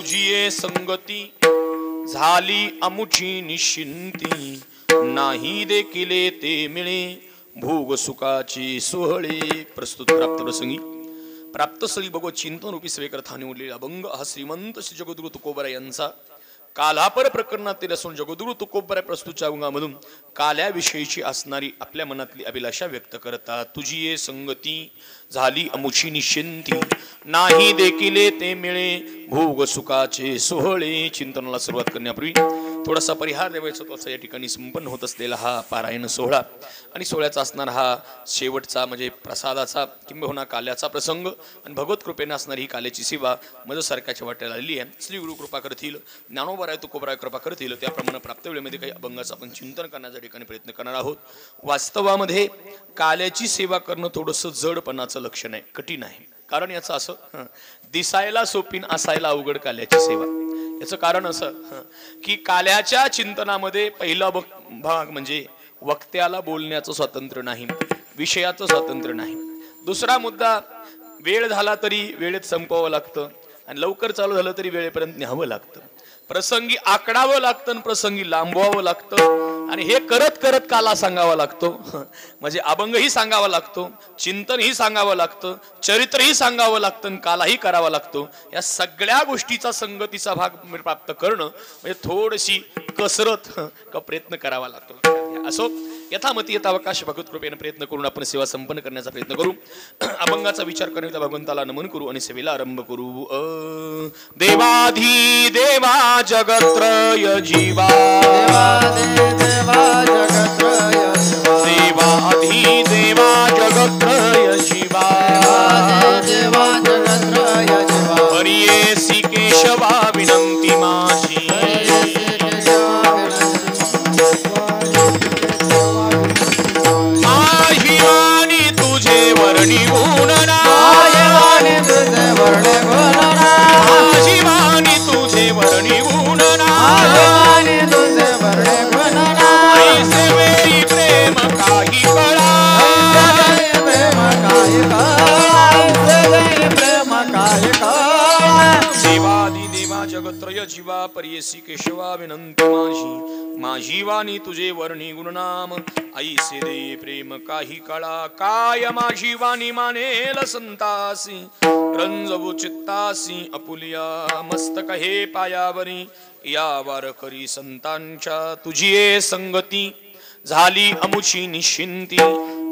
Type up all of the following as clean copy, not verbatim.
तुझी संगती झाली अमुची निश्चिंती, नाही देखिले ते मिळे भोग सुखाची सोहळे. प्रस्तुत प्राप्त प्रसंगी प्राप्तस्थळी भगवत चिंतन रूपी सेवेकरता निवडलेला अभंग हा श्रीमंत श्री जगद्गुरु तुकोबरा यांचा कालापर प्रकरणातील असून जगद्गुरु तुकोबरा प्रस्तुतच्या अभंगामधून काल्याविषयीची असणारी आपल्या मनातली अभिलाषा व्यक्त करतात. तुझी संगती झाली अमुची निश्चिंती, नाही देखिले ते मिळे भोग सुखाचे सोहळे. चिंतनाला सुरुवात करण्यापूर्वी थोडासा परिहार द्यावायचा तो असा या ठिकाणी संपन्न होत असलेला हा पारायण सोहळा आणि सोहळ्याचा असणारा हा शेवटचा म्हणजे प्रसादाचा किंबहुना काल्याचा प्रसंग आणि भगवत कृपेने असणारी ही काल्याची सेवा माझ्यासारख्याच्या वाट्याला आलेली आहे. श्री गुरु कृपा करतील, ज्ञानोबराय तुकोबराय कृपा करतील, त्याप्रमाणे प्राप्त वेळेमध्ये काही अभंगाचं आपण चिंतन करण्याच्या ठिकाणी प्रयत्न करणार आहोत. वास्तवामध्ये काल्याची सेवा करणं थोडंसं जडपणाचं लक्षण आहे, कठीण आहे. कारण याचं असं दिसायला सोपीन असायला अवघड काल्याची सेवा. याचं कारण असं की काल्याच्या चिंतनामध्ये पहिला भाग म्हणजे वक्त्याला बोलण्याचं स्वातंत्र्य नाही, विषयाचं स्वातंत्र्य नाही. दुसरा मुद्दा, वेळ झाला तरी वेळेत संपवावं लागतं आणि लवकर चालू झालं तरी वेळेपर्यंत न्यावं लागतं. प्रसंगी आकडावं लागतं आणि प्रसंगी लांबवावं लागतं आणि हे करत करत काला सांगावा लागतो. म्हणजे अभंगही सांगावा लागतो, चिंतनही सांगावं लागतं, चरित्रही सांगावं लागतं आणि कालाही करावा लागतो. या सगळ्या गोष्टीचा संगतीचा भाग प्राप्त करणं म्हणजे थोडीशी कसरत का प्रयत्न करावा लागतो. असो यथामती यथावकाश भगवत कृपेने प्रयत्न करून आपण सेवा संपन्न करण्याचा प्रयत्न करू. अभंगाचा विचार करण्याचा भगवंताला नमन करू आणि सेवेला आरंभ करू. देवाधी देवा जगत्रय जीवा, देवाधी देवा जगत्रय जीवा, हरियेसी केशवा विनंती माझी, वर्णी गुणना तुझे वर्णी गुणना, जीवानी तुझे वर्णी गुणना, तुझे वर्णी गुणना, ऐसे वेळी प्रेम काही कळा, प्रेम काही कळा, प्रेम काही कळा. देवादी देवा जगत्रय जीवा, परियेसी केशवा विनंती माझी, माझी वाणी तुझे वर्णी गुणनाम, ऐसे दे प्रेम काही कळा. काय माझी वाणी मानेल संतासी, रंजवू चित्तासी अपुलिया, मस्तक हे पायावरी या वारकरी संतांच्या. तुझी संगती झाली अमुची निश्चिंती,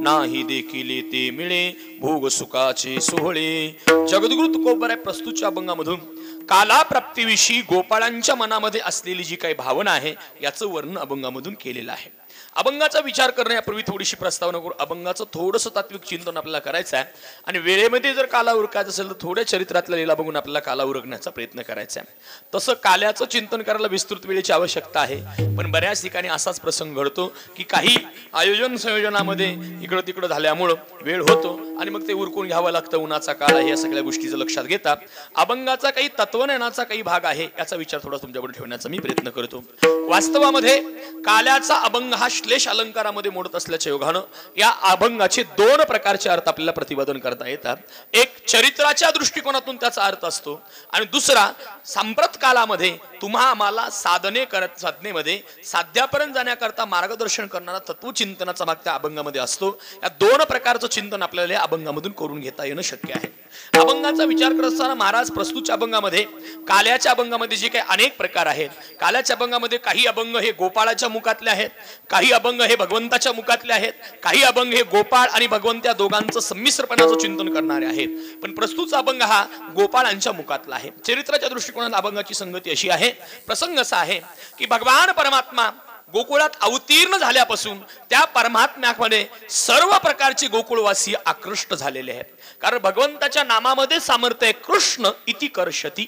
नाही देखिले ते मिळे भोग सुखाचे सोहळे. जगद्गुरु तुकोबराय प्रस्तुतच्या अभंगामधून कालाप्राप्तीविषयी गोपाळांच्या मनामध्ये असलेली जी काही भावना आहे याचं वर्णन अभंगामधून केलेलं आहे. अभंगाचा विचार करण्यापूर्वी थोडीशी प्रस्तावना करू. अभंगाचं थोडंसं तात्विक चिंतन आपल्याला करायचं आहे आणि वेळेमध्ये जर काला उरकायचं असेल तर थोड्या चरित्रातल्या लीला बघून आपल्याला काला उरकण्याचा प्रयत्न करायचा आहे. तसं काल्याचं चिंतन करायला विस्तृत वेळेची आवश्यकता आहे, पण बऱ्याच ठिकाणी असाच प्रसंग घडतो की काही आयोजन संयोजनामध्ये इकडं तिकडं झाल्यामुळं वेळ होतो आणि मग ते उरकून घ्यावं लागतं. उन्हाचा काळ आहे, या सगळ्या गोष्टीचं लक्षात घेता अभंगाचा काही तत्वज्ञानाचा काही भाग आहे याचा विचार थोडा तुमच्याकडे ठेवण्याचा मी प्रयत्न करतो. वास्तवामध्ये काल्याचा अभंग हा श्लेष अलंकारामध्ये मोडत असल्याच्या योगानं या अभंगाचे दोन प्रकारचे अर्थ आपल्याला प्रतिपादन करता येतात. एक चरित्राच्या दृष्टिकोनातून त्याचा अर्थ असतो आणि दुसरा सांप्रत कालामध्ये तुम्हा आम्हाला साधनेमध्ये साध्यापर्यंत जाण्याकरता मार्गदर्शन करणारा तत्वचिंतनाचा भाग त्या अभंगामध्ये असतो. या दोन प्रकारचं चिंतन आपल्याला या अभंगामधून करून घेता येणं शक्य आहे. अभंगाचा विचार करत असताना महाराज प्रस्तुतच्या अभंगामध्ये काल्याच्या अभंगामध्ये जे काही अनेक प्रकार आहेत, काल्याच्या अभंगामध्ये काही अभंग हे गोपाळाच्या मुखातले आहेत, काही अभंग हे भगवंताच्या मुखातले आहेत, काही अभंग हे गोपाळ आणि भगवंत या दोघांचं संमिश्रपणाचं चिंतन करणारे आहेत. पण प्रस्तुतचा अभंग हा गोपाळांच्या मुखातला आहे. चरित्राच्या दृष्टिकोनात अभंगाची संगती अशी आहे, प्रसंग असा आहे की भगवान परमात्मा गोकुळात अवतीर्ण झाल्यापासून त्या परमात्म्यामध्ये सर्व प्रकारचे गोकुळवासी आकृष्ट झालेले आहेत. कारण भगवंताच्या नामामध्ये सामर्थ्य आहे, कृष्ण इति कर्षति.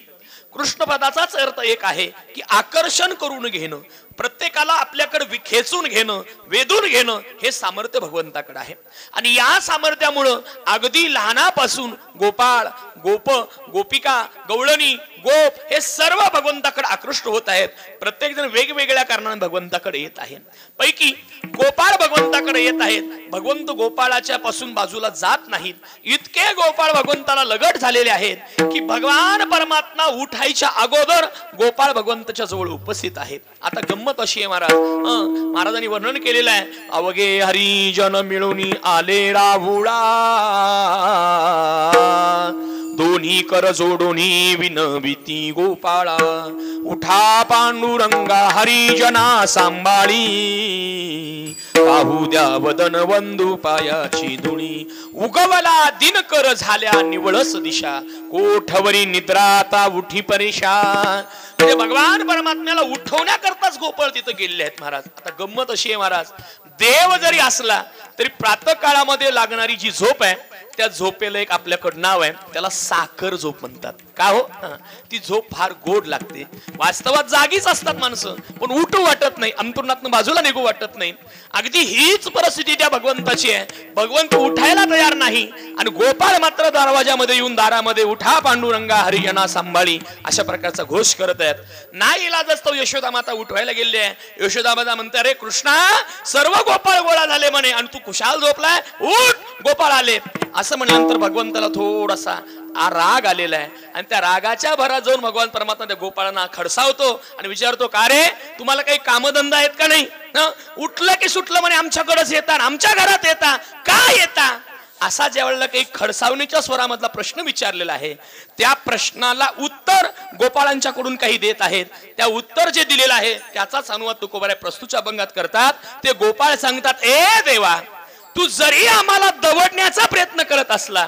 कृष्ण पदाचाच अर्थ एक आहे की आकर्षण करून घेणं, प्रत्येकाला आपल्याकडे खेचून घेणं, वेधून घेणं हे सामर्थ्य भगवंताकडे आहे. आणि या सामर्थ्यामुळं अगदी लहानापासून गोपाळ, गोप, गोपिका, गवळणी, गोप हे सर्व भगवंताकडे आकृष्ट होत आहेत. प्रत्येक जण वेगवेगळ्या कारणाने भगवंताकडे येत आहे. पैकी गोपाळ भगवंताकडे येत आहेत. भगवंत गोपाळाच्या पासून बाजूला जात नाहीत. इतके गोपाळ भगवंताला लगट झालेले आहेत की भगवान परमात्मा उठायच्या अगोदर गोपाळ भगवंताच्या जवळ उपस्थित आहेत. आता गंमत अशी आहे महाराज, महाराजांनी वर्णन केलेलं आहे. अवघे हरिजन मिळून आले राहुळा, दोन्ही कर जोडोनी विनविती गोपाळा. उठा पांडुरंगा हरिजना सांभाळी, पाहू द्या वदन वंदू पायाची धुणी. उगवला दिनकर झाल्या निवळस दिशा, कोठवरी निद्राता उठी परेशान. म्हणजे भगवान परमात्म्याला उठवण्याकरताच गोपाळ तिथं गेलेले आहेत महाराज. आता गंमत अशी आहे महाराज, देव जरी असला तरी प्रातः काळामध्ये लागणारी जी झोप आहे त्या झोपेला एक आपल्याकडं नाव आहे, त्याला साखर झोप म्हणतात. का हो? ती झोप फार गोड लागते. वास्तवात जागीच असतात माणसं, पण उठू वाटत नाही, अंतरुणातून बाजूला निघू वाटत नाही. अगदी हीच परिस्थिती त्या भगवंताची आहे. भगवंत उठायला तयार नाही आणि गोपाळ मात्र दरवाजामध्ये येऊन दारामध्ये उठा पांडुरंगा हरिजना सांभाळी अशा प्रकारचा घोष करत आहेत. नाही इलाजच तो यशोदा माता उठवायला गेले आहे. यशोदा माता म्हणते, अरे कृष्णा, सर्व गोपाळ गोळा झाले म्हणे आणि तू खुशाल झोपलाय, उठ, गोपाळ आले. असं म्हणल्यानंतर भगवंताला थोडासा राग आलेला आहे आणि त्या रागाच्या भरात जाऊन भगवान परमात्मा त्या गोपाळांना खडसावतो आणि विचारतो, का रे, तुम्हाला काही कामधंदा आहेत का नाही? उठलं की सुटलं म्हणे आमच्याकडेच येता, आमच्या घरात येता, का येता? असा ज्या वेळेला काही खडसावणीच्या स्वरामधला प्रश्न विचारलेला आहे, त्या प्रश्नाला उत्तर गोपाळांच्याकडून काही देत आहेत. त्या उत्तर जे दिलेलं आहे त्याचाच अनुवाद तुकोबाराय प्रस्तुतच्या अभंगात करतात. ते गोपाळ सांगतात, ए देवा, तू जरी आम्हाला दवडण्याचा प्रयत्न करत असला,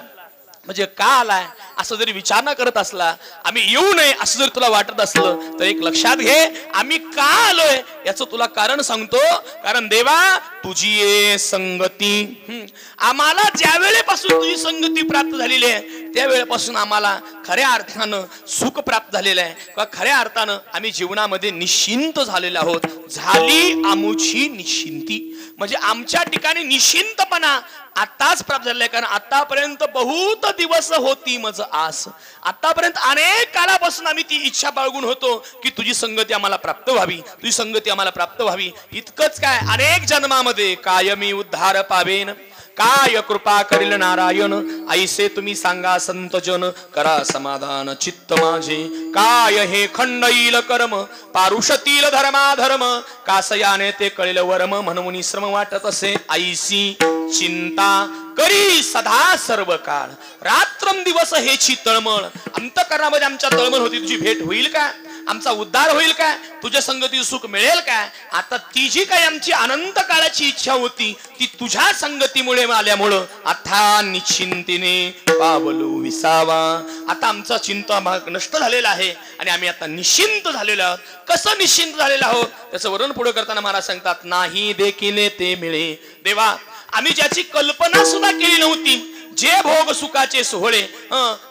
म्हणजे का आलाय असं जरी विचारणा करत असला, आम्ही येऊ नये असं जर तुला वाटत असलं, तर एक लक्षात घे, आम्ही का आलोय याचं तुला कारण सांगतो. कारण देवा, तुझी ये संगती, आम्हाला ज्या वेळेपासून तुझी संगती प्राप्त झालेली आहे त्या वेळेपासून आम्हाला खऱ्या अर्थानं सुख प्राप्त झालेलं आहे, किंवा खऱ्या अर्थानं आम्ही जीवनामध्ये निश्चिंत झालेलो आहोत. झाली आमुची निश्चिंती, म्हणजे आमच्या ठिकाणी निश्चिंतपणा आताच प्राप्त झालेला आहे. कारण आतापर्यंत बहुत दिवस होती मज आस, आतापर्यंत अनेक काळापासून आम्ही ती इच्छा बाळगून होतो की तुझी संगती आम्हाला प्राप्त व्हावी, तुझी संगती आम्हाला प्राप्त व्हावी. इतकंच काय, अनेक जन्मामध्ये कायमी उद्धार पावेन, काय कृपा करील नारायण, ऐसे तुम्ही सांगा संतजन, करा समाधान चित्त माझे. काय हे खंडईल कर्म, पारुषतील धर्माधर्म, कासयाने ते कळेल वर्म, म्हणून श्रम वाटत असे ऐसी चिंता करी सदा सर्व काळ. रात्रंदिवस हेची तळमळ, अंतःकरणामध्ये आमच्या तळमळ होती, तुझी भेट होईल का, आमचा उद्धार होईल काय, तुझ्या संगती सुख मिळेल काय. आता ती जी काही आमची अनंत काळाची इच्छा होती ती तुझ्या संगतीमुळे आल्यामुळं आता निश्चिंतीने पावलो विसावा. आता आमचा चिंता भाग नष्ट झालेला आहे आणि आम्ही आता निश्चिंत झालेलो आहोत. कसं निश्चिंत झालेलो आहोत त्याचं वर्णन पुढे करताना महाराज सांगतात, नाही देखील ते मिळे. देवा, आम्ही ज्याची कल्पना सुद्धा केली नव्हती, जे भोग सुखाचे सोहळे.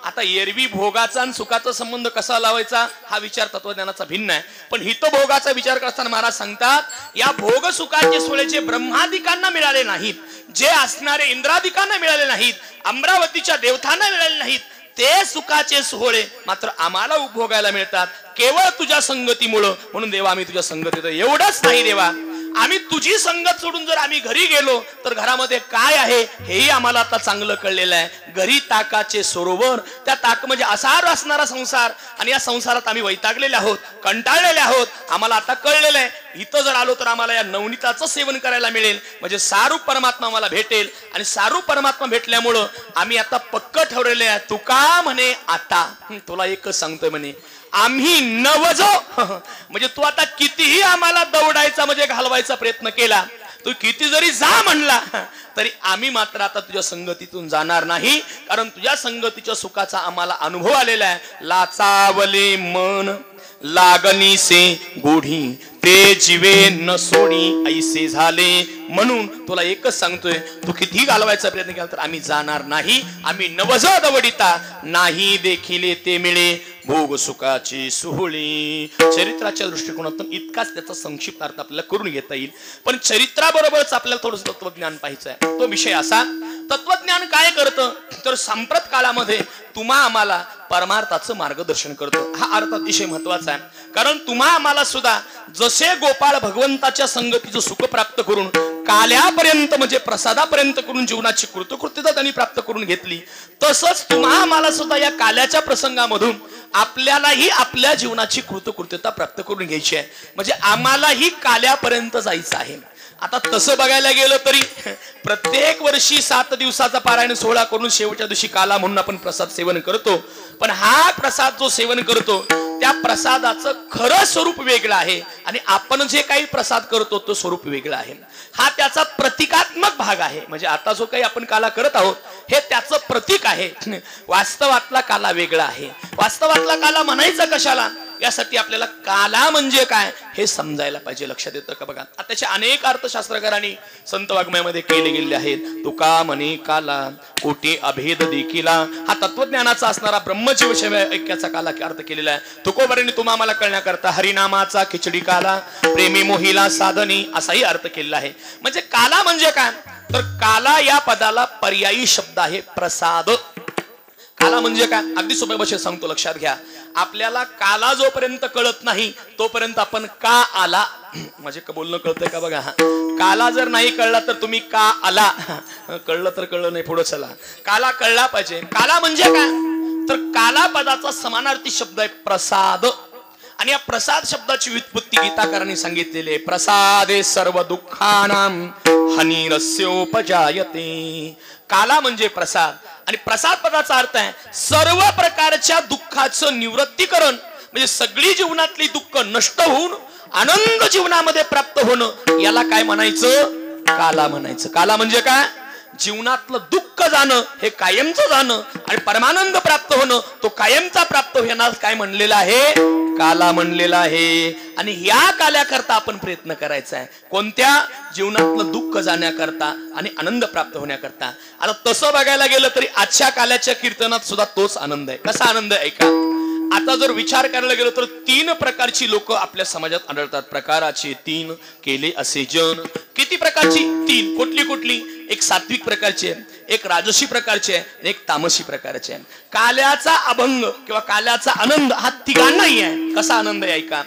आता एरवी भोगाचा आणि सुखाचा संबंध कसा लावायचा हा विचार तत्वज्ञानाचा भिन्न आहे, पण हित भोगाचा विचार करताना महाराज सांगतात, या भोग सुखाचे सोहळे जे ब्रह्मादिकांना मिळाले नाहीत, जे असणारे इंद्रादिकांना मिळाले नाहीत, अमरावतीच्या देवतांना मिळाले नाहीत, ते सुखाचे सोहळे मात्र आम्हाला उपभोगायला मिळतात केवळ तुझ्या संगतीमुळं. म्हणून देवा, आम्ही तुझ्या संगतीत. एवढंच नाही देवा, आम्ही तुझी संगत सोडून जर आम्ही घरी गेलो तर घरामध्ये काय आहे हेही आम्हाला आता चांगलं कळलेलं आहे. घरी ताकाचे सरोवर, त्या ताक म्हणजे असार असणारा संसार, आणि या संसारात आम्ही वैतागलेले आहोत, कंटाळलेले आहोत. आम्हाला आता कळलेलं आहे, इथं जर आलो तर आम्हाला या नवनीताचं सेवन करायला मिळेल, म्हणजे सारूप परमात्मा आम्हाला भेटेल. आणि सारूप परमात्मा भेटल्यामुळं आम्ही आता पक्क ठरवलेले आहे. तुका म्हणे आता तुला एकच सांगतोय म्हणे, आम्ही नवजो, म्हणजे तू आता कितीही आम्हाला दौडायचा म्हणजे घालवायचा प्रयत्न केला, तू किती जरी जा म्हणला तरी आम्ही मात्र आता तुझ्या संगतीतून जाणार नाही. कारण तुझ्या संगतीच्या सुखाचा आम्हाला अनुभव आलेला आहे. लाचावले मन लागणीसे गोढी, ते जीवे न सोडी ऐसे झाले. म्हणून तुला एकच सांगतोय, तू किती घालवायचा प्रयत्न केला तर आम्ही जाणार नाही. आम्ही नवज दवडिता नाही देखील ते मिळे, भोग सुखाची सुहोळी. चरित्राच्या दृष्टिकोनातून इतकाच त्याचा संक्षिप्त अर्थ आपल्याला करून घेता येईल, पण चरित्राबरोबरच आपल्याला थोडंसं तत्वज्ञान पाहायचं आहे. तो विषय असा, तत्वज्ञान काय करतं तर सांप्रत काळामध्ये तुम्हा आम्हाला परमार्थाचं मार्गदर्शन करतं. हा अर्थ अतिशय महत्वाचा आहे. कारण तुम्हा आम्हाला सुद्धा जसे गोपाळ भगवंताच्या संगतीचं सुख प्राप्त करून काल्यापर्यंत म्हणजे प्रसादापर्यंत करून जीवनाची कृतकृत्यता त्यांनी प्राप्त करून घेतली, तसंच तुम्हा आम्हाला सुद्धा या काल्याच्या प्रसंगामधून आपल्यालाही आपल्या जीवनाची कृतकृत्यता प्राप्त करून घ्यायची आहे. म्हणजे आम्हालाही काल्यापर्यंत जायचं आहे. आता तसं बघायला गेलं तरी प्रत्येक वर्षी 7 दिवसाचा पारायण सोहळा करून शेवटच्या दिवशी काला म्हणून आपण प्रसाद सेवन करतो. पण हा प्रसाद जो सेवन करतो त्या प्रसादाचं खरं स्वरूप वेगळं आहे आणि आपण जे काही प्रसाद करतो तो स्वरूप वेगळं आहे. हा त्याचा प्रतिकात्मक भाग आहे. म्हणजे आता जो काही आपण काला करत आहोत हे त्याचं प्रतीक आहे. वास्तवातला काला वेगळा आहे. वास्तवातला काला म्हणायचा कशाला, यासाठी आपल्याला काला म्हणजे काय हे समजायला पाहिजे. लक्षात येतं का बघा. त्याचे अनेक अर्थशास्त्रकारांनी संत वाङ्मयामध्ये केले गेले आहेत. तुका म्हणे काला कोटी अभेद देखिला, हा तत्वज्ञानाचा असणारा ब्रह्मजीव ऐक्याचा काला अर्थ केलेला आहे. तुकोबरेने तुम्हा आम्हाला कळण्याकरता हरिनामाचा खिचडी काला प्रेमी मोहिला साधनी असाही अर्थ केलेला आहे. म्हणजे काला म्हणजे काय तर काला या पदाला पर्यायी शब्द आहे प्रसाद. काला म्हणजे काय अगदी सोप्या भाषेत सांगतो, लक्षात घ्या. आपल्याला काला जोपर्यंत कळत नाही तोपर्यंत आपण का आला म्हणजे बोलणं कळतंय का बघा. काला जर नाही कळला तर तुम्ही का आला, कळलं तर कळलं नाही पुढे चला. काला कळला पाहिजे. काला म्हणजे काय तर काला पदाचा समानार्थी शब्द आहे प्रसाद. आणि या प्रसाद शब्दाची व्युत्पत्ती गीताकारांनी सांगितलेली आहे. प्रसादे सर्व दुःखानां हानिरस्योपजायते. काला म्हणजे प्रसाद आणि प्रसाद पदाचा अर्थ आहे सर्व प्रकारच्या दुःखाचं निवृत्तीकरण. म्हणजे सगळी जीवनातली दुःख नष्ट होऊन आनंद जीवनामध्ये प्राप्त होणं याला काय म्हणायचं, काला म्हणायचं. काला म्हणजे काय जीवनातलं दुःख जाणं हे कायमचं जाणं आणि परमानंद प्राप्त होणं तो कायमचा प्राप्त होणार काय म्हणलेला आहे, काला म्हणलेला आहे. आणि या काल्याकरता आपण प्रयत्न करायचा आहे. कोणत्या जीवनातलं दुःख जाण्याकरता आणि आनंद प्राप्त होण्याकरता. आता तसं बघायला गेलं तरी आजच्या काल्याच्या कीर्तनात सुद्धा तोच आनंद आहे. कसा आनंद आहे ऐका. आता जर विचार करायला गेलो तर 3 प्रकारची लोक आपल्या समाजात आढळतात. प्रकाराचे 3 केले असे जन. किती प्रकारची 3? कुठली कुठली? एक सात्विक प्रकारची आहे, एक राजसी प्रकारची आहे, एक तामसी प्रकारची आहे. काल्याचा अभंग किंवा काल्याचा आनंद हा तिघांनाही आहे. कसा आनंद आहे ऐका.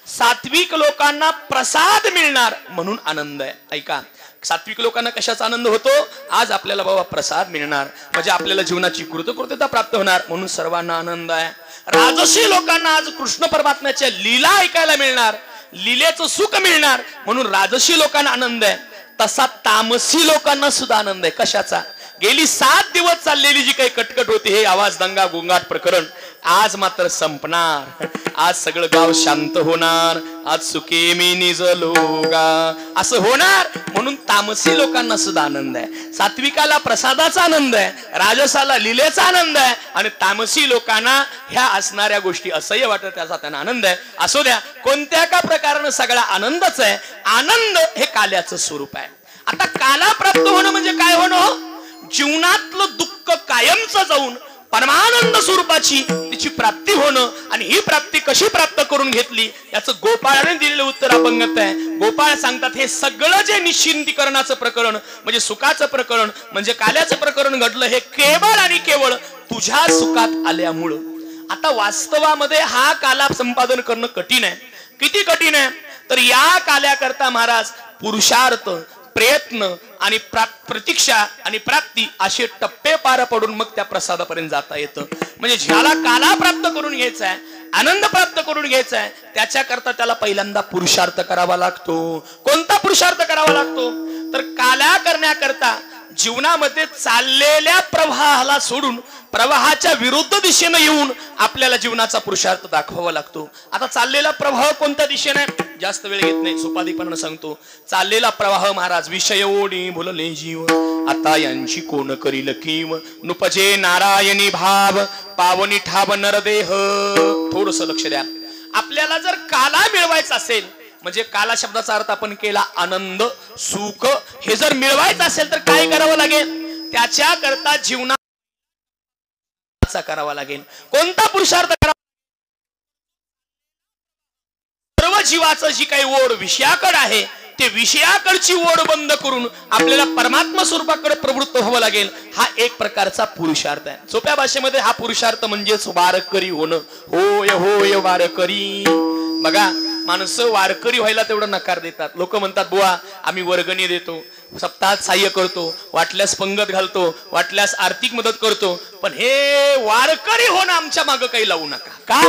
सात्विक लोकांना प्रसाद मिळणार म्हणून आनंद आहे. ऐका सात्विक लोकांना कशाचा आनंद होतो, आज आपल्याला बाबा प्रसाद मिळणार म्हणजे आपल्याला जीवनाची कृतकृत्यता प्राप्त होणार म्हणून सर्वांना आनंद आहे. राजसी लोकांना आज कृष्ण परमात्म्याच्या लीला ऐकायला मिळणार, लीलेचं सुख मिळणार म्हणून राजसी लोकांना आनंद आहे. तसा तामसी लोकांना सुद्धा आनंद आहे. कशाचा? गेली 7 दिवस चाललेली जी काही कटकट होती हे आवाज दंगा गोंगाट प्रकरण आज मात्र संपणार. आज सगळं गाव शांत होणार. आज सुखे मी निजलोगा असं होणार म्हणून तामसी लोकांना सुद्धा आनंद आहे. सात्विकाला प्रसादाचा आनंद आहे, राजसाला लीलेचा आनंद आहे आणि तामसी लोकांना ह्या असणाऱ्या गोष्टी असह्य वाटत त्याचा त्यांना आनंद आहे. असू द्या कोणत्या का प्रकारानं सगळा आनंदच आहे. आनंद हे काल्याचं स्वरूप आहे. आता काला प्राप्त होणं म्हणजे काय होणं, जीवनातलं दुःख कायमचं जाऊन परमानंद स्वरूपाची तिची प्राप्ती होणं. आणि ही प्राप्ती कशी प्राप्त करून घेतली याचं गोपाळाने दिलेलं उत्तर अभंगात आहे. गोपाळ सांगतात हे सगळं जे निश्चिंतीकरणाचं प्रकरण म्हणजे सुखाचं प्रकरण म्हणजे काल्याचं प्रकरण घडलं हे केवळ आणि केवळ तुझ्या सुखात आल्यामुळं. आता वास्तवामध्ये हा काला संपादन करणं कठीण आहे. किती कठीण आहे तर या काल्याकरता महाराज पुरुषार्थ प्रयत्न आणि प्रतीक्षा आणि प्राप्ती असे टप्पे पार पडून मग त्या प्रसादापर्यंत जाता येतं. म्हणजे ज्याला काला प्राप्त करून घ्यायचा आहे, आनंद प्राप्त करून घ्यायचा आहे त्याच्याकरता त्याला पहिल्यांदा पुरुषार्थ करावा लागतो. कोणता पुरुषार्थ करावा लागतो तर काला करण्याकरता जीवनामध्ये चाललेल्या प्रवाहाला सोडून प्रवाहाच्या विरुद्ध दिशेने येऊन आपल्याला जीवनाचा पुरुषार्थ दाखवावा लागतो. आता चाललेला प्रवाह कोणत्या दिशेने, जास्त वेळ घेत नाही सोपादीपणाने सांगतो. चाललेला प्रवाह महाराज विषय ओढी भुलले जीव आता यांची कोण करील कीव नुपजे नारायणी भाव पावनी ठाव नरदेह. थोडस लक्ष द्या. आपल्याला जर काला मिळवायचा असेल म्हणजे काला शब्दाचा अर्थ आपण केला आनंद सुख, हे जर मिळवायचं असेल तर काय करावं लागेल, त्याच्याकरता जीवनाचा करावा लागेल. कोणता पुरुषार्थ करावा, सर्व जीवाचं जी काही ओढ विषयाकडे आहे ते विषयाकडची ओढ बंद करून आपल्याला परमात्मा स्वरूपाकडे प्रवृत्त व्हावं लागेल. हा एक प्रकारचा पुरुषार्थ आहे. सोप्या भाषेमध्ये हा पुरुषार्थ म्हणजेच वारकरी होणं. होय होय वारकरी. बघा, माणसं वारकरी व्हायला तेवढं नकार देतात. लोक म्हणतात बुवा आम्ही वर्गणी देतो, सप्ताहात सहाय्य करतो, वाटल्यास पंगत घालतो, वाटल्यास आर्थिक मदत करतो, पण हे वारकरी होणं आमच्या मागं काही लावू नका. का?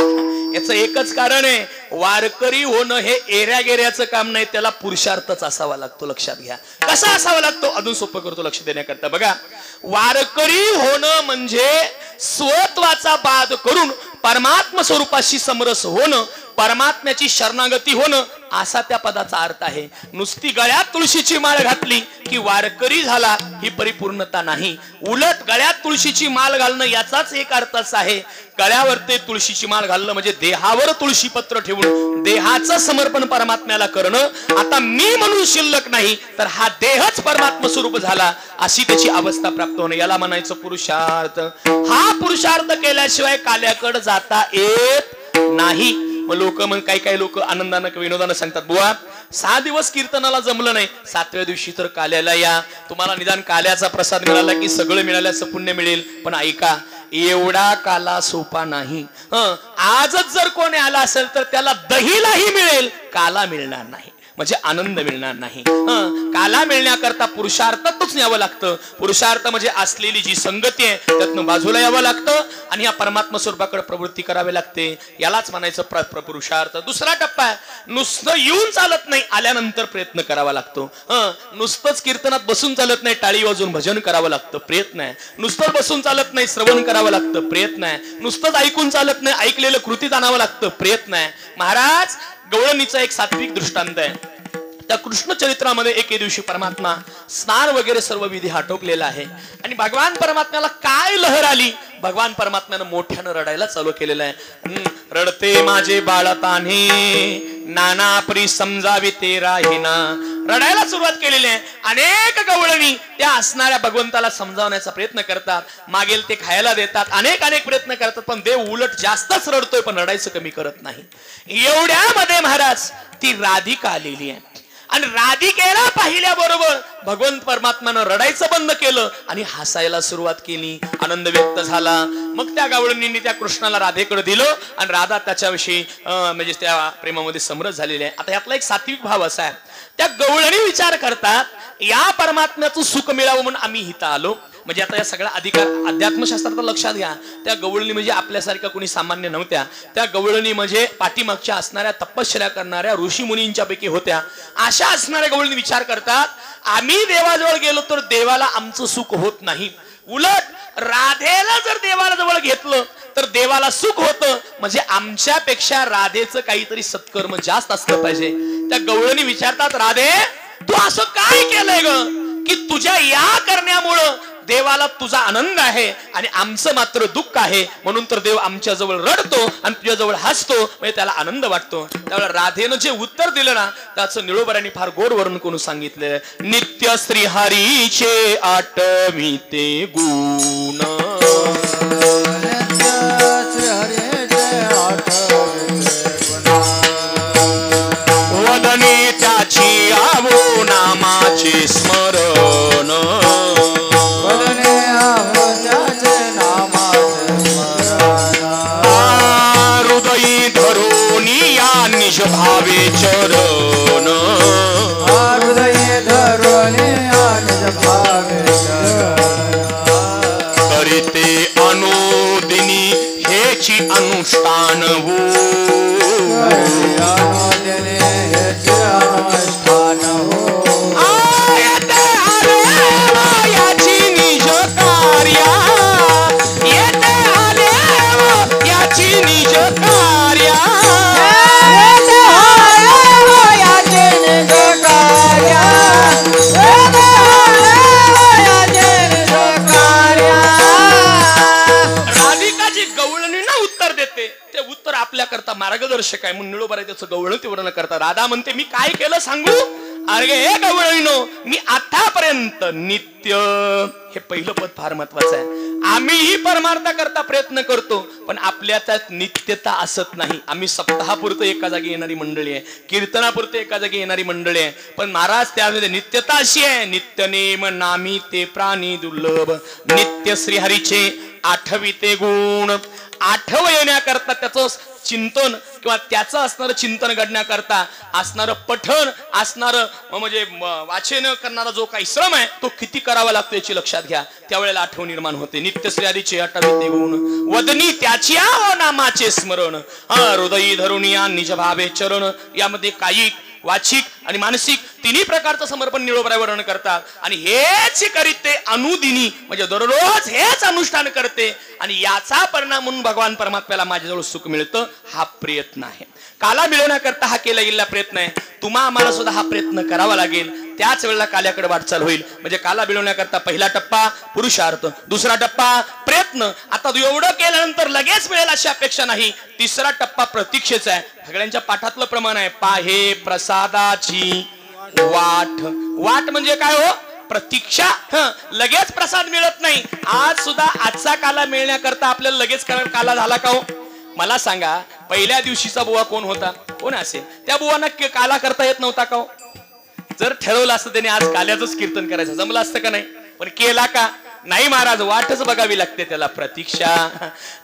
याचं एकच कारण आहे, वारकरी होणं हे एऱ्या गेऱ्याचं काम नाही, त्याला पुरुषार्थच असावा लागतो. लक्षात घ्या. कसा असावा लागतो? अजून सोपं करतो लक्ष देण्याकरता. बघा, वारकरी होणं म्हणजे स्वत्वाचा बाद करून परमात्मा स्वरूपाशी समरस होणं, परमात्म्याची शरणागती होणं, असा त्या पदाचा अर्थ आहे. नुसती गळ्यात तुळशीची माळ घातली की वारकरी झाला ही परिपूर्णता नाही. उलट गळ्यात तुळशीची माळ घालणं याचाच एक अर्थ असा आहे, गळ्यावर ते तुळशीची माळ घालणं म्हणजे देहावर तुळशी पत्र ठेवून देहाचं समर्पण परमात्म्याला करणं. आता मी म्हणून शिल्लक नाही, तर हा देहच परमात्मा स्वरूप झाला, अशी त्याची अवस्था प्राप्त होणं, याला म्हणायचं पुरुषार्थ. हा पुरुषार्थ केल्याशिवाय काल्याकडे जाता येत नाही. मग लोक काही लोक आनंदानं विनोदानं सांगतात, बुवा 6 दिवस कीर्तनाला जमलं नाही, 7व्या दिवशी तर काल्याला या, तुम्हाला निदान काल्याचा प्रसाद मिळाला की सगळं मिळाल्याचं पुण्य मिळेल. पण ऐका, एवढा काला सोपा नाही. आजच जर कोणी आला असेल तर त्याला दहीलाही मिळेल, काला मिळणार नाही, म्हणजे आनंद मिळणार नाही. काला मिळण्याकरता पुरुषार्थातच यावं लागतं. पुरुषार्थ म्हणजे असलेली जी संगती आहे त्यातनं बाजूला यावं लागतं आणि या परमात्मा स्वरूपाकडे प्रवृत्ती करावी लागते. यालाच म्हणायचं पुरुषार्थ. दुसरा टप्पा आहे, नुसतं येऊन चालत नाही, आल्यानंतर प्रयत्न करावा लागतो. नुसतंच कीर्तनात बसून चालत नाही, टाळी वाजून भजन करावं लागतं, प्रयत्न आहे. नुसतं बसून चालत नाही, श्रवण करावं लागतं, प्रयत्न आहे. नुसतंच ऐकून चालत नाही, ऐकलेलं कृतीत आणावं लागतं, प्रयत्न आहे. महाराज गवळणीचा एक सात्विक दृष्टांत आहे. त्या कृष्ण चरित्रामध्ये एके दिवशी परमात्मा स्नान वगैरे सर्व विधी आटोपलेला आहे आणि भगवान परमात्म्याला काय लहर आली, भगवान परमात्म्यानं मोठ्यानं रडायला चालू केलेलं आहे. रडते माझे बाळताने नाना परी समजावी ते राहीना. रडायला सुरुवात केलेली आहे. अनेक गवळणी त्या असणाऱ्या भगवंताला समजावण्याचा प्रयत्न करतात, मागेल ते खायला देतात, अनेक प्रयत्न करतात, पण देव उलट जास्तच रडतोय, पण रडायचं कमी करत नाही. एवढ्यामध्ये महाराज ती राधिका आलेली आहे आणि राधिकेला पाहिल्याबरोबर भगवंत परमात्म्यानं रडायचं बंद केलं आणि हसायला सुरुवात केली. आनंद व्यक्त झाला. मग त्या गवळणींनी त्या कृष्णाला राधेकडे दिलं आणि राधा त्याच्याविषयी म्हणजे त्या प्रेमामध्ये समरस झालेली आहे. आता यातला एक सात्विक भाव असा आहे, त्या गवळणी विचार करतात या परमात्म्याचं सुख मिळावं म्हणून आम्ही इथं आलो. म्हणजे आता या सगळ्या अधिकार अध्यात्मशास्त्रात लक्षात घ्या, त्या गवळणी म्हणजे आपल्यासारख्या कोणी सामान्य नव्हत्या. त्या गवळणी म्हणजे पाठीमागच्या असणाऱ्या तपश्चर्या करणाऱ्या ऋषी मुनींच्या पैकी होत्या. अशा असणाऱ्या गवळणी विचार करतात, आम्ही देवाजवळ गेलो तर देवाला आमचं सुख होत नाही, उलट राधेला जर देवाला जवळ घेतलं तर देवाला सुख होतं, म्हणजे आमच्यापेक्षा राधेचं काहीतरी सत्कर्म जास्त असलं पाहिजे. त्या गवळणी विचारतात, राधे तू असं काय केलंय ग की तुझ्या या करण्यामुळं देवाला तुझा आनंद आहे आणि आमचं मात्र दुःख आहे, म्हणून तर देव आमच्या जवळ रडतो आणि तुझ्या जवळ हसतो, म्हणजे त्याला आनंद वाटतो. त्यावेळेला राधेनं जे उत्तर दिलं ना त्याचं निळोबरांनी फार गोड वर्णन करून सांगितलं. नित्य श्री हरीचे आठविते गुण, वदने त्याची आवो नामाचे स्मरण, हृदयी धरोनी या निज भावे चरण, हृदयी धरोनी या निज भावे करिते अनुदिनी हेची अनुष्ठान हो, मार्गदर्शक आहे म्हणून निळोबा त्याचं गवळण तीव्र करता. राधा म्हणते मी काय केलं सांगू, अरे हे गवळीनो, मी आतापर्यंत नित्य, हे पहिलं पद फार महत्वाचं आहे. आम्हीही परमार्थाकरता प्रयत्न करतो, पण आपल्या त्यात नित्यता असत नाही. आम्ही सप्ताहापुरतं एका जागी येणारी मंडळी आहे, कीर्तनापुरतं एका जागी येणारी मंडळी आहे, पण महाराज त्यामध्ये नित्यता अशी आहे. नित्य नेम नामी ते प्राणी दुर्लभ, नित्य श्रीहरीचे आठविते गुण. आठव येण्याकरता त्याचं चिंतन किंवा त्याचं असणारं चिंतन घडण्याकरता असणारं पठण, असणारं म्हणजे वाचन करणारा जो काही श्रम आहे तो किती करावा लागतो याची लक्षात घ्या. त्यावेळेला आठवण निर्माण होते. नित्य श्रीहरीचे आठविते गुण, वदनी त्याची नामाचे स्मरण, हृदयी धरुणी निज भावे चरण. यामध्ये कायिक, वाचिक आणि मानसिक तिन्ही प्रकारचं समर्पण निळोबराय वर्णन करतात. आणि हेच करीते अनुदिनी, म्हणजे दररोज हेच अनुष्ठान करते, आणि याचा परिणाम म्हणून भगवान परमात्म्याला माझ्याजवळ सुख मिळतं. हा प्रयत्न आहे, काला मिळवण्याकरता हा केला गेलेला प्रयत्न आहे. तुम्हा आम्हाला सुद्धा हा प्रयत्न करावा लागेल, त्याच वेळेला काल्याकडे वाटचाल होईल. म्हणजे काला मिळवण्याकरता पहिला टप्पा पुरुषार्थ, दुसरा टप्पा प्रयत्न. आता एवढं केल्यानंतर लगेच मिळेल अशी अपेक्षा नाही. तिसरा टप्पा प्रतीक्षेचा आहे. सगळ्यांच्या पाठातलं प्रमाण आहे, पाहे प्रसादाची वाट. वाट म्हणजे काय हो? प्रतीक्षा. लगेच प्रसाद मिळत नाही. आज सुद्धा आजचा काला मिळण्याकरता आपल्याला लगेच काला झाला का हो? मला सांगा, पहिल्या दिवशीचा बुवा कोण होता? कोण असेल? त्या बुवांना काला करता येत नव्हता का हो? जर ठरवलं असतं त्याने आज काल्याचंच कीर्तन करायचं, जमलं असतं का नाही? पण केला का? नाही महाराज, वाटच बघावी लागते त्याला, प्रतीक्षा.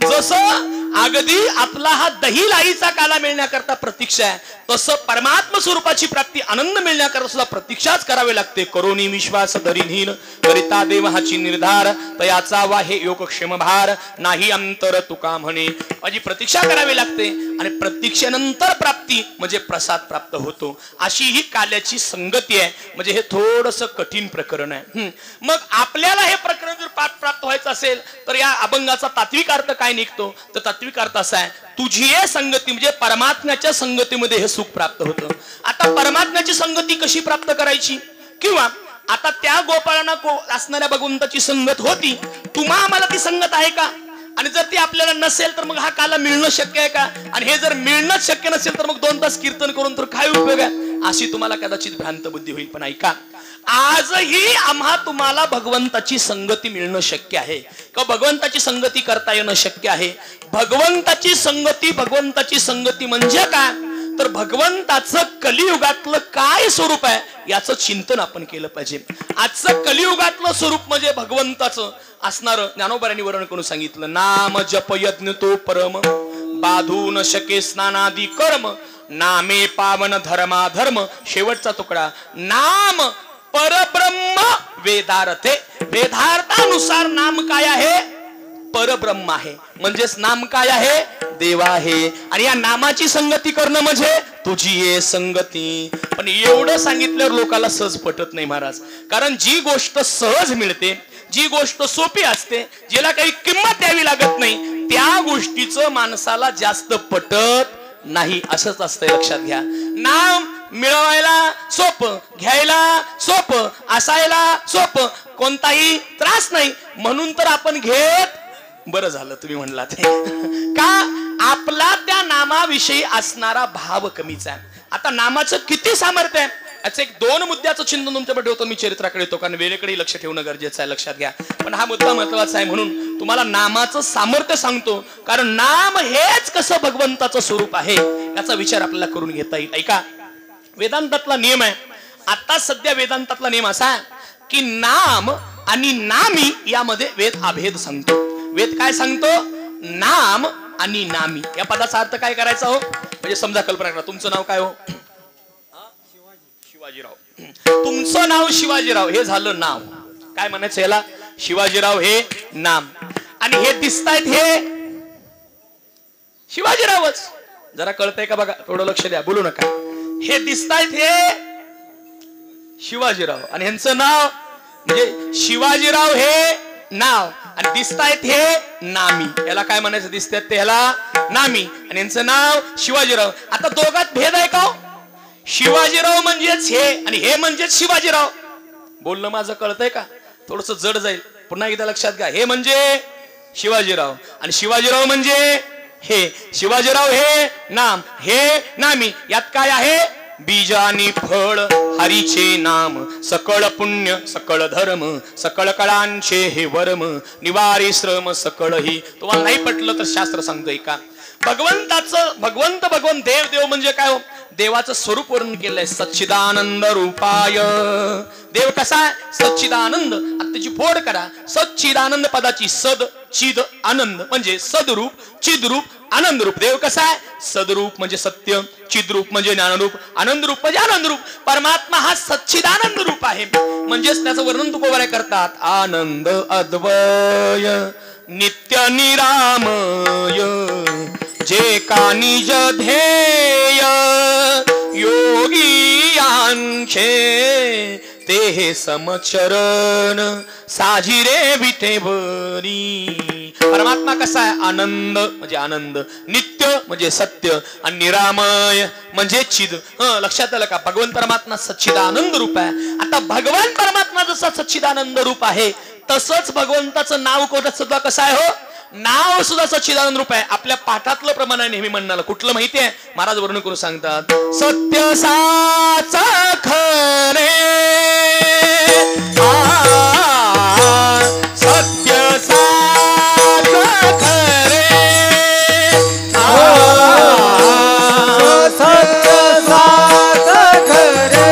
जसं अगदी आपला हा दही लाईचा काला मिळण्याकरता प्रतीक्षा आहे, तसं परमात्म स्वरूपाची प्राप्ती आनंद मिळण्याकरता सुद्धा प्रतीक्षाच करावी लागते. करोनी विश्वास धरीहीन करिता देव हाची निर्धार, तयाचा वा हे योगक्षेम भार, नाही अंतर तुका म्हणे. माझी प्रतीक्षा करावी लागते, आणि प्रतीक्षेनंतर प्राप्ती म्हणजे प्रसाद प्राप्त होतो. अशी ही काल्याची संगती आहे. म्हणजे हे थोडस कठीण प्रकरण आहे. मग आपल्याला हे प्रकरण जर प्राप्त व्हायचं असेल तर या अभंगाचा तात्विक अर्थ काय निघतो? तर तात्विक अर्थ असा आहे, तुझी हे संगती म्हणजे परमात्म्याच्या संगतीमध्ये हे सुख प्राप्त होतं. आता परमात्म्याची संगती कशी प्राप्त करायची? किंवा आता त्या गोपाळांना असणाऱ्या भगवंताची संगत होती, तुम्हा आम्हाला ती संगत आहे का? आणि जर ती आपल्याला नसेल तर मग हा काला मिळणं शक्य आहे का? आणि हे जर मिळणंच शक्य नसेल तर मग 2 तास कीर्तन करून तर काय उपयोग आहे? अशी तुम्हाला कदाचित भ्रांत बुद्धी होईल. पण ऐका, आजही आम्हा तुम्हाला भगवंताची संगती मिळणं शक्य आहे का? भगवंताची संगती करता येणं शक्य आहे. भगवंताची संगती म्हणजे काय? तर भगवंताचं कलियुगातलं काय स्वरूप आहे याचं चिंतन आपण केलं पाहिजे. आजचं कलियुगातलं स्वरूप म्हणजे भगवंताचं असणारं ज्ञानोबारांनी वर्णन करून सांगितलं. नाम जप यज्ञ तो परम, बाधू न शके स्नानादी कर्म, नामे पावन धर्मा धर्म. शेवटचा तुकडा, नाम परब्रह्म वेदार्थे. वेदार्थानुसार नाम काय आहे? परब्रह्म आहे. म्हणजेच नाम काय आहे? देव आहे. आणि या नामाची संगती करणं म्हणजे तुझी ये संगती. पण एवढं सांगितल्यावर लोकांना सहज पटत नाही महाराज. कारण जी गोष्ट सहज मिळते, जी गोष्ट सोपी असते, जिला काही किंमत द्यावी लागत नाही, त्या गोष्टीचं माणसाला जास्त पटत नाही. असंच असतंय, लक्षात घ्या. नाम मिळवायला सोपं, घ्यायला सोपं, असायला सोपं, कोणताही त्रास नाही. म्हणून तर आपण घेत. बरं झालं तुम्ही म्हणलात. का? आपला त्या नामाविषयी असणारा भाव कमीच आहे. आता नामाचं किती सामर्थ्य आहे याचं 1-2 मुद्द्याचं चिंतन तुमच्याकडे ठेवतो. मी चरित्राकडे येतो, कारण वेळेकडे लक्ष ठेवणं गरजेचं आहे, लक्षात घ्या. पण हा मुद्दा महत्वाचा आहे म्हणून तुम्हाला नामाचं सामर्थ्य सांगतो. कारण नाम हेच कसं भगवंताचं स्वरूप आहे याचा विचार आपल्याला करून घेता येईल. ऐका, वेदांतातला नियम आहे. आता सध्या वेदांतातला नियम असा आहे की नाम आणि नामी यामध्ये वेद अभेद सांगतो. वेद काय सांगतो? नाम आणि नामी या पदाचा अर्थ काय करायचा हो? म्हणजे समजा कल्पना करा, तुमचं नाव काय हो? शिवाजीराव. तुमचं नाव शिवाजीराव हे झालं नाव. काय म्हणायचं याला? शिवाजीराव हे नाम. आणि हे दिसतायत हे शिवाजीरावच. जरा कळतंय का बघा, थोडं लक्ष द्या, बोलू नका. हे दिसतायत हे शिवाजीराव आणि ह्यांचं नाव म्हणजे शिवाजीराव हे नाव, आणि दिसतायत हे नामी. याला काय म्हणायचं? दिसतात ते ह्याला नामी, आणि यांचं नाव शिवाजीराव. आता दोघात भेद आहे का? शिवाजीराव म्हणजेच हे आणि हे म्हणजेच शिवाजीराव. बोलणं माझं कळतंय का? थोडस जड जाईल, पुन्हा एकदा लक्षात घ्या. हे म्हणजे शिवाजीराव आणि शिवाजीराव म्हणजे हे. शिवाजीराव हे नाम, हे नामी. यात काय आहे? बीजानी फळ हरीचे नाम, सकळ पुण्य सकळ धर्म, सकळ कळांचे हे वर्म, निवारी श्रम सकळ ही. तुम्हाला नाही पटलं तर शास्त्र सांगतोय का भगवंत देव देव म्हणजे काय हो? देवाचं स्वरूप वर्णन केलंय, सच्चिदानंद रूपाय. देव कसा आहे? सच्चिदानंद. आता त्याची फोड करा. सच्चिदानंद पदाची सद चिद आनंद म्हणजे सदरूप, चिद्रूप, आनंद रूप. देव कसा आहे? सदरूप म्हणजे सत्य, चिद्रूप म्हणजे ज्ञानरूप, आनंद रूप म्हणजे आनंद रूप. परमात्मा हा सच्चिदानंद रूप आहे. म्हणजेच त्याचं वर्णन तुकोबारे करतात, आनंद अद्वय नित्य निरामय, जे का निज ध्येय योगी यांचे, ते समचरण साजिरे विठे बरी. परमात्मा कसा आहे? आनंद म्हणजे आनंद, नित्य म्हणजे सत्य, आणि निरामय म्हणजे चिद. लक्षात आलं का? भगवान परमात्मा सच्चिदानंद रूप आहे. आता भगवान परमात्मा जसा सच्चिदानंद रूप आहे तसंच भगवंताचं नाव सुद्धा कसं आहे हो? नाव सुद्धा सच्चिदानंद रूप आहे. आपल्या पाठातलं प्रमाण आहे नेहमी म्हणणारं. कुठलं माहितीये? महाराज वर्णन करून सांगतात, सत्य साच खरे, सत्य साच खरे, सत्य साच खरे, सत्य साच खरे.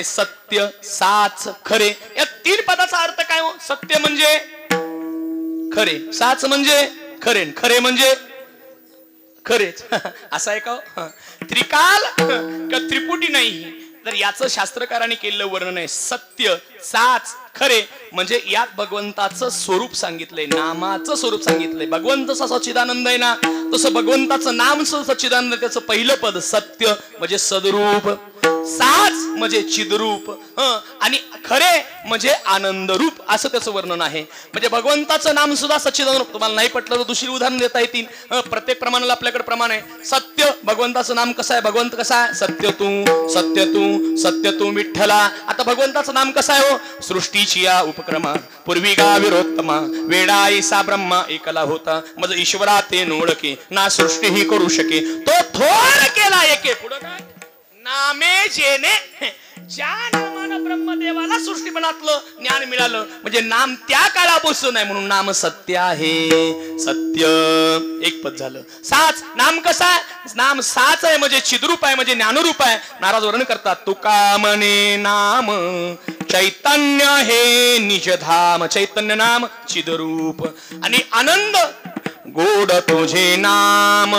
सत्य साच खरे, या तीन पदाचा अर्थ काय हो? सत्य म्हणजे खरे, साच म्हणजे खरे, खरे म्हणजे खरेच. असं आहे का? त्रिकाल किंवा त्रिपुटी नाही, तर याचं शास्त्रकारांनी केलेलं वर्णन आहे. सत्य साच खरे म्हणजे यात भगवंताचं स्वरूप सांगितलंय, नामाचं स्वरूप सांगितलंय. भगवंत सच्चिदानंद आहे ना, तसं भगवंताचं नाम सच्चिदानंद. त्याचं पहिलं पद सत्य म्हणजे सदरूप, साच म्हणजे चिद्रूप, आणि खरे म्हणजे आनंद रूप, असं त्याचं वर्णन आहे. म्हणजे भगवंताचं नाम सुद्धा सच्चिदानंद रूप. तुम्हाला नाही पटलं तर दुसरी उदाहरण देता येतील. प्रत्येक प्रमाणाला आपल्याकडे प्रमाण आहे. सत्य, भगवंताचं नाम कसं आहे? भगवंत कसा आहे? सत्य तू, सत्य तू, सत्य तू विठ्ठला. आता भगवंताचं नाम कसं आहे हो? सृष्टीची या उपक्रमा पूर्वी गा विरोत्तमा, वेडा ऐसा ब्रह्मा एकला होता, मज ईश्वरा ते नोळके, ना सृष्टी ही करू शके, तो थोर केला एके. पुढं काय? नामे जेने, ज्या नामानं ब्रह्मदेवाला सृष्टीपणातलं ज्ञान मिळालं, म्हणजे नाम त्या काळापासून आहे म्हणून नाम सत्य आहे. सत्य एक पद झालं. साच, नाम कसा आहे? नाम साच आहे म्हणजे चिद्रूप आहे, म्हणजे ज्ञानरूप आहे. महाराज वर्णन करतात, तुका म्हणे नाम चैतन्य हे निजधाम, चैतन्य नाम चिद्रूप, आणि आनंद गोड तुझे नाम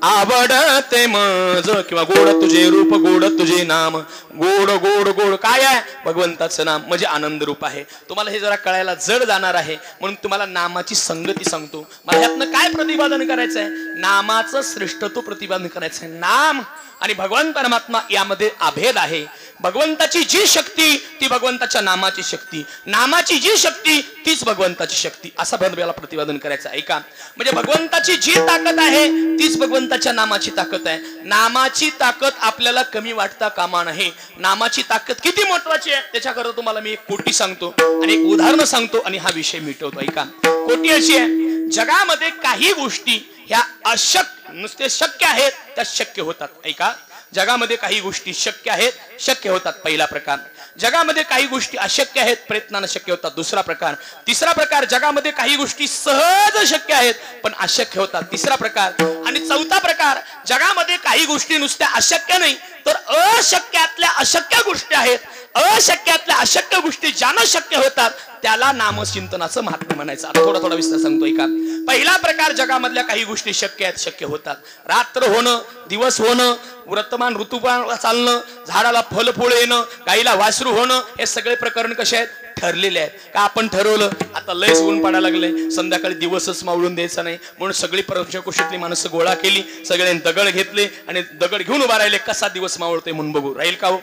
आवडते मज, किंवा गोड तुझे रूप, गोड तुझे नाम. गोड गोड गोड काय आहे? भगवंताचं नाम म्हणजे आनंद रूप आहे. तुम्हाला हे जरा कळायला जड जाणार आहे म्हणून तुम्हाला नामाची संगती सांगतो. मला यातनं काय प्रतिपादन करायचं आहे? नामाचं श्रेष्ठत्व प्रतिपादन करायचं आहे. नाम आणि भगवान परमात्मा यामध्ये अभेद आहे. भगवंताची जी शक्ती ती भगवंताच्या नामाची शक्ती, नामाची जी शक्ती तीच भगवंताची शक्ती, असा भेदभावाला प्रतिपादन करायचं आहे का? म्हणजे भगवंताची जी ताकद आहे तीच भगवंताच्या नामाची ताकद आहे. नामाची ताकद आपल्याला कमी वाटता कामा नये. नामाची ताकद किती महत्वाची आहे त्याच्याकरता तुम्हाला मी एक कोटी सांगतो आणि एक उदाहरण सांगतो आणि हा विषय मिटवतो. ऐका, कोटी अशी आहे, जगामध्ये काही गोष्टी ह्या अशक्य, नुसते शक्य आहेत त्या शक्य होतात. ऐका, जगामध्ये काही गोष्टी शक्य आहेत, शक्य होतात. पहिला प्रकार, जगामध्ये काही गोष्टी अशक्य आहेत, प्रयत्नानं शक्य होतात. दुसरा प्रकार. तिसरा प्रकार, जगामध्ये काही गोष्टी सहज शक्य आहेत पण अशक्य होतात. तिसरा प्रकार. आणि चौथा प्रकार, जगामध्ये काही गोष्टी नुसत्या अशक्य नाही तर अशक्यातल्या अशक्य गोष्टी आहेत. अशक्यातल्या अशक्य गोष्टी ज्यांना शक्य होतात त्याला नामचिंतनाचं महात्म्य म्हणायचं. आता थोडा विस्तार सांगतोय का. पहिला प्रकार, जगामधल्या काही गोष्टी शक्य आहेत, शक्य होतात. रात्र होणं, दिवस होणं, वर्तमान ऋतुमान चालणं, झाडाला फल फुल येणं, गाईला वासरू होणं, हे सगळे प्रकरण कसे आहेत, ठरलेले आहेत. का आपण ठरवलं आता लयच ऊन पडायला लागले, संध्याकाळी दिवसच मावळून द्यायचा नाही म्हणून सगळी पंचक्रोशीतली माणसं गोळा केली, सगळ्यांनी दगड घेतले आणि दगड घेऊन उभा राहिले, कसा दिवस मावळतोय म्हणून बघू. राहील का हो?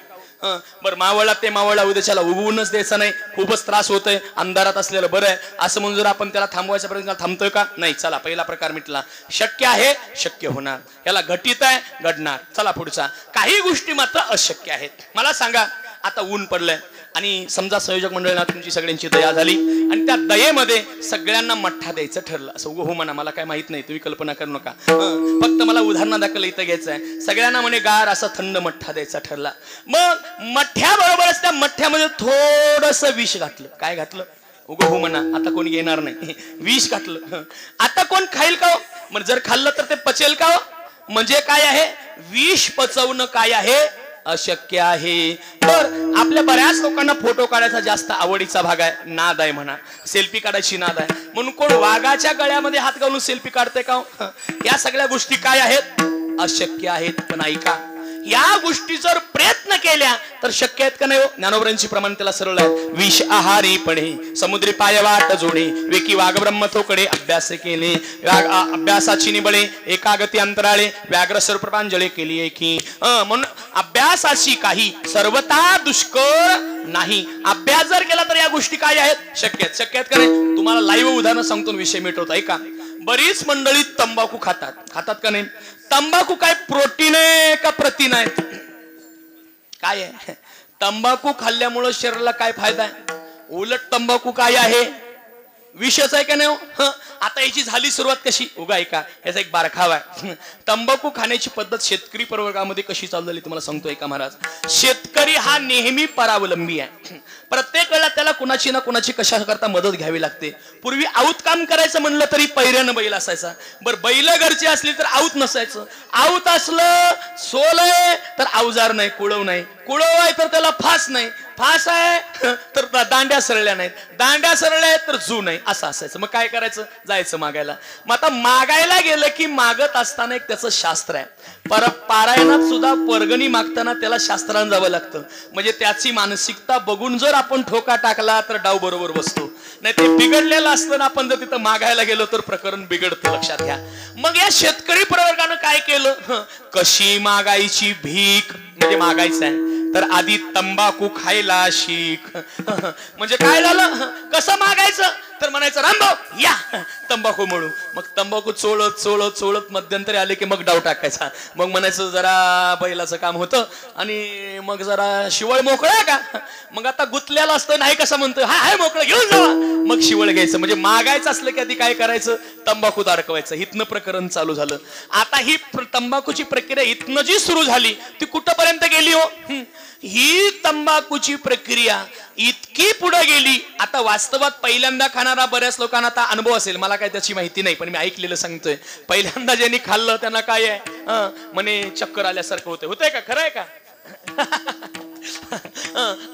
बरं, मावळला ते मावळला, उद्याच्याला उगवूनच द्यायचं नाही, खूपच त्रास होतोय, अंधारात असलेलं बरं आहे असं म्हणून जर आपण त्याला थांबवायचा प्रयत्न थांबतोय का? नाही. चला, पहिला प्रकार मिटला. शक्य आहे, शक्य होणार, याला घटित आहे, घडणार. चला पुढचा. काही गोष्टी मात्र अशक्य आहेत. मला सांगा, आता ऊन पडलंय आणि समजा संयोजक मंडळींना तुमची सगळ्यांची दया झाली आणि त्या दयेमध्ये सगळ्यांना मठ्ठा द्यायचं ठरलं. असं उगं हो म्हणा, मला काय माहित नाही, तुम्ही कल्पना करू नका, फक्त मला उदाहरणादाखल इथं घ्यायचं आहे. सगळ्यांना म्हणे गार असा थंड मठ्ठा द्यायचा ठरला. मग मठ्ठ्याबरोबरच त्या मठ्ठ्यामध्ये थोडस विष घातलं. काय घातलं? उगं हो म्हणा, आता कोणी घेणार नाही. विष घातलं. आता कोण खाईल का हो? म्हणजे जर खाल्लं तर ते पचेल का हो? म्हणजे काय आहे, विष पचवणं काय आहे, अशक्य आहे. तर आपल्या बऱ्याच लोकांना फोटो काढायचा जास्त आवडीचा भाग आहे, नाद आहे म्हणा, सेल्फी काढायची नाद आहे म्हणून कोण वाघाच्या गळ्यामध्ये हात घालून सेल्फी काढते का? या सगळ्या गोष्टी काय आहेत, अशक्य आहेत. पण ऐका, या गोष्टी जर प्रयत्न केल्या तर शक्य आहेत का नाही हो? ज्ञानोबरांची प्रमाण त्याला सरळ आहे. विष आहारी पडे, समुद्री पाय वाट जोडे, वेकी वाघ ब्रह्म थोकडे, अभ्यास केले अभ्यासाची निबळे, एकागती अंतराळे, व्याघ्र सर्वप्रपांजळे केली एकी. म्हणून अभ्यासाची काही सर्वता दुष्कर नाही. अभ्यास जर केला तर या गोष्टी काय आहेत, शक्य आहेत. शक्य आहेत का नाही? तुम्हाला लाईव्ह उदाहरण सांगतो, विषय मिटवतो. ऐका, बरीच मंडळी तंबाखू खातात का नाही? तंबाखू काय प्रोटीन आहे का प्रथिन आहे? काय आहे? तंबाखू खाल्ल्यामुळे शरीराला काय फायदा आहे? उलट तंबाखू काय आहे, विषच आहे का नाही? आता याची झाली सुरुवात कशी? उगा ऐका, याचा एक बारखावा आहे. तंबाखू खाण्याची पद्धत शेतकरी प्रवर्गामध्ये कशी चालू झाली तुम्हाला सांगतो. ऐका महाराज, शेतकरी हा नेहमी परावलंबी आहे. प्रत्येक वेळेला त्याला कुणाची ना कुणाची कशा करता मदत घ्यावी लागते. पूर्वी आऊत काम करायचं म्हणलं तरी पैऱ्यानं बैल असायचा. बरं, बैल घरची असली तर आऊत नसायचं. आऊत असलं सोल आहे तर अवजार नाही, कुळव नाही, कुळव आहे तर त्याला फास नाही, फास आहे तर दांड्या सरळल्या नाहीत, दांड्या सरळल्या आहेत तर जू नाही, असं असायचं. मग काय करायचं, जायचं मागायला. मग आता मागायला गेलं की मागत असताना एक त्याचं शास्त्र आहे. पारायणात सुद्धा वर्गणी मागताना त्याला शास्त्रानं जावं लागतं. म्हणजे त्याची मानसिकता बघून जर आपण ठोका टाकला तर डाव बरोबर बसतो. नाही ते बिघडलेलं असताना आपण जर तिथं मागायला गेलो तर प्रकरण बिघडतं, लक्षात घ्या. मग या शेतकरी प्रवर्गानं काय केलं, कशी मागायची भीक, म्हणजे मागायचं आहे तर आधी तंबाखू खायला शिक. म्हणजे काय झालं, कसं मागायचं तर म्हणायचं रामभाऊ या तंबाखू म्हणू. मग तंबाखू चोळत चोळत चोळत मध्यंतरी आले की मग डाव टाकायचा. मग म्हणायचं जरा बैलाचं काम होतं आणि मग जरा शिवळ मोकळं आहे का, मग आता गुतलेला असतं नाही कसं म्हणतो, हा हाय मोकळं घेऊन जावा. मग शिवळ घ्यायचं. म्हणजे मागायचं असलं की आधी काय करायचं, तंबाखूत अडकवायचं. इथनं प्रकरण चालू झालं. आता ही तंबाखूची प्रक्रिया इथनं जी सुरू झाली ती कुठपर्यंत गेली हो? ही तंबाखूची प्रक्रिया इतकी पुढे गेली. आता वास्तवात पहिल्यांदा खाणारा बऱ्याच लोकांना आता अनुभव असेल, मला काय त्याची माहिती नाही पण मी ऐकलेलं सांगतोय. पहिल्यांदा ज्यांनी खाल्लं त्यांना काय आहे, म्हणे चक्कर आल्यासारखं होतंय. होतंय का, खरं आहे का?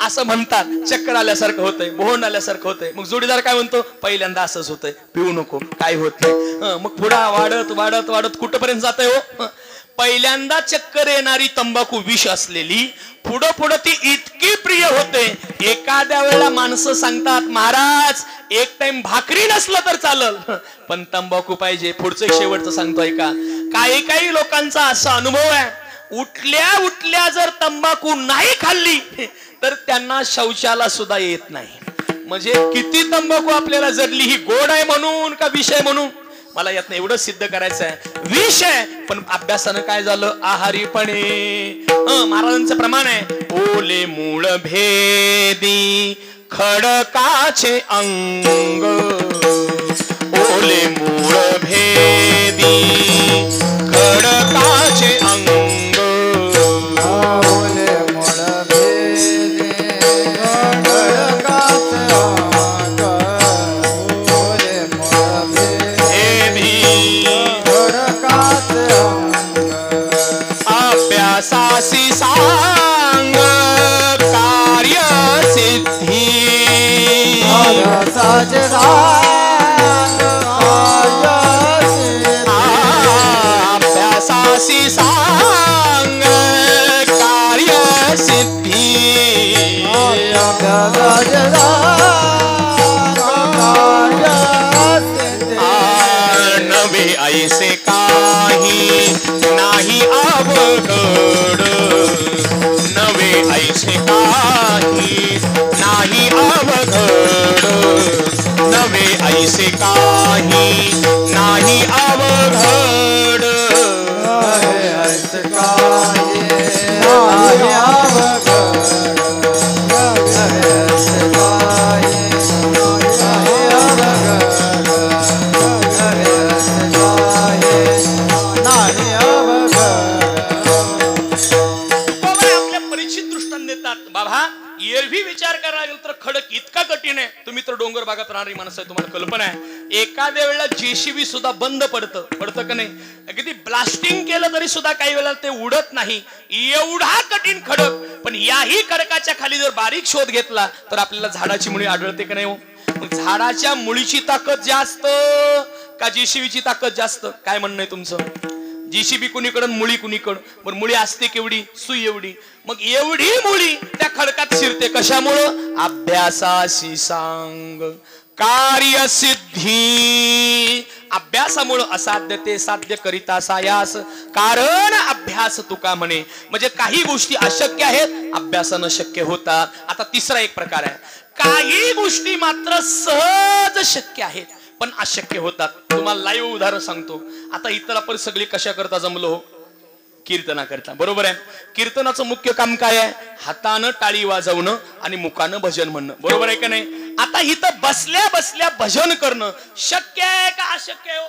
असं म्हणतात, चक्कर आल्यासारखं होतंय, बोहंड आल्यासारखं होतंय. मग जोडीदार काय म्हणतो, पहिल्यांदा असंच होतंय, पिऊ नको, काय होत नाही. मग पुढे वाढत वाढत वाढत कुठपर्यंत जातंय हो? पहिल्यांदा चक्कर येणारी तंबाखू विष असलेली पुढं पुढं ती इतकी प्रिय होते. एखाद्या वेळेला माणसं सांगतात, महाराज एक टाइम भाकरी नसलं तर चालल पण तंबाखू पाहिजे. पुढचं शेवटचं सांगतोय का, काही काही लोकांचा असा अनुभव आहे, उठल्या उठल्या जर तंबाखू नाही खाल्ली तर त्यांना शौचाला सुद्धा येत नाही. म्हणजे किती तंबाखू आपल्याला जडली, ही गोड आहे म्हणून का विष आहे म्हणून, मला यातनं एवढं सिद्ध करायचं आहे, विष आहे. पण अभ्यासानं काय झालं, आहारीपणे. महाराजांचं प्रमाण आहे, ओले मूळ भेदी खडकाचे अंग, ओले मूळ भेदी खडकाचे अंग, ओले मूळ भेदी अभ्यासासी सांग कार्य सिद्धी अभ्यासाचे सांग कार्य सिद्धी अभ्यासासी सांग कार्य सिद्धी अभ्यासाचे सांग कार्य सिद्धी नवे ऐसे काही नाही अवघड नवे ऐसे काही नाही अवघड नवे ऐसे काही नाही अवघड ऐसे काही नाही अवघड ऐसे काही नाही अवघड ऐसे काही नाही अवघड तुकोबाई आपल्या परिचित दृष्टांत देतात. बाबा एरवी विचार करायला गेलं तर खडक इतका कठीण आहे. तुम्ही तर डोंगर भागात राहणारी माणसं आहे, तुम्हाला कल्पना आहे. एखाद्या वेळेला जेसीबी सुद्धा बंद पडतं का नाही. अगदी ब्लास्टिंग केलं तरी सुद्धा काही वेळेला ते उडत नाही. एवढा कठीण खडक. पण याही खडकाच्या खाली जर बारीक शोध घेतला तर आपल्याला झाडाची मुळी आढळते का नाही हो. मग झाडाच्या मुळीची ताकद जास्त का जेसीबीची ताकद जास्त? काय म्हणणं आहे तुमचं? जेसीबी कुणीकडून मुळी कुणीकडून. पण मुळी असते केवढी? सुई एवढी. मग एवढी मुळी त्या खडकात शिरते कशामुळं? अभ्यासाशी सांग कार्य सिद्धी. अभ्यासामुळं असाध्य ते साध्य करिता सायास कारण अभ्यास तुका म्हणे. म्हणजे काही गोष्टी अशक्य आहेत अभ्यासानं शक्य होतात. आता तिसरा एक प्रकार आहे. काही गोष्टी मात्र सहज शक्य आहेत पण अशक्य होतात. तुम्हाला लाईव्ह उदाहरण सांगतो. आता इतर आपण सगळे कशा करता जमलो हो? कीर्तना करता. बरोबर आहे. कीर्तनाचं मुख्य काम काय आहे? हातानं टाळी वाजवणं आणि मुखानं भजन म्हणणं. बरोबर आहे का नाही. आता इथं बसल्या बसल्या भजन करणं शक्य आहे का अशक्य आहे?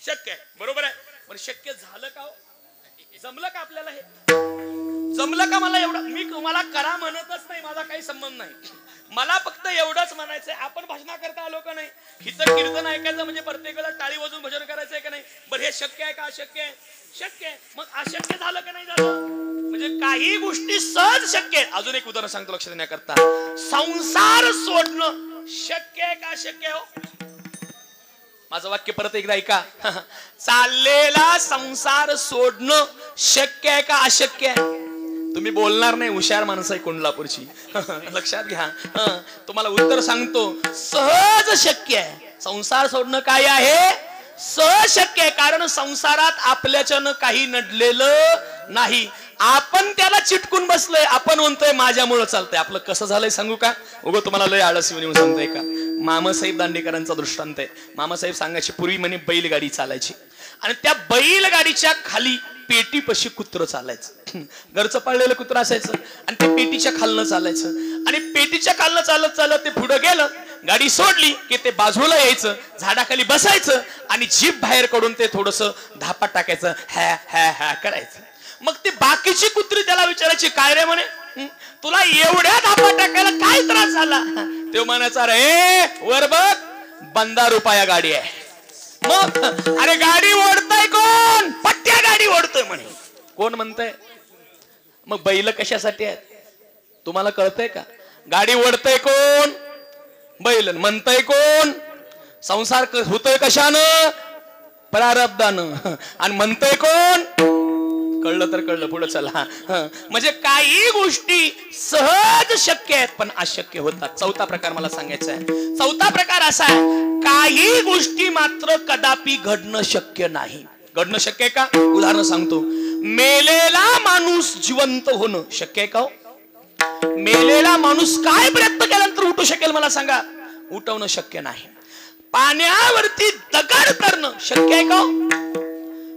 शक्य आहे. बरोबर आहे. पण शक्य झालं का हो? जमलं का आपल्याला? हे जमलं का? मला एवढं मी तुम्हाला करा म्हणतच नाही, माझा काही संबंध नाही. मला फक्त एवढंच म्हणायचंय, आपण भजना करता आलो का नाही? हिचं कीर्तन ऐकायचं म्हणजे प्रत्येकाला टाळी वाजवून भजन करायचंय का नाही? बरं हे शक्य आहे का अशक्य आहे? शक्य आहे. मग अशक्य झालं का नाही झालं? म्हणजे काही गोष्टी सहज शक्य आहे. अजून एक उदाहरण सांगतो लक्ष देण्याकरता. संसार सोडणं शक्य आहे का अशक्य आहे हो? माझं वाक्य परत एकदा ऐका. चाललेला संसार सोडणं शक्य आहे का अशक्य आहे? तुम्ही बोलणार नाही, हुशार माणसं आहे कोल्हापूरची. लक्षात घ्या. तुम्हाला उत्तर सांगतो. सहज शक्य आहे. संसार सोडणं काय आहे? सहज शक्य आहे. कारण संसारात आपल्याच्यानं काही नडलेलं नाही. आपण त्याला चिटकून बसलोय. आपण म्हणतोय माझ्यामुळं चालतंय. आपलं कसं झालंय सांगू का? उगं तुम्हाला लय आळस येऊन सांगतोय का? मामासाहेब दांडेकरांचा दृष्टांत आहे. मामासाहेब सांगायचे पूर्वी म्हणे बैलगाडी चालायची आणि त्या बैलगाडीच्या खाली पेटीपाशी कुत्र चालायचं. घरचं पाळलेलं कुत्र असायचं आणि ते पेटीच्या खालनं चालायचं आणि पेटीच्या खालनं चालत चालत ते पुढे गेलं. गाडी सोडली की ते बाजूला यायचं, झाडाखाली बसायचं आणि जीभ बाहेर काढून ते थोडस धापा टाकायचं, हॅ हॅ हॅ करायचं. मग ती बाकीची कुत्री त्याला विचारायची, काय रे म्हणे, तुला एवढ्या धापा टाकायला काय त्रास झाला? ते म्हणायचा, रे वर बघ 15 रुपया गाडी आहे. मग अरे गाडी ओढताय कोण? पट्ट्या गाडी ओढतोय म्हणे. कोण म्हणतंय? मग बैल कशासाठी आहेत तुम्हाला कळतंय का? गाडी ओढतय कोण? बैल. म्हणतय कोण? संसार होतोय कशानं? प्रारब्धानं. आणि म्हणतय कोण? कळलं तर कळलं, पुढे चला. म्हणजे काही गोष्टी सहज शक्य आहेत पण अशक्य होतात. चौथा प्रकार मला सांगायचा आहे. चौथा प्रकार असा आहे, काही गोष्टी मात्र कदापि घडणं शक्य नाही. घडणं शक्य आहे का? उदाहरण सांगतो. मेलेला माणूस जिवंत होणं शक्य आहे का हो? मेलेला माणूस काय प्रयत्न केल्यानंतर उठू शकेल मला सांगा? उठवणं शक्य नाही. पाण्यावरती दगड करणं शक्य आहे का?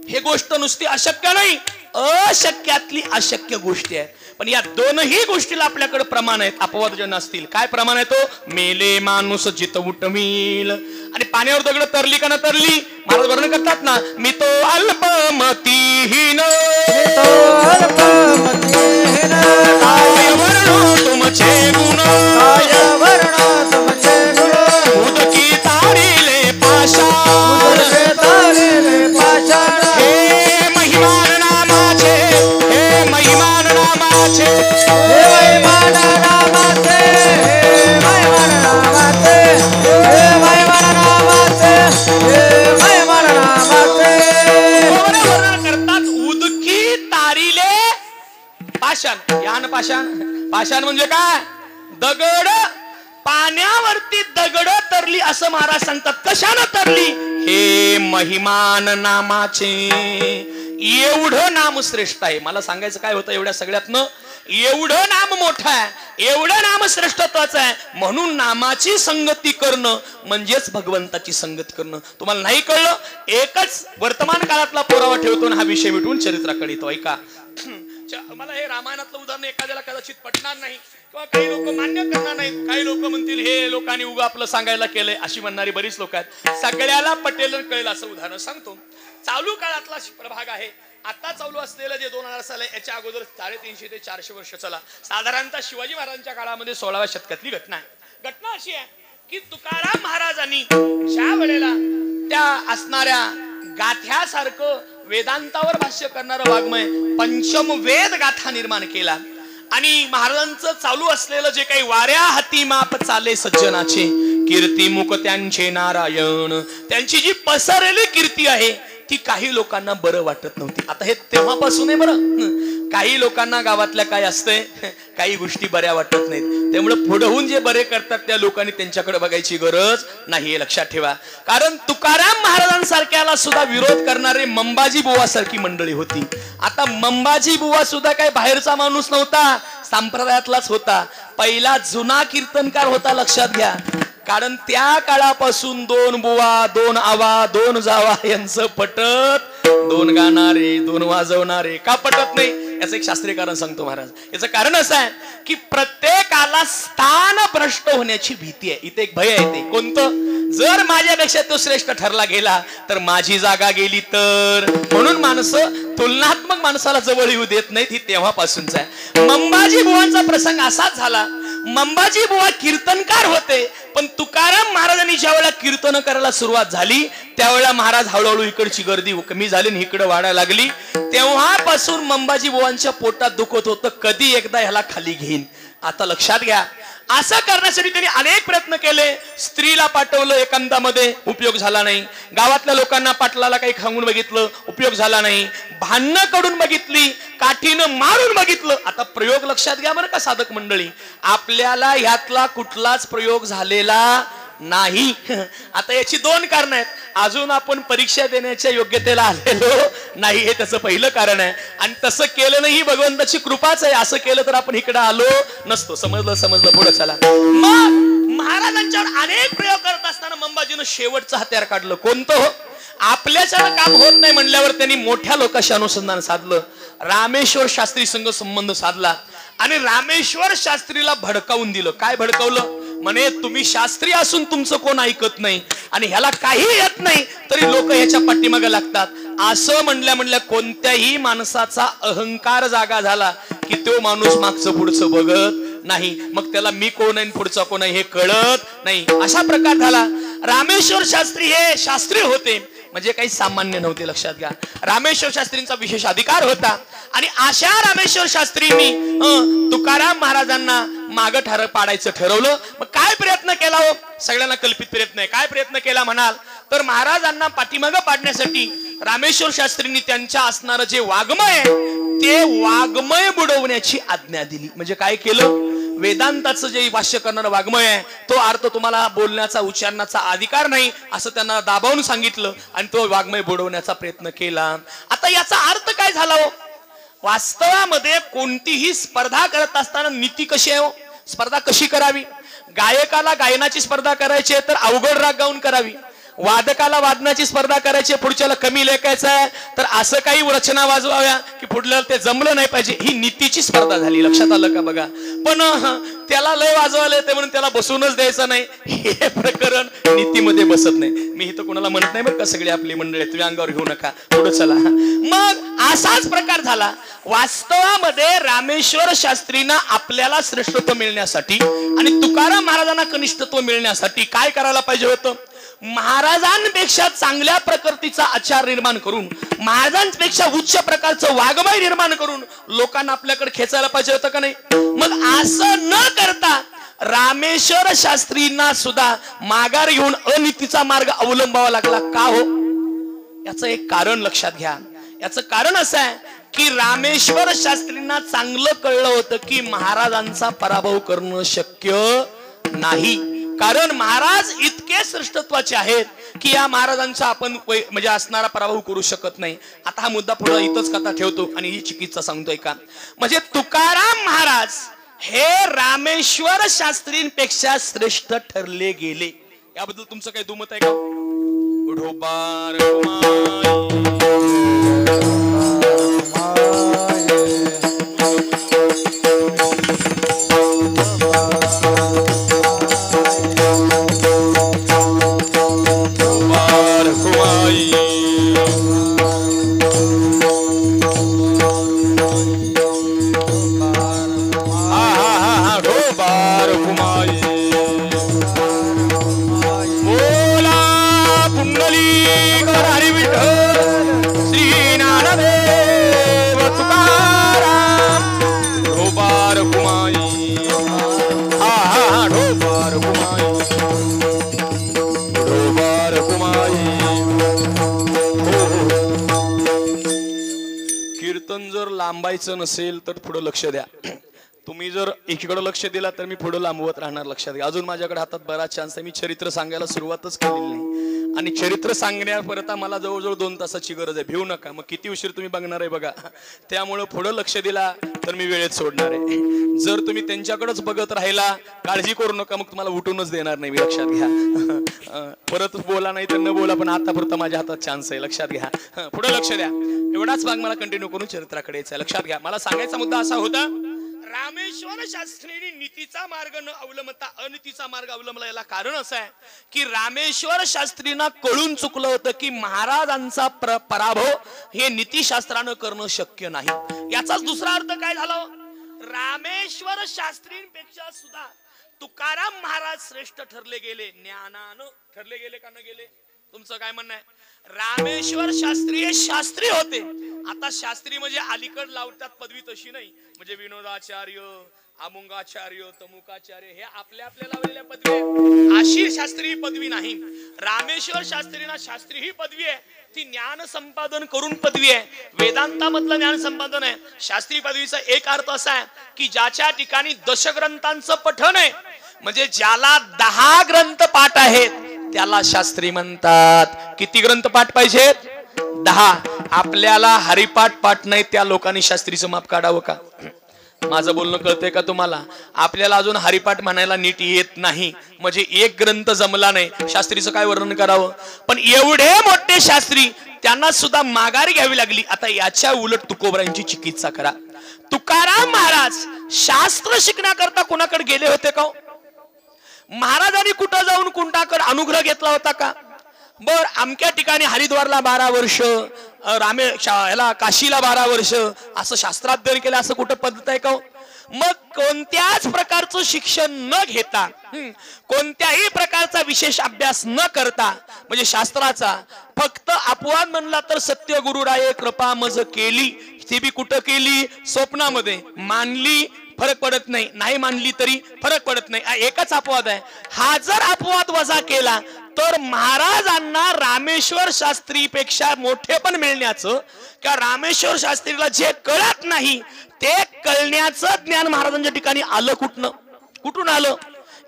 हे गोष्ट नुसती अशक्य नाही, अशक्यातली अशक्य गोष्टी आहेत. पण या दोनही गोष्टीला आपल्याकडे प्रमाण आहेत. अपवाद जन असतील. काय प्रमाण आहे तो? मेले माणूस जित उठवील. आणि पाण्यावर दगड तरली का ना तरली? महाराज वर्णन करतात ना, मी तो अल्पमतीहीन, काय वर्णो तुमचे गुण, उदकी तारिले पाषाण, हे महिमान नामाचे, हे महिमान पाषाण. पाषाण म्हणजे काय? दगड. पाण्यावरती दगड तरली असं महाराज सांगतात. कशानं तरली? हे महिमान नामाचे. एवढं नाम श्रेष्ठ आहे. मला सांगायचं काय होतं एवढ्या सगळ्यातनं, एवढं नाम मोठं आहे, एवढं नाम श्रेष्ठत्वाचं आहे, म्हणून नामाची संगती करणं म्हणजेच भगवंताची संगती करणं. तुम्हाला नाही कळलं? एकच वर्तमान काळातला पुरावा ठेवतो आणि हा विषय मिटवून चरित्राकडे येतो. ऐका, मला हे रामायणातलं उदाहरण एखाद्याला कदाचित पटणार नाही किंवा काही लोक मान्य करणार नाहीत. काही लोक म्हणतील हे लोकांनी उगा आपलं सांगायला केलंय, अशी म्हणणारी बरीच लोक आहेत. सगळ्याला पटेल कळेल असं उदाहरण सांगतो. चालू काळातला प्रभाग आहे. आता चालू असलेलं जे 2000 साल आहे, याच्या अगोदर 350 ते 400 वर्ष चला, साधारणतः शिवाजी महाराजांच्या काळामध्ये 16व्या शतकातली घटना आहे. घटना अशी आहे की तुकाराम महाराजांनी ज्या वेळेला त्या असणाऱ्या गाथ्यासारखं वेदांतावर भाष्य करणारं वाङ्मय पंचम वेद गाथा निर्माण केला आणि महाराजांचं चालू असलेलं जे काही वाऱ्या हाती माप चाले सज्जनाचे, कीर्ती मुख त्यांचे नारायण, त्यांची जी पसरलेली कीर्ती आहे ती काही लोकांना बरं वाटत नव्हती. आता हे तेव्हापासून आहे बरं. काही लोकांना गावातल्या काय असतंय, काही गोष्टी बऱ्या वाटत नाहीत. त्यामुळे पुढहून जे बरे करतात त्या लोकांनी त्यांच्याकडे बघायची गरज नाही, हे लक्षात ठेवा. कारण तुकाराम महाराजांसारख्याला सुद्धा विरोध करणारे मंबाजी बुवा सारखी मंडळी होती. आता मंबाजी बुवा सुद्धा काही बाहेरचा माणूस नव्हता, संप्रदायातलाच होता. पहिला जुना कीर्तनकार होता, लक्षात घ्या. कारण त्या काळापासून 2 बुवा, 2 आवा, 2 जावा यांचं पटत, 2 गाणारे, 2 वाजवणारे का पटत नाही, याचं एक शास्त्रीय कारण सांगतो महाराज. याचं कारण असं आहे की प्रत्येकाला स्थान भ्रष्ट होण्याची भीती आहे. इथे एक भय आहे. ते कोणतं? जर माझ्यापेक्षा तो श्रेष्ठ ठरला गेला तर माझी जागा गेली तर, म्हणून माणसं तुलनात्मक माणसाला जवळ येऊ देत नाहीत. ही तेव्हापासूनच आहे. मंबाजी बुवांचा प्रसंग असाच झाला. मंबाजी बुवा कीर्तनकार होते, पण तुकाराम महाराजांनी ज्या वेळेला कीर्तन करायला सुरुवात झाली त्यावेळेला महाराज हळूहळू इकडची गर्दी कमी झाली आणि इकडे वाढायला लागली. तेव्हापासून मंबाजी बुवांच्या पोटात दुखत होतं, कधी एकदा ह्याला खाली घेईन. आता लक्षात घ्या, असं करण्यासाठी त्यांनी अनेक प्रयत्न केले. स्त्रीला पाठवलं, एकांतामध्ये उपयोग झाला नाही. गावातल्या लोकांना पाटलाला काही खांगून बघितलं, उपयोग झाला नाही. भांडणं कडून बघितली, काठीनं मारून बघितलं. आता प्रयोग लक्षात घ्या बरं का साधक मंडळी, आपल्याला ह्यातला कुठलाच प्रयोग झालेला नाही. आता याची 2 कारण आहेत. अजून आपण परीक्षा देण्याच्या योग्यतेला आलेलो नाही, हे त्याचं पहिलं कारण आहे. आणि तसं केलं नाही, भगवंताची कृपाच आहे. असं केलं तर आपण इकडे आलो नसतो. समजलं पुढे चला. मग महाराजांच्यावर अनेक प्रयोग करत असताना मंबाजीनं शेवटचं हत्यार काढलं. कोणतं? आपल्याच्यानं काम होत नाही म्हणल्यावर त्यांनी मोठ्या लोकांशी अनुसंधान साधलं. रामेश्वर शास्त्री संघ संबंध साधला आणि रामेश्वर शास्त्रीला भडकावून दिलं. काय भडकवलं? म्हणे तुम्ही शास्त्री असून तुमचं कोण ऐकत नाही आणि ह्याला काही येत नाही तरी लोक ह्याच्या पाठीमागे लागतात. असं म्हणल्या कोणत्याही माणसाचा अहंकार जागा झाला की तो माणूस मागचं पुढचं बघत नाही. मग त्याला मी कोण आहे पुढचा कोण आहे हे कळत नाही. अशा प्रकार झाला. रामेश्वर शास्त्री हे शास्त्री होते, म्हणजे काही सामान्य नव्हते. लक्षात घ्या, रामेश्वर शास्त्रींचा विशेष अधिकार होता. आणि अशा रामेश्वर शास्त्रींनी तुकाराम महाराजांना माग पाडायचं ठरवलं. मग काय प्रयत्न केला हो? सगळ्यांना कल्पित प्रयत्न आहे. काय प्रयत्न केला म्हणाल तर महाराजांना पाठीमाग पाडण्यासाठी रामेश्वर शास्त्रींनी त्यांच्या असणारं जे वाङ्मय आहे ते वाङ्मय बुडवण्याची आज्ञा दिली. म्हणजे काय केलं? वेदांताचं जे भाष्य करणारं वाङ्मय आहे तो अर्थ तुम्हाला बोलण्याचा, उच्चारण्याचा अधिकार नाही असं त्यांना दाबावून सांगितलं आणि तो वाङ्मय बुडवण्याचा प्रयत्न केला. आता याचा अर्थ काय झाला हो? वास्तवामध्ये कोणतीही स्पर्धा करत असताना नीती कशी आहे हो? स्पर्धा कशी करावी? गायकाला गायनाची स्पर्धा करायची तर अवघड राग गाऊन करावी. वादकाला वादनाची स्पर्धा करायची, पुढच्याला कमी लेखायचं आहे तर असं काही रचना वाजवाव्या की पुढल्याला ते जमलं नाही पाहिजे. ही नीतीची स्पर्धा झाली. लक्षात आलं का बघा? पण त्याला लय वाजवायला येते म्हणून त्याला बसूनच द्यायचं नाही, हे प्रकरण नीतीमध्ये बसत नाही. मी इथं कोणाला म्हणत नाही बरं का, सगळे आपली मंडळी तुम्ही अंगावर घेऊ नका, पुढे चला. मग असाच प्रकार झाला. वास्तवामध्ये रामेश्वर शास्त्रींना आपल्याला श्रेष्ठत्व मिळण्यासाठी आणि तुकाराम महाराजांना कनिष्ठत्व मिळण्यासाठी काय करायला पाहिजे होतं? महाराजांपेक्षा चांगल्या प्रकृतीचा आचार निर्माण करून, महाराजांपेक्षा उच्च प्रकारचं वाङ्मय निर्माण करून लोकांना आपल्याकडे खेचायला पाहिजे होतं का नाही? मग असं न करता रामेश्वर शास्त्रींना सुद्धा माघार घेऊन अनीतीचा मार्ग अवलंबावा लागला. का हो? याचं एक कारण लक्षात घ्या. याचं कारण असं आहे की रामेश्वर शास्त्रींना चांगलं कळलं होतं की महाराजांचा पराभव करणं शक्य नाही, कारण महाराज इतके श्रेष्ठत्वाचे आहेत की या महाराजांचा आपण म्हणजे असणारा पराभव करू शकत नाही. आता हा मुद्दा पुढे इथंच कथा ठेवतो आणि ही चिकित्सा सांगतोय का. म्हणजे तुकाराम महाराज हे रामेश्वर शास्त्रींपेक्षा श्रेष्ठ ठरले गेले. याबद्दल तुमचं काही दुमत आहे का? ढोबार लांबायचं नसेल तर पुढे लक्ष द्या. तुम्ही जर एकीकडे लक्ष दिला तर मी पुढे लांबवत राहणार. लक्षात घ्या. अजून माझ्याकडे हातात बराच चान्स आहे. मी चरित्र सांगायला सुरुवातच केलेली नाही आणि चरित्र सांगण्यापर्यंत मला जवळजवळ 2 तासाची गरज आहे. भिवू नका. मग किती उशीर तुम्ही बघणार आहे बघा. त्यामुळे पुढे लक्ष दिला तर मी वेळेत सोडणार आहे. जर तुम्ही त्यांच्याकडेच बघत राहिला काळजी करू नका, मग तुम्हाला उठूनच देणार नाही मी. लक्षात घ्या. परत बोला नाही तर न बोला, पण आतापर्यंत माझ्या हातात चान्स आहे. लक्षात घ्या. पुढे लक्ष द्या. एवढाच भाग मला कंटिन्यू करून चरित्राकडे यायचा. लक्षात घ्या. मला सांगायचा मुद्दा असा होता, रामेश्वर शास्त्रींनी नीतीचा मार्ग न अवलंबता अनितीचा मार्ग अवलंबला. याला कारण असं आहे की रामेश्वर शास्त्रींना कळून चुकलं होतं की महाराजांचा पराभव हे नीतीशास्त्रानं करणं शक्य नाही. याचाच दुसरा अर्थ काय झाला? रामेश्वर शास्त्रींपेक्षा सुद्धा तुकाराम महाराज श्रेष्ठ ठरले गेले. ज्ञानानं ठरले गेले का न गेले? तुमचं काय म्हणणं आहे? रामेश्वर शास्त्री हे शास्त्री होते. आता शास्त्री म्हणजे अलीकड लावतात पदवी तशी नाही. म्हणजे विनोदाचार्य, अमुंगाचार्य, तमुकाचार्य हे आपल्या लावलेल्या पदवी, अशी शास्त्री पदवी नाही. रामेश्वर शास्त्रींना शास्त्री ही पदवी आहे, ती ज्ञान संपादन करून पदवी आहे. वेदांतामधलं ज्ञान संपादन आहे. शास्त्री पदवीचा एक अर्थ असा आहे की ज्याच्या ठिकाणी दशग्रंथांचं पठण आहे, म्हणजे ज्याला 10 ग्रंथ पाठ आहेत त्याला शास्त्री म्हणतात. किती ग्रंथ पाठ पाहिजेत? 10. आपल्याला हरिपाठ पाठ नाही, त्या लोकांनी शास्त्रीचं माप काढावं का? माझं बोलणं कळतंय का तुम्हाला? आपल्याला अजून हरिपाठ म्हणायला नीट येत नाही, म्हणजे एक ग्रंथ जमला नाही, शास्त्रीचं काय वर्णन करावं? पण एवढे मोठे शास्त्री, त्यांना सुद्धा माघारी घ्यावी लागली. आता याच्या उलट तुकोबरांची चिकित्सा करा. तुकाराम महाराज शास्त्र शिकण्याकरता कोणाकडे गेले होते का? महाराजांनी कुठं जाऊन कुंटाकडे अनुग्रह घेतला होता का? बर, अमक्या ठिकाणी हरिद्वारला 12 वर्ष, ह्याला काशीला 12 वर्ष असं शास्त्राध्ययन केलं, असं कुठं पद्धत आहे का? मग कोणत्याच प्रकारचं शिक्षण न घेता, कोणत्याही प्रकारचा विशेष अभ्यास न करता, म्हणजे शास्त्राचा फक्त अपवाद म्हणला तर सत्य गुरुराये कृपा मज केली, ती बी कुठं केली? स्वप्नामध्ये. मानली फरक पडत नाही, नाही मानली तरी फरक पडत नाही. एकच अपवाद आहे. हा जर अपवाद वजा केला तर महाराजांना रामेश्वर शास्त्रीपेक्षा मोठे पण मिळण्याचं, किंवा रामेश्वर शास्त्रीला जे कळत नाही ते कळण्याचं ज्ञान महाराजांच्या ठिकाणी आलं कुठून आलं?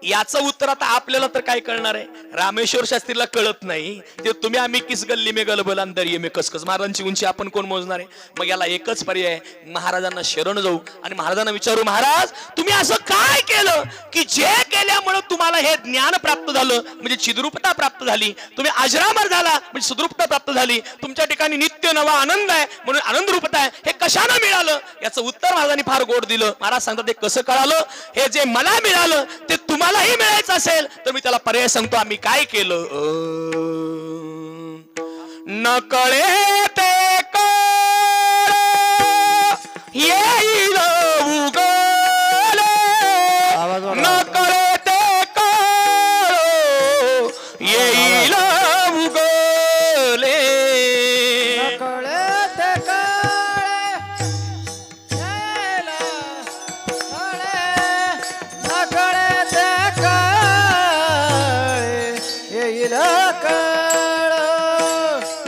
याचं उत्तर आता आपल्याला तर काय कळणार आहे? रामेश्वर शास्त्रीला कळत नाही ते तुम्ही आम्ही किस गल्ली में गलबल अंदर ये में कसकस. महाराजांची उंची आपण कोण मोजणार आहे? मग याला एकच पर्याय, महाराजांना शरण जाऊ आणि महाराजांना विचारू, महाराज तुम्ही असं काय केलं की जे केल्यामुळे तुम्हाला हे ज्ञान प्राप्त झालं, म्हणजे चिद्रूपता प्राप्त झाली, तुम्ही अजरामर झाला म्हणजे सुद्रूपता प्राप्त झाली, तुमच्या ठिकाणी नित्य नवा आनंद आहे म्हणून आनंद रूपता आहे, हे कशानं मिळालं? याचं उत्तर महाराजांनी फार गोड दिलं. महाराज सांगतात ते कसं कळालं? हे जे मला मिळालं ते तुम्हालाही मिळायचं असेल तर मी त्याला पर्याय सांगतो. आम्ही काय केलं? न कळे ते कळ येईल उगले, न कळे ते कळ येईल उगले, न कळे ते कळे न कळे ते कळे येईल कळ,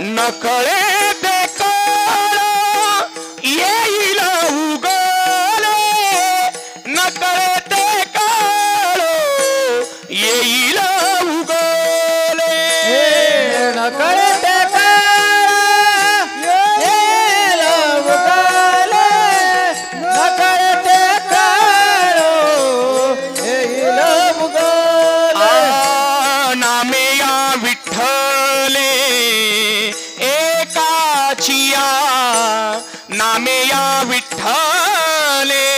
न कळे ते कळ येईल विठ्ठले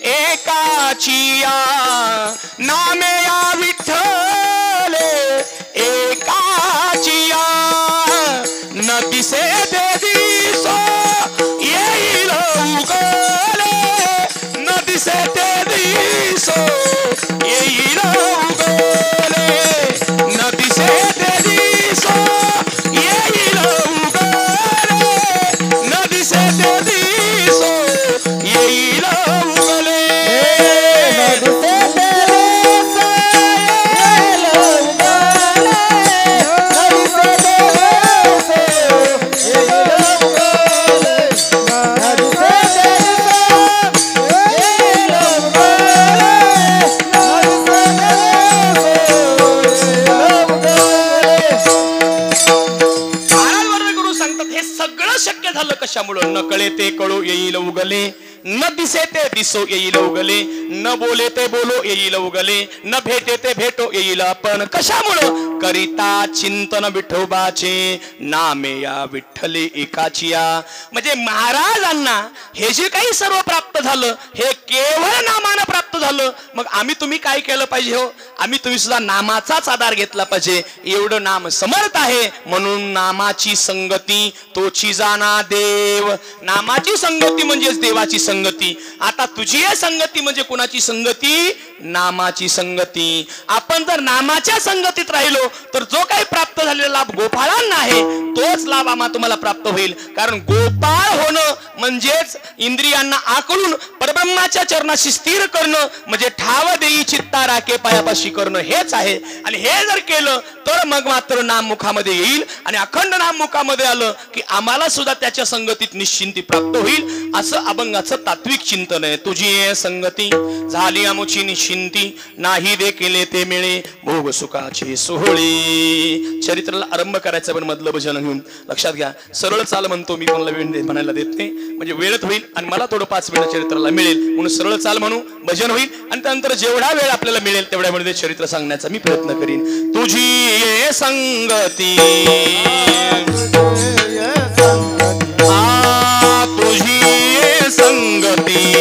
एकाचिया नामे या विठ्ठले एकाचिया न दिसे ते दिसो येईल उगले न दिसे ते दिसो येईल उगले न दिसे ते दिसो येईल उगले न दिसे ते दिसो येईल उगले कशामुळं न कळे ते कळू येईल उगले न दिसे ते दिसो येईल उगले न बोले ते बोलो येईल उगले न भेटे ते भेटो येईल आपण कशामुळं करिता चिंतन विठोबाचे नामे या विठ्ठले एकाचिया म्हणजे महाराजांना हे जे काही सर्व प्राप्त झालं हे केवळ नामानं प्राप्त झालं मग आम्ही तुम्ही काय केलं पाहिजे हो आम्ही तुम्ही सुद्धा नामाचाच आधार घेतला पाहिजे एवढं नाम समर्थ आहे म्हणून नामाची संगती तोची जाना देव नामाची संगती म्हणजेच देवाची संगती आता तुझी संगती म्हणजे कुणाची संगती नामाची संगती आपण जर नामाच्या संगतीत राहिलो तर जो काही प्राप्त झालेला लाभ गोपाळांना आहे तोच लाभ आम्हा तुम्हाला प्राप्त होईल कारण गोपाळ होणं म्हणजेच इंद्रियांना आकळून परब्रह्माच्या चरणाशी स्थिर करणं म्हणजे ठाव देई चित्ता राखे पायापाशी करणं हेच आहे आणि हे जर केलं तर मग मात्र नाम मुखामध्ये येईल आणि अखंड नाम मुखामध्ये आलं की आम्हाला सुद्धा त्याच्या संगतीत निश्चिंती प्राप्त होईल असं अभंगाचं तात्विक चिंतन आहे तुझी संगती झाली आमुची निश्चिंती नाही देखील ते मिळे भोग सुखाचे सोहळे चरित्राला आरंभ करायचं पण मधलं भजन घेऊन लक्षात घ्या सरळ चाल म्हणतो मी पण वेळ म्हणायला देत नाही म्हणजे वेळच होईल आणि मला थोडं 5 मिनिट चरित्राला मिळेल म्हणून सरळ चाल म्हणू भजन होईल आणि त्यानंतर जेवढा वेळ आपल्याला मिळेल तेवढ्यामध्ये चरित्र सांगण्याचा मी प्रयत्न करीन तुझी संगती तुझी संगती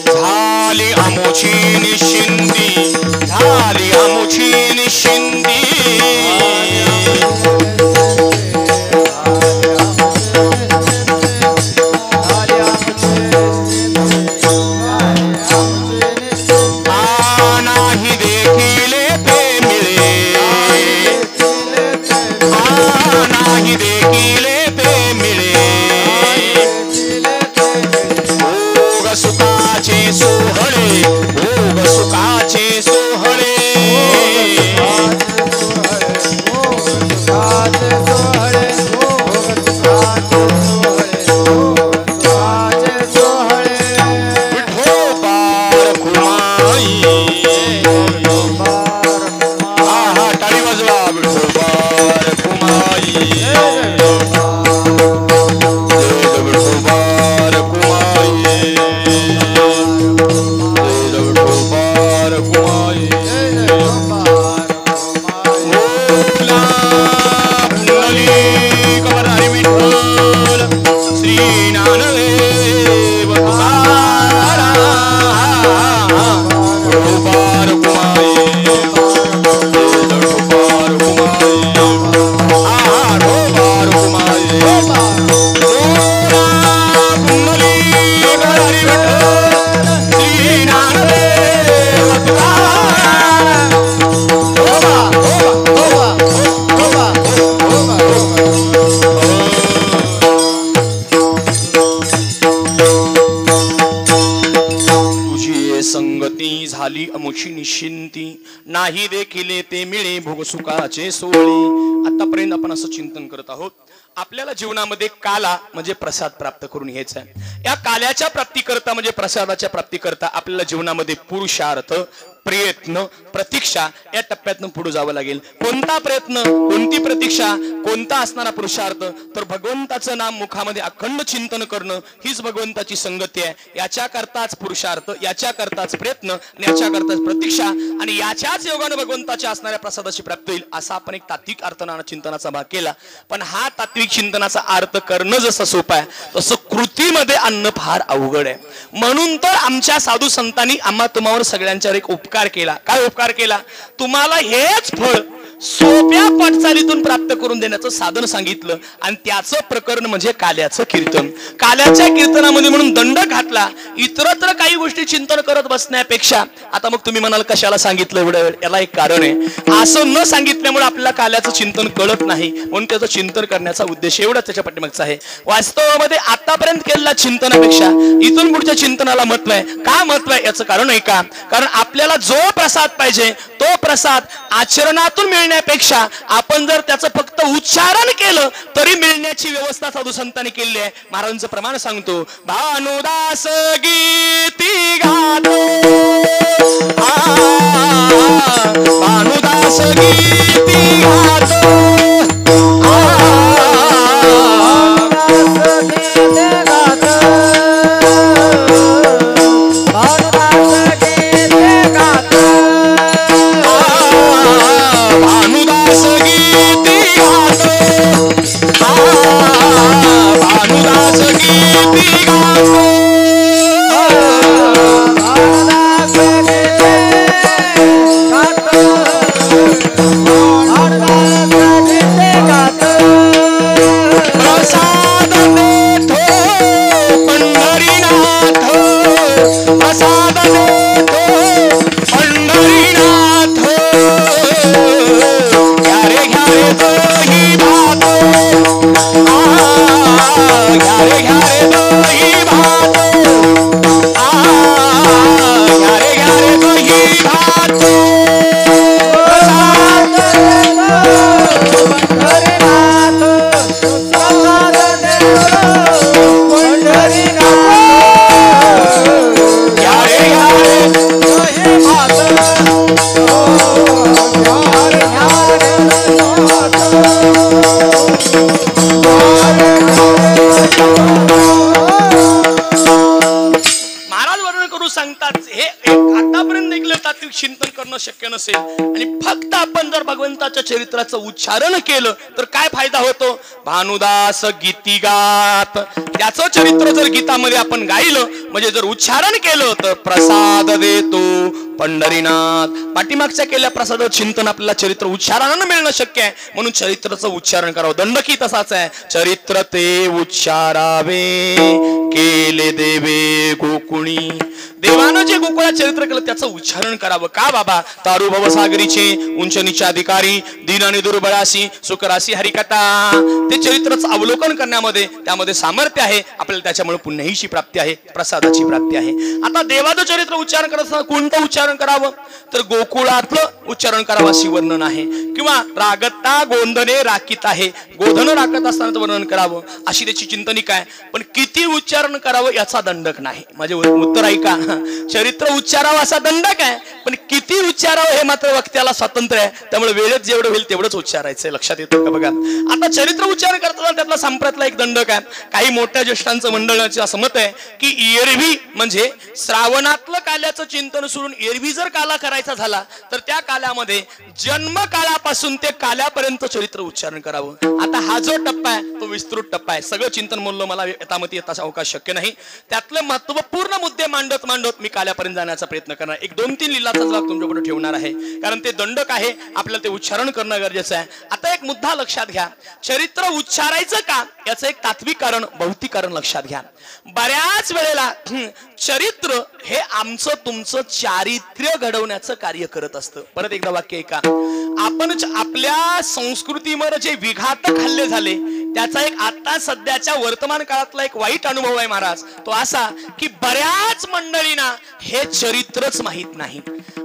झाली आमुची निश्चिंती झाली आमुची निश्चिंती नाही देखील ते मिळे नाही देखील ते मिळे भोग सुखाचे सोहळे भोग सुखाचे सोहळे झाली अमुची निश्चिंती नाही देखील ते मिळे भोग सुखाचे सोहळे आतापर्यंत आपण असं चिंतन करत आहोत आपल्याला जीवनामध्ये काला म्हणजे प्रसाद प्राप्त करून घ्यायचा आहे या काल्याच्या प्राप्तीकरता म्हणजे प्रसादाच्या प्राप्तीकरता आपल्याला जीवनामध्ये पुरुषार्थ प्रयत्न प्रतीक्षा या टप्प्यातून पुढे जावं लागेल कोणता प्रयत्न कोणती प्रतीक्षा कोणता असणारा पुरुषार्थ तर भगवंताचं नाम मुखामध्ये अखंड चिंतन करणं हीच भगवंताची संगती आहे. याच्या करताच पुरुषार्थ, याच्या करताच प्रयत्न आणि याच्या करताच प्रतीक्षा आणि याच्याच योगाने भगवंताच्या असणाऱ्या प्रसादाची प्राप्ती होईल असा आपण एक तात्विक अर्थानं चिंतनाचा भाग केला. पण हा तात्विक चिंतनाचा अर्थ करणं जसं सोपं आहे तसं कृतीमध्ये आणणं फार अवघड आहे. म्हणून तर आमच्या साधू संतांनी आम्हा तुम्हावर सगळ्यांच्यावर एक उपकार केला. काय उपकार केला? तुम्हाला हेच फळ सोप्या पाठचालीतून प्राप्त करून देण्याचं साधन सांगितलं आणि त्याचं प्रकरण म्हणजे काल्याचं कीर्तन. काल्याच्या कीर्तनामध्ये म्हणून दंड घातला. इतरत्र काही गोष्टी चिंतन करत बसण्यापेक्षा आता मग तुम्ही म्हणाल कशाला सांगितलं एवढं वेळ? याला एक कारण आहे. असं न सांगितल्यामुळे आपल्याला काल्याचं चिंतन कळत नाही म्हणून त्याचं चिंतन करण्याचा उद्देश एवढाच त्याच्या पाठीमागचा आहे. वास्तवामध्ये आतापर्यंत केलेल्या चिंतनापेक्षा इथून पुढच्या चिंतनाला महत्व आहे. का महत्व आहे याचं कारण आहे का? कारण आपल्याला जो प्रसाद पाहिजे तो प्रसाद आचरणातून मिळण्यापेक्षा आपण जर त्याचं फक्त उच्चारण केलं तरी मिळण्याची व्यवस्था साधू संतांनी केली आहे. महाराजांचं प्रमाण सांगतो. भानुदास गीती गातो, भानुदास गीती गातो, शक्य नसेल आणि फक्त आपण जर भगवंताच्या चरित्राचं उच्चारण केलं तर काय फायदा होतो? भानुदास गीती गात, त्याचं चरित्र जर गीतामध्ये आपण गायलं म्हणजे जर उच्चारण केलं तर प्रसाद देतो पंढरीनाथ. पाठीमागच्या केल्या प्रसाद चिंतन आपल्याला चरित्र उच्चारानं मिळणं शक्य आहे म्हणून चरित्राचं उच्चारण करावं. दंडकी तसाच आहे. चरित्र ते उच्चारावे केले देवे गोकुळी. देवानं जे गोकुळात चरित्र केलं त्याचं उच्चारण करावं. का बाबा? तारू भवसागरीचे उंच नीच अधिकारी दीन आणि दुर्बळासी सुखरासी हरिकथा. ते चरित्राचं अवलोकन करण्यामध्ये त्यामध्ये सामर्थ्य आहे. आपल्याला त्याच्यामुळे पुण्याहीची प्राप्ती आहे, प्रसादाची प्राप्ती आहे. आता देवाचं चरित्र उच्चारण करत असताना कोणतं उच्चारण करावं तर गोकुळातलं उच्चारण करावं अशी वर्णन आहे. किंवा रागता गोंधने राखीत आहे, गोधन राखत असताना वर्णन करावं अशी त्याची चिंतनिका आहे. पण किती उच्चारण करावं याचा दंडक नाही. माझे उत्तर ऐका. चरित्र उच्चारावं असा दंडक आहे पण किती उच्चारावं हे मात्र वक्त्याला स्वातंत्र्य आहे. त्यामुळे वेळेत जेवढं होईल तेवढंच उच्चारायचंय. लक्षात येतं का? बघा आता चरित्र उच्चारण करताना त्यातला संप्रतला एक दंडक आहे. काही मोठ्या ज्येष्ठांचं मंडळाचं असं मत आहे की एरवी म्हणजे श्रावणातलं काल्याचं चिंतन सोडून एरवी जर काला करायचा झाला तर त्या काल्यामध्ये जन्म काळापासून ते काल्यापर्यंत चरित्र उच्चारण करावं. आता हा जो टप्पा आहे तो विस्तृत टप्पा आहे. सगळं चिंतन बोललो मला यथामती येता अवकाश शक्य नाही. त्यातले महत्वपूर्ण मुद्दे मांडत मी काल्यापर्यंत जाण्याचा प्रयत्न करणार. एक 2-3 लीलाचा भाग तुमच्यापुढे ठेवणार आहे कारण ते दंडक आहे. आपल्याला ते उच्चारण करणं गरजेचं आहे. आता एक मुद्दा लक्षात घ्या. चरित्र उच्चारायचं का याचं एक तात्विक कारण, भौतिक कारण लक्षात घ्या. बऱ्याच वेळेला चरित्र हे आमचं तुमचं चारित्र्य घडवण्याचं कार्य करत असतं. परत एकदा वाक्य ऐका. आपण आपल्या संस्कृतीवर जे विघात खाल्ले झाले त्याचा एक आता सध्याच्या वर्तमान काळातला एक वाईट अनुभव आहे महाराज. तो असा की बऱ्याच मंडळींना हे चरित्रच माहित नाही.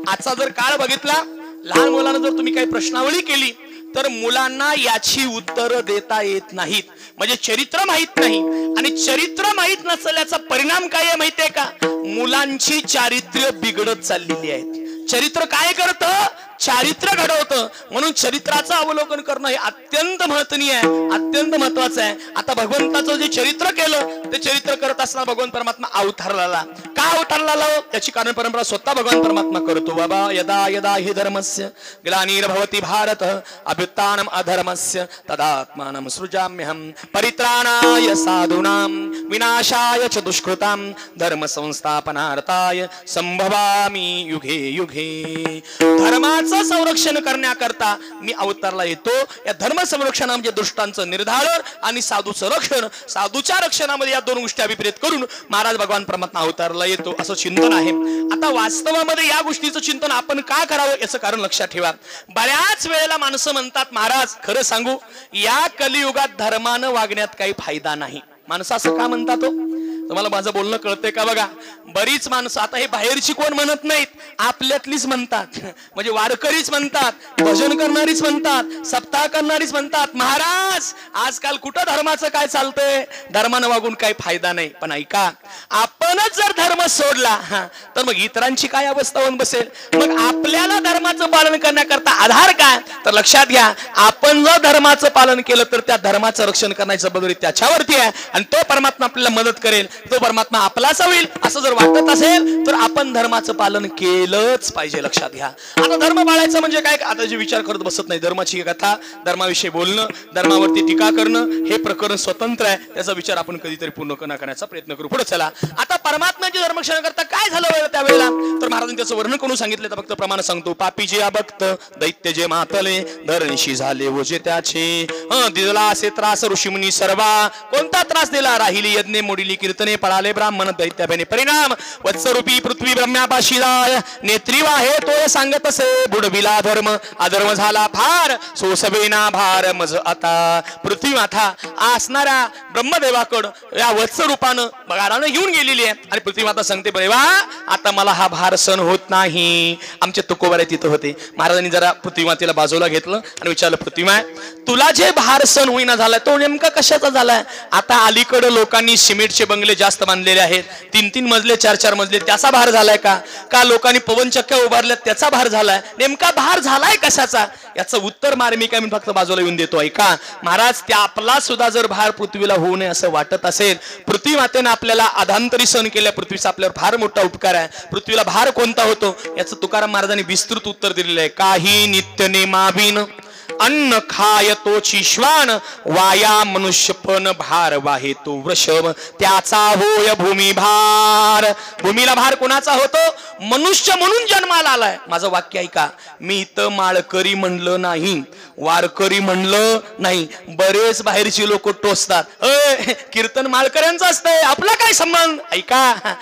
आजचा जर काळ बघितला, लहान मुलांना जर तुम्ही काही प्रश्नावली केली तर मुलांना याची उत्तर देता येत नाहीत. म्हणजे चरित्र माहित नाही आणि चरित्र माहित नसल्याचा परिणाम काय आहे माहितीये का? मुलांची चारित्र्य बिघडत चाललेली आहेत. चरित्र काय करतं चारित्र्य घडवतं. म्हणून चरित्राचं अवलोकन करणं हे अत्यंत महत्त्वनीय आहे, अत्यंत महत्वाचं आहे. आता भगवंताचं जे चरित्र केलं ते चरित्र करत असताना भगवान परमात्मा अवतारला आला. का अवतारला आला त्याची कारण परंपरा स्वतः भगवान परमात्मा करतो. बाबा यदा यदा हि धर्मस्य ग्लानिर्भवति भारत अभ्युत्थानम् अधर्मस्य तदात्मानं सृजाम्यहं परित्राणाय साधूनां विनाशाय च दुष्कृतां धर्म संस्थापनार्थाय संभवामि युगे युगे. धर्माचं संरक्षण करण्याकरता मी अवतारला येतो. या धर्म संरक्षणा म्हणजे दुष्टांचं निर्धारण आणि साधूचं रक्षण. साधूच्या रक्षणामध्ये या दोन गोष्टी अभिप्रेत करून महाराज भगवान परमात्मा अवतारला येतो असं चिंतन आहे. आता वास्तवामध्ये या गोष्टीचं चिंतन आपण का करावं याचं कारण लक्षात ठेवा. बऱ्याच वेळेला माणसं म्हणतात महाराज खरं सांगू या कलियुगात धर्मानं वागण्यात काही फायदा नाही. माणसं असं का म्हणतात हो? तुम्हाला माझं बोलणं कळतंय का बघा. बरीच माणसं आता हे बाहेरची कोण म्हणत नाहीत, आपल्यातलीच म्हणतात. म्हणजे वारकरीच म्हणतात, भजन करणारीच म्हणतात, सप्ताह करणारीच म्हणतात महाराज आजकाल कुठं धर्माचं काय चालतंय, धर्मानं वागून काही फायदा नाही. पण ऐका आपणच जर धर्म सोडला तर मग इतरांची काय अवस्था होऊन बसेल. मग आपल्याला धर्माचं पालन करण्याकरता आधार काय तर लक्षात घ्या आपण जर धर्माचं पालन केलं तर त्या धर्माचं रक्षण करण्याची जबाबदारी त्याच्यावरती आहे आणि तो परमात्मा आपल्याला मदत करेल. तो परमात्मा आपलाच होईल असं जर वाटत असेल तर आपण धर्माचं पालन केलंच पाहिजे. लक्षात घ्या. आता धर्म पाळायचं म्हणजे काय आता जे विचार करत बसत नाही. धर्माची कथा, धर्माविषयी बोलणं, धर्मावरती टीका करणं हे प्रकरण स्वतंत्र आहे. त्याचा विचार आपण कधीतरी पूर्ण करण्याचा प्रयत्न करू. पुढे चला. आता परमात्म्याचे धर्मरक्षण करता काय झालं त्यावेळेला तर महाराजांनी त्याचं वर्णन करून सांगितलं. फक्त प्रमाण सांगतो. पापी जे अभक्त दैत्य जे मातले धरणशी झाले व जे त्याचे दिला असे त्रास ऋषीमुनी सर्वा. कोणता त्रास दिला? राहिली यज्ञे मोडिली कीर्तने पळाले ब्राह्मण दैत्याभ्याने परिणाम वत्सरूपी पृथ्वी ब्रह्म्यापाशी नेत्री वाहे तो सांगत असे बुडविला धर्म अधर्म झाला फार सोसवेना भार मज आता. पृथ्वी माता असणाऱ्या ब्रह्मदेवाकडं या वत्सरूपानं बगारानं घेऊन गेलेली आहे आणि पृथ्वी माता सांगते बरे वा आता मला हा भार सण होत नाही. आमचे तुकोबारे तिथं होते. महाराजांनी जरा पृथ्वी मातेला बाजूला घेतलं आणि विचारलं पृथ्वी माय तुला जे भार सण होईना झालाय तो नेमका कशाचा झालाय? आता अलीकडे लोकांनी सिमेंटचे बंगले जास्त बांधलेले आहेत, 3-3 मजले 4-4 मजले, त्याचा भार झालाय का लोकांनी पवनचक्क्या उभारल्या त्याचा भार झालाय? नेमका भार झालाय कशाचा? याचं उत्तर मार्मिका मी फक्त बाजूला येऊन देतो. ऐका महाराज त्या आपला सुद्धा जर भार पृथ्वीला होऊ नये असं वाटत असेल पृथ्वी मातेने आपल्याला अधांतरी सण केल्या. पृथ्वीचा आपल्यावर फार मोठा उपकार आहे. पृथ्वीला भार कोणता होतो याचं तुकाराम महाराजांनी विस्तृत उत्तर दिलेलं आहे. काही नित्य नेमाविन अन्न खाय तोची श्वान वाया मनुष्यपण भार वाहे तो वृषभ त्याचा होय भूमी भार. भूमीला भार कोणाचा होतो? मनुष्य म्हणून जन्माला आलाय. माझं वाक्य ऐका. मी इथं माळकरी म्हणलं नाही, वारकरी म्हणलं नाही. बरेच बाहेरची लोक टोचतात कीर्तन माळकऱ्यांचं असतंय आपला काय संबंध. ऐका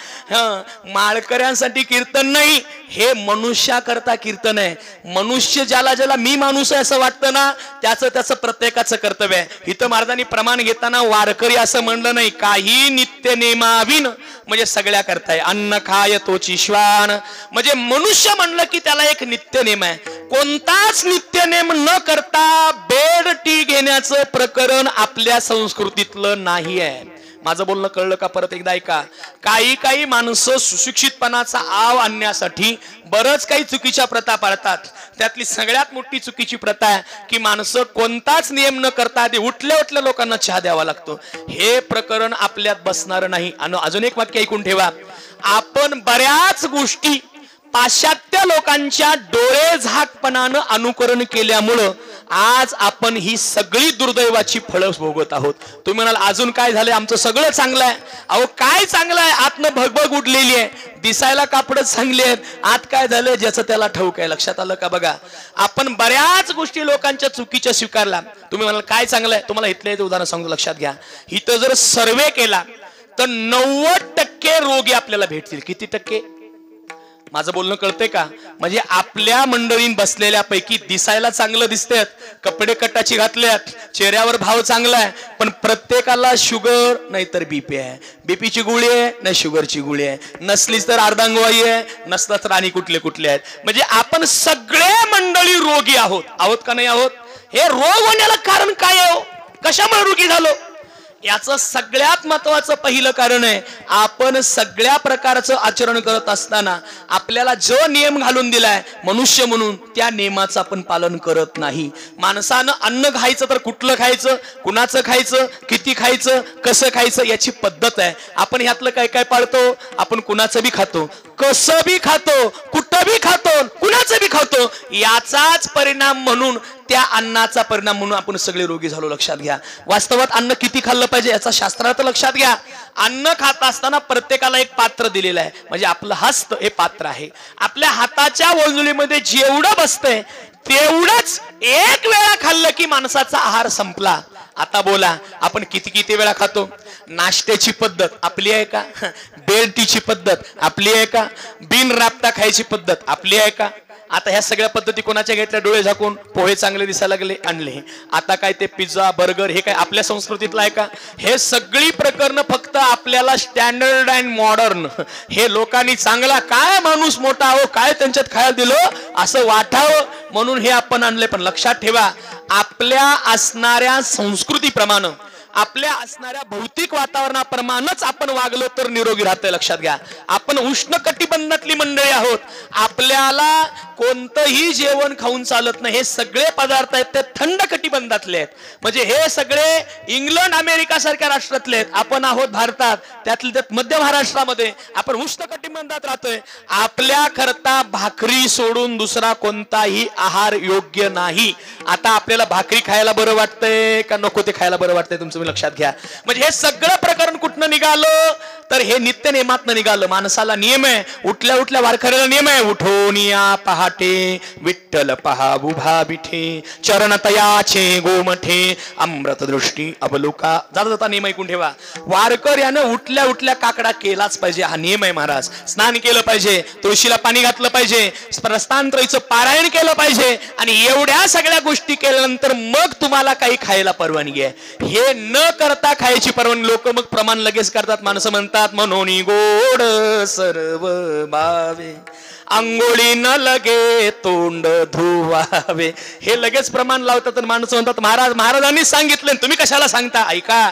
माळकऱ्यांसाठी कीर्तन नाही हे मनुष्याकरता कीर्तन आहे. मनुष्य ज्याला ज्याला मी माणूस आहे असं वाटतं ना त्याचं प्रत्येकाचं कर्तव्य आहे. इथं महाराजांनी प्रमाण घेताना वारकरी असं म्हणलं नाही. काही नित्य नेमाविन म्हणजे सगळ्या करताय. अन्न खाय तोची श्वान म्हणजे मनुष्य म्हणलं की त्याला एक नित्य नेम आहे. कोणताच नित्य नेम न करता बेड टी घेण्याचं प्रकरण आपल्या संस्कृतीतलं नाही आहे. माझं बोलणं कळलं का? परत एकदा ऐका. काही माणसं सुशिक्षितपणाचा आव आणण्यासाठी बरंच काही चुकीच्या प्रथा पाळतात. त्यातली सगळ्यात मोठी चुकीची प्रथा आहे की माणसं कोणताच नियम न करता ते उठल्या लोकांना चहा द्यावा लागतो. हे प्रकरण आपल्यात बसणार नाही. आणि अजून एक वाक्य ऐकून ठेवा. आपण बऱ्याच गोष्टी पाश्चात्य लोकांच्या डोळे झाकपणानं अनुकरण केल्यामुळं आज आपण ही सगळी दुर्दैवाची फळं भोगत आहोत. तुम्ही म्हणाल अजून काय झालंय? आमचं सगळं चांगलं आहे. अहो काय चांगलं आहे? आतनं भगभग उडलेली आहे, दिसायला कापड चांगली आहेत, आत काय झालं ज्याचं त्याला ठाऊक आहे. लक्षात आलं का? बघा आपण बऱ्याच गोष्टी लोकांच्या चुकीच्या स्वीकारल्या. तुम्ही म्हणाल काय चांगलं आहे? तुम्हाला इथलं उदाहरण सांगतो लक्षात घ्या. इथं जर सर्वे केला तर 90% रोगी आपल्याला भेटतील. किती टक्के? माझं बोलणं कळतंय का? म्हणजे आपल्या मंडळीत बसलेल्या पैकी दिसायला चांगलं दिसतात, कपडे कटाची घातल्यात, चेहऱ्यावर भाव चांगला आहे, पण प्रत्येकाला शुगर नाही तर बीपी आहे, बीपीची गोळी आहे नाही शुगरची गोळी आहे, नसलीच तर अर्धांगवायू आहे, नसला तर आणि कुठले कुठले आहेत. म्हणजे आपण सगळे मंडळी रोगी आहोत. आहोत का नाही आहोत? हे रोग होण्याला कारण काय आहे? कशामुळे रोगी झालो? याचं सगळ्यात महत्वाचं पहिलं कारण आहे, आपण सगळ्या प्रकारचं आचरण करत असताना आपल्याला जो नियम घालून दिलाय मनुष्य म्हणून, त्या नियमाचं आपण पालन करत नाही. माणसानं अन्न खायचं तर कुठलं खायचं, कुणाचं खायचं, किती खायचं, कसं खायचं याची पद्धत आहे. आपण ह्यातलं काय काय पाळतो, आपण कुणाचं बी खातो, कसं बी खातो, कुठं बी खातो, कुणाचं बी खातो. याचाच परिणाम म्हणून, त्या अन्नाचा परिणाम म्हणून आपण सगळे रोगी झालो. लक्षात घ्या. वास्तवात अन्न किती खाल्लं पाहिजे याचा शास्त्रार्थ लक्षात घ्या. अन्न खात असताना प्रत्येकाला एक पात्र दिलेलं आहे, म्हणजे आपलं हस्त हे पात्र आहे. आपल्या हाताच्या वंजुलीमध्ये जेवढं बसतंय तेवढंच एक वेळा खाल्लं की माणसाचा आहार संपला. आता बोला, आपण किती किती वेळा खातो? नाश्त्याची पद्धत आपली आहे का? बेड टीची पद्धत आपली आहे का? बिन राबता खायची पद्धत आपली आहे का? आता ह्या सगळ्या पद्धती कोणाच्या घेतल्या? डोळे झाकून पोहे चांगले दिसायला लागले, आणले. आता काय ते पिझ्झा बर्गर हे काय आपल्या संस्कृतीतलं आहे का? हे सगळी प्रकरणं फक्त आपल्याला स्टँडर्ड अँड मॉडर्न, हे लोकांनी चांगला काय माणूस मोठा हो, काय त्यांच्यात खायला दिलं असं वाटावं म्हणून हे आपण आणले. पण लक्षात ठेवा, आपल्या असणाऱ्या संस्कृतीप्रमाणे, आपल्या असणाऱ्या भौतिक वातावरणाप्रमाणेच आपण वागलो तर निरोगी राहतोय. लक्षात घ्या. आपण उष्ण कटिबंधातली मंडळी आहोत. आपल्याला कोणतंही जेवण खाऊन चालत नाही. हे सगळे पदार्थ आहेत ते थंड कटिबंधातले आहेत. म्हणजे हे सगळे इंग्लंड अमेरिका सारख्या राष्ट्रातले आहेत. आपण आहोत भारतात, त्यातल्या त्यात मध्य महाराष्ट्रामध्ये आपण उष्ण कटिबंधात राहतोय. आपल्या करता भाकरी सोडून दुसरा कोणताही आहार योग्य नाही. आता आपल्याला भाकरी खायला बरं वाटतंय का नको ते खायला बरं वाटतंय? तुमचं लक्षात घ्या. म्हणजे हे सगळं प्रकरण कुठनं निघालं तर हे नित्य नियमातनं निघालं. माणसाला नियम आहे, उठल्या उठल्या वारकऱ्याला नियम आहे, उठून या पहाटे विठ्ठल पहा उभा बिठे, चरण तयाचे गोमठे, अमृत दृष्टी अवलोका. जाता जाता नियम ऐकून ठेवा. वारकऱ्यानं उठल्या उठल्या काकडा केलाच पाहिजे, हा नियम आहे महाराज. स्नान केलं पाहिजे, तुळशीला पाणी घातलं पाहिजे, प्रस्थानत्रयीचं पारायण केलं पाहिजे, आणि एवढ्या सगळ्या गोष्टी केल्यानंतर मग तुम्हाला काही खायला परवानगी आहे. हे न करता खायची परवानगी लोक मग प्रमाण लगेच करतात. माणसं म्हणतात म्हणून गोड सर्व बावे, अंघोळी न लगे तोंड धुवावे. हे लगेच प्रमाण लावतात. माणसं म्हणतात महाराजांनी सांगितले, तुम्ही कशाला सांगता? ऐका,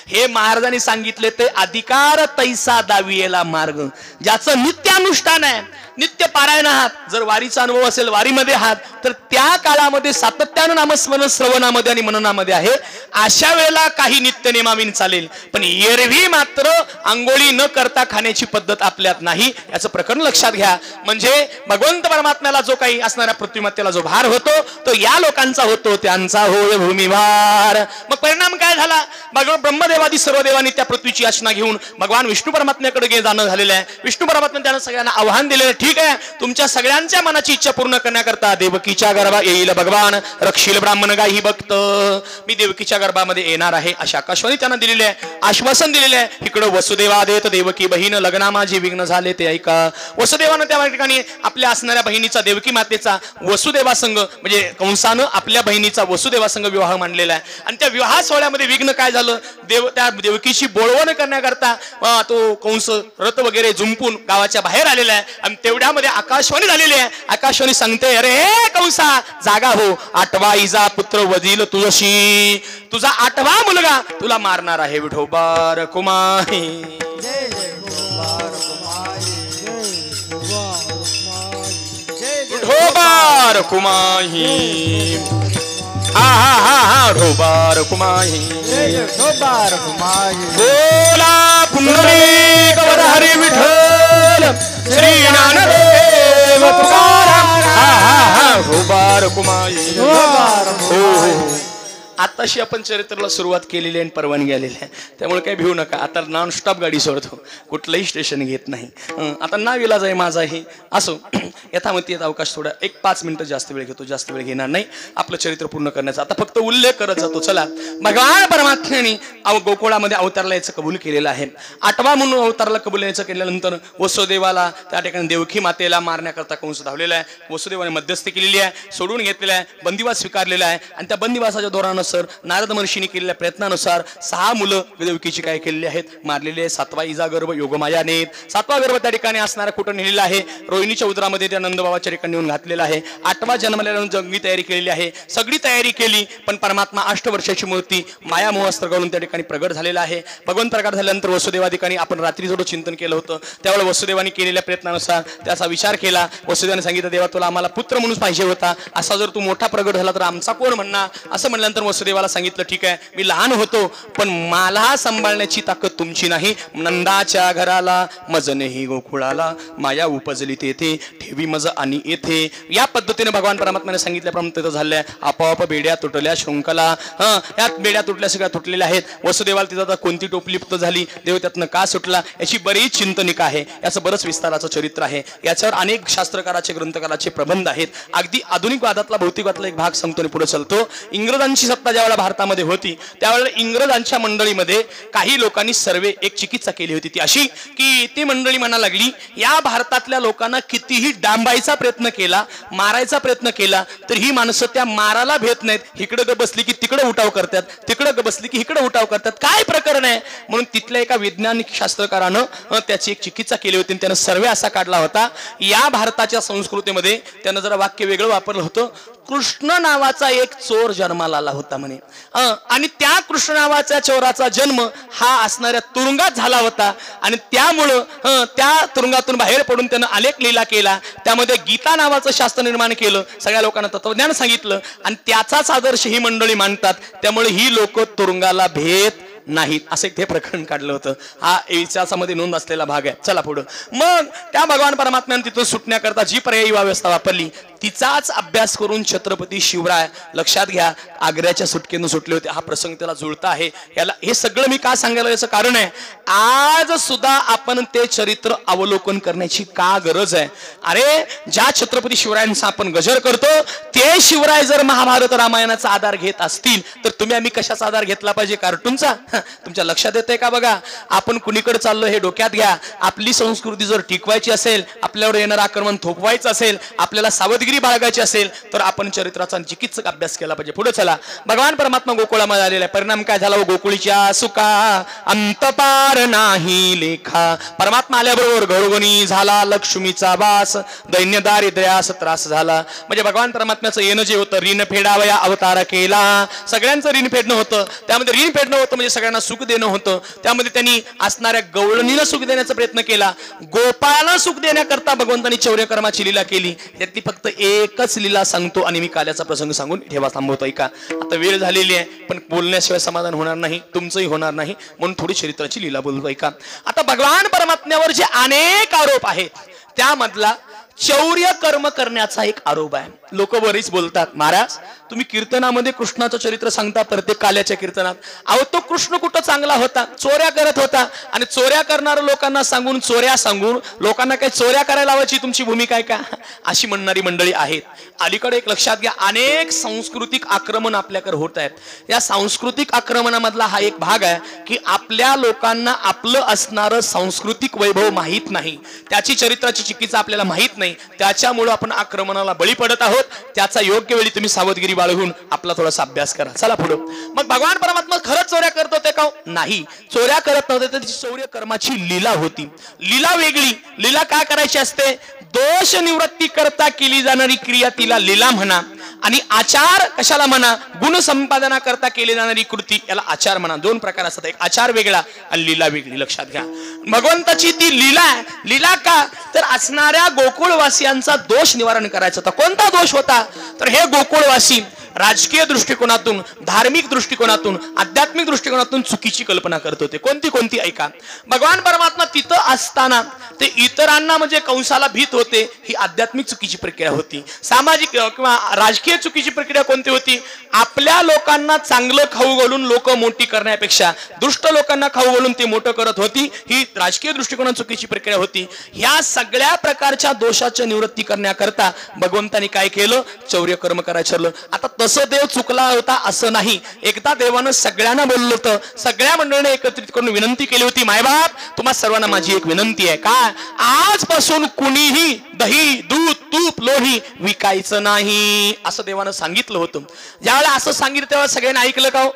हे महाराजांनी सांगितले ते अधिकार तैसा दावियेला मार्ग. ज्याचं नित्य अनुष्ठान आहे, नित्य पारायण आहात, जर वारीचा अनुभव असेल, वारीमध्ये आहात, तर त्या काळामध्ये सातत्यानं नामस्मरण श्रवणामध्ये आणि मननामध्ये आहे. अशा वेळेला काही नित्य नियमाविन चालेल. पण एरवी मात्र आंघोळी न करता खाण्याची पद्धत आपल्यात नाही. याचं प्रकरण लक्षात घ्या. म्हणजे भगवंत परमात्म्याला जो काही असणाऱ्या पृथ्वीमातेला जो भार होतो तो या लोकांचा होतो, त्यांचा होय भूमिभार. मग परिणाम काय झाला? ब्रह्मदेवादी सर्व देवांनी त्या पृथ्वीची याचना घेऊन भगवान विष्णू परमात्म्याकडे जाणं झालेलं आहे. विष्णू परमात्म्याने त्यांना सगळ्यांना आव्हान दिलेलं, ठीक आहे, तुमच्या सगळ्यांच्या मनाची इच्छा पूर्ण करण्याकरता देवकीच्या गर्भात येईल भगवान, रक्षील ब्राह्मण गायी भक्त. मी देवकीच्या गर्भामध्ये येणार आहे अशी आकाशवाणी त्यांना दिलेली आहे, आश्वासन दिलेले आहे. इकडं वसुदेवा देत देवकी बहीण, लग्ना माझे विघ्न झाले ते ऐका. वसुदेवानं त्या ठिकाणी आपल्या असणाऱ्या बहिणीचा, देवकी मातेचा वसुदेवा संघ, म्हणजे कंसानं आपल्या बहिणीचा वसुदेवा संघ विवाह मांडलेला आहे. आणि त्या विवाह सोहळ्यामध्ये विघ्न काय झालं? त्या देवकीची बोळवण करण्याकरता तो कंस रथ वगैरे जुंपून गावाच्या बाहेर आलेला आहे. आणि तेवढ्यामध्ये आकाशवाणी झालेली आहे. आकाशवाणी सांगते, अरे हे कंसा जागा हो, 8वा इजा पुत्र वजील तुझशी, तुझा 8वा मुलगा तुला मारणार आहे. विठोबार कुमाही, विठोबार कुमाही, हा हा हा हा ढोबार कुमाही, ढोबार कुमाही. बोला पुंडलिक वर हरी विठ्ठल, श्री ज्ञानदेव तुकाराम, हा हा हा ढोबार कुमाही. आताशी आपण चरित्राला सुरुवात केलेली आहे, परवानगी आलेली आहे, त्यामुळे काही भिवू नका. आता नॉनस्टॉप गाडी सोडतो, कुठलंही स्टेशन घेत नाही. आता नाविलाज आहे माझाही. असो, यथामती अवकाश थोडा 1-5 मिनिटं जास्त वेळ घेतो, जास्त वेळ घेणार नाही. आपलं चरित्र पूर्ण करण्याचा आता फक्त उल्लेख करत जातो. चला, भगवान परमात्म्याने गोकुळामध्ये अवतारला याचं कबूल केलेलं आहे. 8वा म्हणून अवतारला कबूल यायचं केल्यानंतर वसुदेवाला त्या ठिकाणी देवकी मातेला मारण्याकरता कंस धावलेला आहे. वसुदेवाने मध्यस्थी केलेली आहे, सोडून घेतलेला आहे, बंदिवास स्वीकारलेला आहे. आणि त्या बंदिवासाच्या धोरणानं प्रयत्नानुसार नारद महर्षींनी केलेल्या प्रयत्नानुसार 6 मुलं देवकीची काय केलेली आहेत, मारलेले आहे. 7वा इजा गर्भ योगमाया नेत. 7वा गर्भ त्या ठिकाणी असणारा कुठं नेलेला आहे, रोहिणीच्या उदरामध्ये त्या नंदबाबाच्या ठिकाणी नेऊन घातलेला आहे. 8वा जन्मलेला जंगी तयारी केलेली आहे. सगळी तयारी केली, पण परमात्मा 8 वर्षाची मूर्ती माया मोहास्त्र घालून त्या ठिकाणी प्रगट झालेला आहे. भगवंत प्रगट झाल्यानंतर वसुदेवा ठिकाणी आपण रात्री थोडं चिंतन केलं होतं. त्यावेळेला वसुदेवानी केलेल्या प्रयत्नानुसार त्याचा विचार केला. वसुदेवाने सांगितलं, देवा तुला आम्हाला पुत्र म्हणून पाहिजे होता, असा जर तू मोठा प्रगट झाला तर आमचा कोण म्हणणार. असं म्हणल्यानंतर वसुदेवाला सांगितलं, ठीक आहे मी लहान होतो पण मला सांभाळण्याची ताकद तुमची नाही. नंदाच्या घराला मज नाही गोकुळाला, माया उपजली तेथे ठेवी मज आणि येथे. या पद्धतीने भगवान परमात्म्याने सांगितल्याप्रमाणे तिथं झालंय. आपोआप बेड्या तुटल्या शृंखला. या बेड्या तुटल्या सगळ्या तुटलेल्या आहेत. वसुदेवाला तिथं कोणती टोपली झाली, देव त्यातनं का सुटला, याची बरीच चिंतनिका आहे. याचं बरंच विस्ताराचं चरित्र आहे. याच्यावर अनेक शास्त्रकाराचे ग्रंथकाराचे प्रबंध आहेत. अगदी आधुनिक वादातला भौतिकवादातला एक भाग सांगतो आणि पुढे चलतो. इंग्रजांची सत्ता ज्यावेळेला भारतामध्ये होती त्यावेळेला इंग्रजांच्या मंडळीमध्ये काही लोकांनी सर्वे एक चिकित्सा केली होती. ती अशी की ती मंडळी म्हणा लागली, या भारतातल्या लोकांना कितीही डांबायचा प्रयत्न केला, मारायचा प्रयत्न केला, तर ही माणसं त्या माराला भेट नाहीत. इकडे ग बसली की तिकडे उठाव करतात, तिकडे ग बसली की इकडे उठाव करतात. काय प्रकरण आहे. म्हणून तिथल्या एका वैज्ञानिक शास्त्रकारानं त्याची एक चिकित्सा केली होती. त्यानं सर्वे असा काढला होता. या भारताच्या संस्कृतीमध्ये त्यानं जरा वाक्य वेगळं वापरलं होतं. कृष्ण नावाचा एक चोर जन्माला आला होता म्हणे, आणि त्या कृष्ण नावाच्या चोराचा जन्म हा असणाऱ्या तुरुंगात झाला होता. आणि त्यामुळं त्या तुरुंगातून बाहेर पडून त्यानं अनेक लीला केला. त्यामध्ये गीता नावाचं शास्त्र निर्माण केलं, सगळ्या लोकांना तत्वज्ञान सांगितलं, आणि त्याचाच आदर्श ही मंडळी मानतात. त्यामुळे ही लोक तुरुंगाला भेट नाहीत, असं ते प्रकरण काढलं होतं. हा इतिहासामध्ये नोंद असलेला भाग आहे. चला पुढं. मग त्या भगवान परमात्म्याने तिथून सुटण्याकरता जी पर्यायी व्यवस्था वापरली तिचाच अभ्यास करून छत्रपती शिवराय, लक्षात घ्या, आग्र्याच्या सुटकेनं सुटले होते. हा प्रसंग त्याला जुळता आहे. याला हे सगळं मी का सांगायला याचं कारण आहे, आज सुद्धा आपण ते चरित्र अवलोकन करण्याची का गरज आहे. अरे ज्या छत्रपती शिवरायांचा आपण गजर करतो ते शिवराय जर महाभारत रामायणाचा आधार घेत असतील तर तुम्ही आम्ही कशाचा आधार घेतला पाहिजे, कार्टूनचा. तुमच्या लक्षात येतंय का बघा. आपण कुणीकडे चाललो हे डोक्यात घ्या. आपली संस्कृती जर टिकवायची असेल, आपल्यावर येणारं आक्रमण थोपवायचं असेल, आपल्याला सावधगिरी बाळगायची असेल तर आपण चरित्राचा चिकित्सक अभ्यास केला पाहिजे. पुढे चला. भगवान परमात्मा गोकुळामध्ये आलेला आहे. परिणाम काय झाला, गोकुळीच्या सुका अंतपार नाही लेखा. परमात्मा आल्याबरोबर घरोघरी झाला लक्ष्मीचा वास, दैन्य दारिद्र्यास त्रास झाला. म्हणजे भगवान परमात्म्याचं येणं जे होतं, ऋण फेडावया अवतार केला. सगळ्यांचं ऋण फेडणं होतं. त्यामध्ये ऋण फेडणं होतं म्हणजे सगळ्यांना सुख देणं होतं. त्यामध्ये त्यांनी असणाऱ्या गवळणीला सुख देण्याचा प्रयत्न केला. गोपाळाला सुख देण्याकरता भगवंतांनी चौर्यकर्माची लीला केली. त्यातली फक्त एकच लीला सांगतो आणि मी काल्याचा प्रसंग सांगून ठेवा थांबवतोय का. आता वेळ झालेली आहे पण बोलण्याशिवाय समाधान होणार नाही, तुमचंही होणार नाही, म्हणून थोडी चरित्राची लीला बोलतोय का. आता भगवान परमात्म्यावर जे अनेक आरोप आहेत त्यामधला चौर्य कर्म करण्याचा एक आरोप आहे. लोक बरीच बोलतात, महाराज तुम्ही कीर्तनामध्ये कृष्णाचं चरित्र सांगता प्रत्येक काल्याच्या कीर्तनात. अहो तो कृष्ण कुठं चांगला होता, चोऱ्या करत होता. आणि चोऱ्या करणाऱ्या लोकांना सांगून, चोऱ्या सांगून लोकांना काही चोऱ्या करायला लावायची तुमची भूमिका आहे का, अशी म्हणणारी मंडळी आहेत. अलीकडे एक लक्षात घ्या, अनेक सांस्कृतिक आक्रमण आपल्याकडे होत आहेत. या सांस्कृतिक आक्रमणामधला हा एक भाग आहे की आपल्या लोकांना आपलं असणारं सांस्कृतिक वैभव माहीत नाही, त्याची चरित्राची चिकित्सा आपल्याला माहीत नाही. त्याच्यामुळे आपण आक्रमणाला बळी पडत आहोत. त्याचा योग्य वेळी तुम्ही सावधगिरी बाळगून आपला थोडासा अभ्यास करा. चला पुढे. मग भगवान परमात्मा खरंच चोऱ्या करत होते का, नाही. चोऱ्या करत नव्हते तर चौर्य कर्माची लीला होती. लीला वेगळी. लीला काय करायची असते, दोष निवृत्ती करता केली जाणारी क्रिया तिला लीला म्हणा, आणि आचार कशाला म्हणा, गुण संपादना करता केली जाणारी कृती याला आचार म्हणा. दोन प्रकार असतात, एक आचार वेगळा आणि लीला वेगळी. लक्षात घ्या, भगवंताची ती लीला आहे. लीला का तर असणाऱ्या गोकुळवासियांचा दोष निवारण करायचा होता. कोणता दोष होता तर हे गोकुळवासी राजकीय दृष्टिकोनातून, धार्मिक दृष्टिकोनातून, आध्यात्मिक दृष्टिकोनातून चुकीची कल्पना करत होते. कोणती कोणती ऐका. भगवान परमात्मा तिथं असताना ते इतरांना म्हणजे कंसाला भीत होते, ही आध्यात्मिक चुकीची प्रक्रिया होती. सामाजिक किंवा राजकीय चुकीची प्रक्रिया कोणती होती, आपल्या लोकांना चांगलं खाऊ घालून लोक मोठी करण्यापेक्षा दुष्ट लोकांना खाऊ घालून ते मोठं करत होती, ही राजकीय दृष्टिकोनात चुकीची प्रक्रिया होती. ह्या सगळ्या प्रकारच्या दोषाच्या निवृत्ती करण्याकरता भगवंतानी काय केलं, चौर्य कर्म करायचं ठरलं. आता तसं देव चुकला होता असं नाही. एकदा देवानं सगळ्यांना बोललं होतं, सगळ्या मंडळीने एकत्रित करून विनंती केली होती, मायबाप तुम्हा सर्वांना माझी एक विनंती आहे, काय आजपासून कुणीही दही दूध तूप लोणी विकायचं नाही असं देवानं सांगितलं होतं. ज्यावेळेला असं सांगितलं तेव्हा सगळ्यांनी ऐकलं का हो?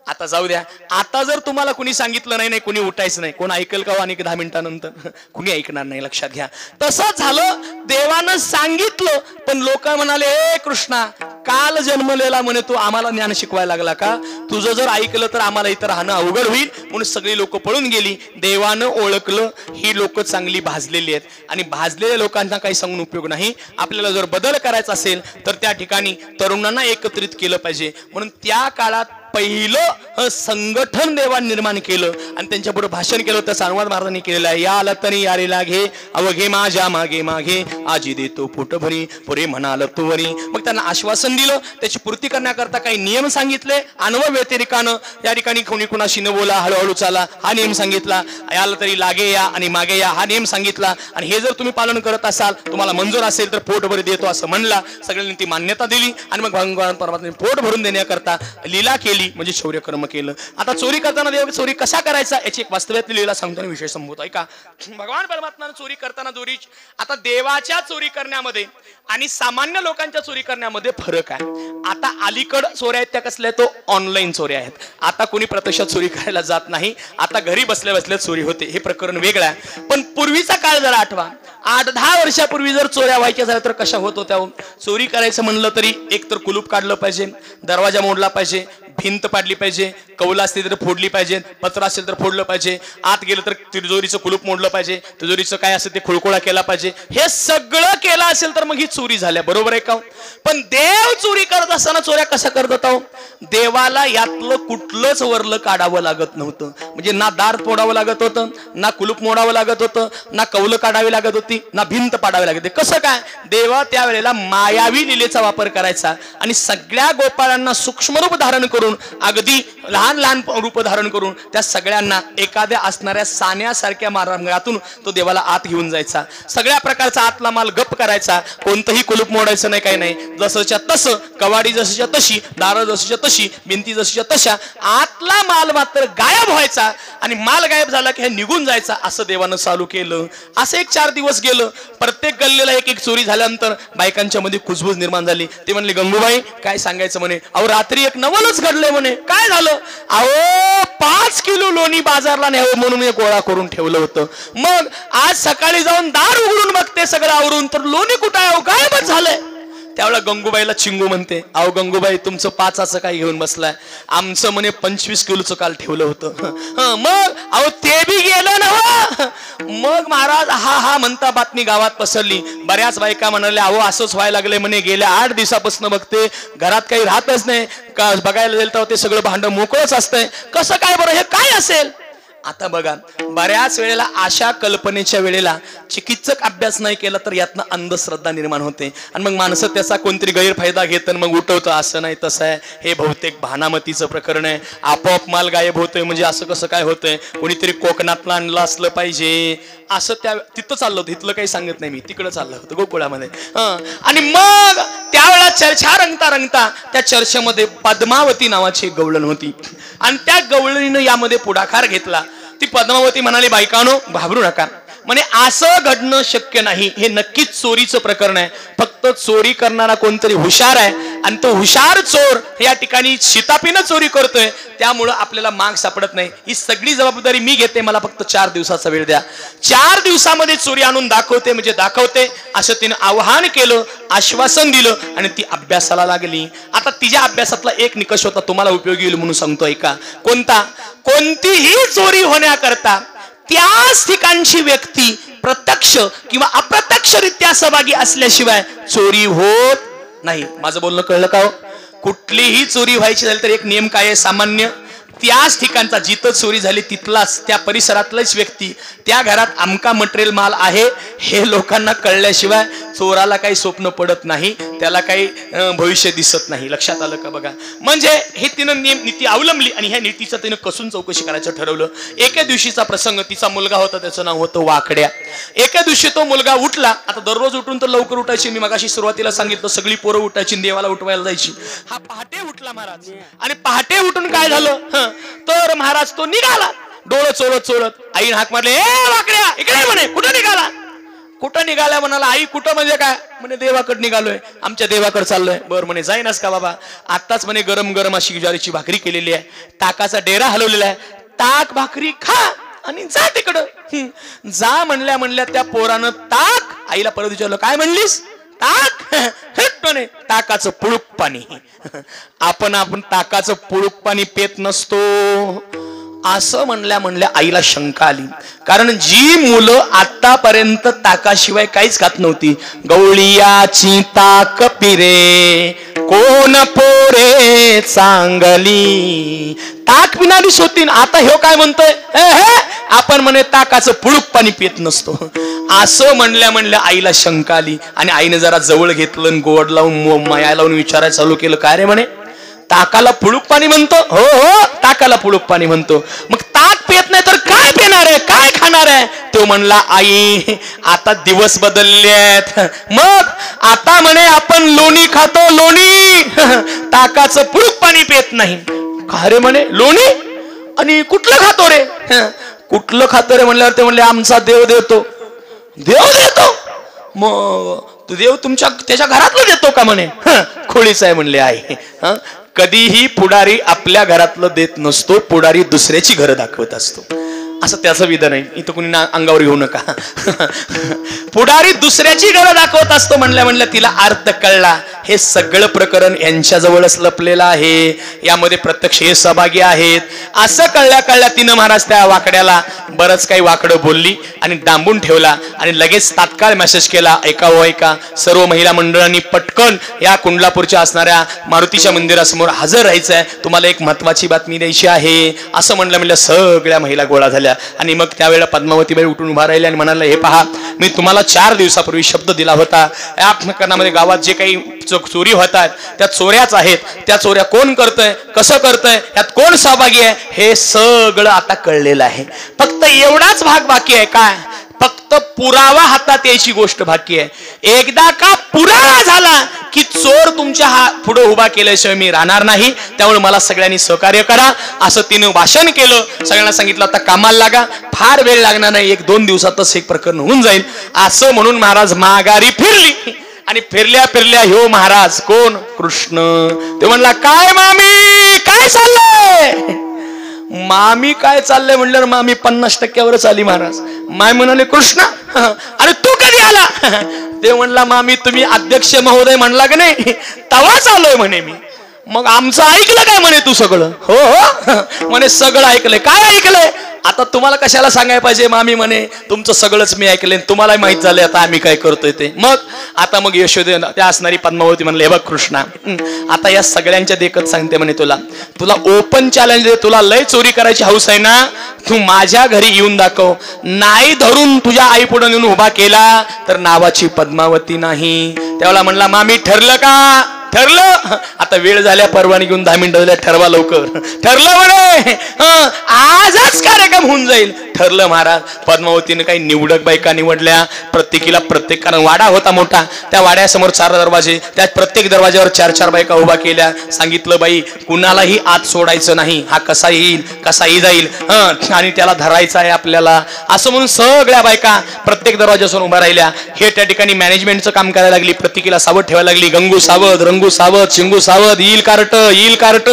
आता जाऊ द्या, आता जर तुम्हाला कुणी सांगितलं नाही कुणी उठायचं नाही, कोण ऐकल का आणि 10 मिनिटानंतर कुणी ऐकणार नाही, लक्षात घ्या. तसंच झालं, देवानं सांगितलं पण लोक म्हणाले, ए कृष्णा काल जन्मलेला म्हणे तू आम्हाला ज्ञान शिकवायला लागला का? तुझं जर ऐकलं तर आम्हाला इथं राहणं अवघड होईल. म्हणून सगळी लोक पळून गेली. देवानं ओळखलं ही लोक चांगली भाजलेली आहेत आणि भाजलेल्या लोकांना काही सांगून उपयोग नाही. आपल्याला जर बदल करायचा असेल तर त्या ठिकाणी तरुणांना एकत्रित केलं पाहिजे. म्हणून त्या काळात पहिलं संघटन देवाने निर्माण केलं आणि त्यांच्यापुढे भाषण केलं होतं. सारवाद महाराजांनी केलेलं आहे, या तरी यारे लागे अवघे माझ्या मागे मागे आजी देतो पोट भरी पुरे म्हणाल तू वरी. मग त्यांना आश्वासन दिलं, त्याची पूर्ती करण्याकरता काही नियम सांगितले. अनुभव व्यतिरिकानं या ठिकाणी कोणी कुणाशी न बोला, हळूहळू चाला हा नियम सांगितला. याला तरी लागे या आणि मागे या हा नियम सांगितला. आणि हे जर तुम्ही पालन करत असाल, तुम्हाला मंजूर असेल तर पोट भरी देतो असं म्हणला. सगळ्यांनी ती मान्यता दिली आणि मग भगवान परमात्म्याने पोट भरून देण्याकरता लीला केली, म्हणजे शौर्य कर्म केलं. आता चोरी करताना देव चोरी कशा करायचा याची एक वास्तव्यातली लीला सांगताना विषय संभवतो. ऐका, भगवान परमात्म्याने चोरी करताना दोरी, आता देवाच्या चोरी करण्यामध्ये आणि सामान्य लोकांच्या चोरी करण्यामध्ये फरक आहे. आता अलीकड चोऱ्या आहेत त्या कसल्या, तो ऑनलाईन चोऱ्या आहेत. आता कोणी प्रत्यक्षात चोरी करायला जात नाही, आता घरी बसल्या बसल्या चोरी होते. हे प्रकरण वेगळं आहे. पण पूर्वीचा काळ जरा आठवा, 8-10 वर्षापूर्वी जर चोऱ्या व्हायच्या झाल्या तर कशा होत होत्या? चोरी करायचं म्हणलं तरी एक तर कुलूप काढलं पाहिजे, दरवाजा मोडला पाहिजे, भिंत पाडली पाहिजे, कौल असते तर फोडली पाहिजे, पत्र असेल तर फोडलं पाहिजे, आत गेलं तर तिजोरीचं कुलूप मोडलं पाहिजे, तिजोरीचं काय असेल ते खुळखुळा केला पाहिजे. हे सगळं केलं असेल तर मग ही चोरी झाल्या, बरोबर आहे का? पण देव चोरी करत असताना चोऱ्या कशा करत होता? देवाला यातलं कुठलंच वरलं काढावं लागत नव्हतं. म्हणजे ना दार तोडावं लागत होतं, ना कुलूप मोडावं लागत होतं, ना कौल काढावी लागत होती, ना भिंत पाडावी लागत. कसं काय? देवा त्यावेळेला मायावी लीलेचा वापर करायचा आणि सगळ्या गोपाळांना सूक्ष्म रूप धारण करून, अगदी लहान लहान रूप धारण करून त्या सगळ्यांना एखाद्या असणाऱ्या सान्यासारख्या मार्गातून तो देवाला आत घेऊन जायचा. सगळ्या प्रकारचा आतला माल गप करायचा, कोणतंही कुलूप मोडायचं नाही, काही नाही. जसंच्या तसं, कवाडी जशीच्या तशी, दारं जशीच्या तशी, भिंती जशीच्या तशा, आतला माल मात्र गायब व्हायचा आणि माल गायब झाला की हे निघून जायचा. असं देवानं चालू केलं. असं 1-4 दिवस गेलं. प्रत्येक गल्लीला एक चोरी झाल्यानंतर बायकांच्या मध्ये कुजबूज निर्माण झाली. ते म्हणले, गंगूबाई काय सांगायचं म्हणे, अहो रात्री एक नवलच घडलंय म्हणे. काय झालं? अहो 5 किलो लोणी बाजारला न्यावं म्हणून हे गोळा करून ठेवलं होतं. मग आज सकाळी जाऊन दार उघडून बघते सगळं आवरून, तर लोणी कुठं आहे? गायबच झालंय. त्यावेळेला गंगूबाईला चिंगू म्हणते, अहो गंगूबाई तुमचं 5 असं काय घेऊन बसलाय? आमचं म्हणे 25 किलोचं काल ठेवलं होतं. मग अहो ते बी गेलं ना. मग महाराज हा म्हणता बातमी गावात पसरली. बऱ्याच बायका म्हणाल्या, अहो असंच व्हायला लागले म्हणे, गेल्या 8 दिवसापासून बघते घरात काही राहतच नाही, का बघायला गेलं तर ते सगळं भांडं मोकळच असतंय. कसं काय बरं, हे काय असेल? आता बघा, बऱ्याच वेळेला अशा कल्पनेच्या वेळेला चिकित्सक अभ्यास नाही केला तर यातनं अंधश्रद्धा निर्माण होते आणि मग माणसं त्याचा कोणतरी गैरफायदा घेत मग उठवतं. असं नाही तसं आहे, हे बहुतेक भानामतीचं प्रकरण आहे. आपोआप माल गायब होतोय म्हणजे असं कसं काय होतंय? कोणीतरी कोकणातलं आणलं असलं पाहिजे असं त्या तिथं चाललं होतं. इथलं काही सांगत नाही मी, तिकडं चाललं होतं गोकुळामध्ये. आणि मग त्यावेळेला चर्चा रंगता रंगता त्या चर्चेमध्ये पद्मावती नावाची गवळण होती आणि त्या गवळणीनं यामध्ये पुढाकार घेतला. ती पद्मावती म्हणाली, बायकानो घाबरू नका म्हणे, असं घडणं शक्य नाही, हे नक्कीच चोरीचं प्रकरण आहे. फक्त चोरी करणारा कोणतरी हुशार आहे आणि तो हुशार चोर या ठिकाणी शितापीनं चोरी करतोय, त्यामुळं आपल्याला माग सापडत नाही. ही सगळी जबाबदारी मी घेते, मला फक्त 4 दिवसाचा वेळ द्या. 4 दिवसामध्ये चोरी आणून दाखवते म्हणजे दाखवते असं तिनं आवाहन केलं, आश्वासन दिलं आणि ती अभ्यासाला लागली. आता तिच्या अभ्यासातला एक निकष होता, तुम्हाला उपयोगी येईल म्हणून सांगतोय का. कोणता? कोणतीही चोरी होण्याकरता त्याच ठिकाणची व्यक्ती प्रत्यक्ष किंवा अप्रत्यक्षरित्या सहभागी असल्याशिवाय चोरी होत नाही. माझं बोलणं कळलं का हो? कुठलीही चोरी व्हायची झाली तर एक नियम काय आहे सामान्य, त्याच ठिकाणचा जिथं चोरी झाली तिथलाच त्या परिसरातलाच व्यक्ती त्या घरात आमका मटेरियल माल आहे हे लोकांना कळल्याशिवाय चोराला काही स्वप्न पडत नाही, त्याला काही भविष्य दिसत नाही. लक्षात आलं का बघा. म्हणजे हे तिनं नीती अवलंबली आणि ह्या नीतीचं तिनं कसून चौकशी करायचं ठरवलं. एका दिवशीचा प्रसंग, तिचा मुलगा होता त्याचं नाव होतं वाकड्या. एका दिवशी तो मुलगा उठला. आता दररोज उठून तर लवकर उठायची, मी मगाशी सुरुवातीला सांगितलं सगळी पोरं उठायची देवाला उठवायला जायची. हा पहाटे उठला महाराज आणि पहाटे उठून काय झालं तर महाराज तो निघाला डोळं चोळत चोळत. आईने हाक मारले, ए वाकड्या इकडे म्हणे. कुठं निघाला? कुठं निघाल्या म्हणाला. आई कुठं म्हणजे काय म्हणे देवाकडे निघालोय, आमच्या देवाकडे चाललोय. बरं म्हणे जाईनच का बाबा, आत्ताच म्हणे गरम गरम अशी ज्वारीची भाकरी केलेली आहे, ताकाचा डेरा हलवलेला आहे, ताक भाकरी खा आणि जा तिकडं. जा म्हणल्या म्हणल्या त्या पोरानं ताक, आईला परत विचारलं काय म्हणलीस? ताक? म्हणे ताकाचं पुळूक पाणी. आपण ताकाचं पुळूक पाणी पेत नसतो असं म्हणल्या म्हणल्या आईला शंका आली. कारण जी मुलं आतापर्यंत ताकाशिवाय काहीच खात नव्हती, गवळीयाची ताक पिरे कोण पोरे चांगली, ताक पिणारीच होती. आता हे काय म्हणतोय, आपण म्हणे ताकाचं पुळूक पाणी पित नसतो असं म्हणल्या म्हणल्या आईला शंका आली. आणि आईने जरा जवळ घेतलं, गोड लावून माया लावून विचारायला चालू केलं, काय रे म्हणे ताकाला पुळूक पाणी म्हणतो? हो हो ताकाला पुळूक पाणी म्हणतो. मग ताक पित नाही तर काय पिणार आहे, काय खाणार आहे? तो म्हणला आई आता दिवस बदलले आहेत, मग आता म्हणे आपण लोणी खातो, लोणी, ताकाचं पुळूक पाणी पित नाही. का रे म्हणे लोणी? आणि कुठलं खातो रे? कुठलं खातो रे म्हणल्यावर ते म्हणले आमचा देव देतो. देव देतो? मग तू देव त्याच्या घरातलं देतो का म्हणे? खोळीच आहे म्हणले आई. कधीही पुढारी आपल्या घरातलं देत नसतो, पुढारी दुसऱ्याची घरं दाखवत असतो, असं त्याचं विधान आहे. इथं कुणी अंगावर घेऊ नका. पुढारी दुसऱ्याची घरं दाखवत असतो म्हणल्या म्हणल्या तिला अर्थ कळला. हे सगळं प्रकरण यांच्याजवळच लपलेलं आहे, यामध्ये प्रत्यक्ष हे सहभागी आहेत असं कळल्या कळल्या तिनं महाराज त्या वाकड्याला बरंच काही वाकडं बोलली आणि डांबून ठेवला. आणि लगेच तात्काळ मेसेज केला, ऐका हो ऐका, सर्व महिला मंडळांनी पटकन या कुंडलापूरच्या असणाऱ्या मारुतीच्या मंदिरासमोर हजर राहायचं आहे, तुम्हाला एक महत्वाची बातमी द्यायची आहे. असं म्हणलं सगळ्या महिला गोळा झाल्या. आणि मग त्यावेळेला पद्मावतीबाई उठून उभा राहिल्या आणि म्हणाल्या, हे पहा मी तुम्हाला 4 दिवसापूर्वी शब्द दिला होता, या प्रकरणामध्ये गावात जे काही चोरी होतात त्या चोऱ्याच आहेत, त्या चोऱ्या कोण करतंय, कसं करतंय, यात कोण सहभागी आहे हे सगळं आता कळलेलं आहे. फक्त एवढाच भाग बाकी आहे. काय? फक्त पुरावा हातात यायची गोष्ट बाकी आहे. एकदा का पुरावा झाला की चोर तुमच्या पुढे उभा केल्याशिवाय मी राहणार नाही, त्यामुळे मला सगळ्यांनी सहकार्य करा असं तिनं भाषण केलं. सगळ्यांना सांगितलं आता कामाला लागा, फार वेळ लागणार नाही, 1-2 दिवसातच एक प्रकरण होऊन जाईल असं म्हणून महाराज माघारी फिरली. आणि फिरल्या फिरल्या ह्यो महाराज कोण? कृष्ण. ते म्हणला, काय मामी काय चाललंय? मामी काय चाललंय म्हणल्यावर मामी 50% आली महाराज. माय म्हणाले, कृष्ण अरे तू कधी आला? ते म्हणला, मामी तुम्ही अध्यक्ष महोदय म्हणला की नाही तवाच आलोय म्हणे मी. मग आमचं ऐकलं काय म्हणे तू सगळं? हो हो म्हणे सगळं ऐकलंय. काय ऐकलंय? आता तुम्हाला कशाला सांगायला पाहिजे मामी म्हणे, तुमचं सगळंच मी ऐकलंय, तुम्हाला माहित झालंय आता आम्ही काय करतोय ते. मग यशोदे त्या असणारी पद्मावती म्हणले, हे बघ कृष्णा, आता या सगळ्यांच्या देखत सांगते म्हणे, तुला ओपन चॅलेंज दे, तुला लय चोरी करायची हौस आहे ना, तू माझ्या घरी येऊन दाखव. नाही धरून तुझ्या आई पुढे येऊन उभा केला तर नावाची पद्मावती नाही. त्यावेळेला म्हणला, मामी ठरलं का? ठरलं. आता वेळ झाल्या, परवानगी घेऊन 10 मिनिटं झाल्या, ठरवा लवकर. ठरलं म्हणे, आजच कार्यक्रम होऊन जाईल. ठरलं महाराज. पद्मावतीने काही निवडक बायका निवडल्या, प्रत्येकीला प्रत्येक, कारण वाडा होता मोठा, त्या वाड्यासमोर 4 दरवाजे, त्या प्रत्येक दरवाज्यावर 4-4 बायका उभा केल्या. सांगितलं, बाई कुणालाही आत सोडायचं नाही, हा कसा येईल कसाही जाईल आणि त्याला धरायचा आहे आपल्याला, असं म्हणून सगळ्या बायका प्रत्येक दरवाज्यासमोर उभा राहिल्या. हे त्या ठिकाणी मॅनेजमेंटचं काम करायला लागली, प्रत्येकीला सावध ठेवायला लागली. गंगू सावध, रंगू सावध, चिंगू सावध, येईल कार्ट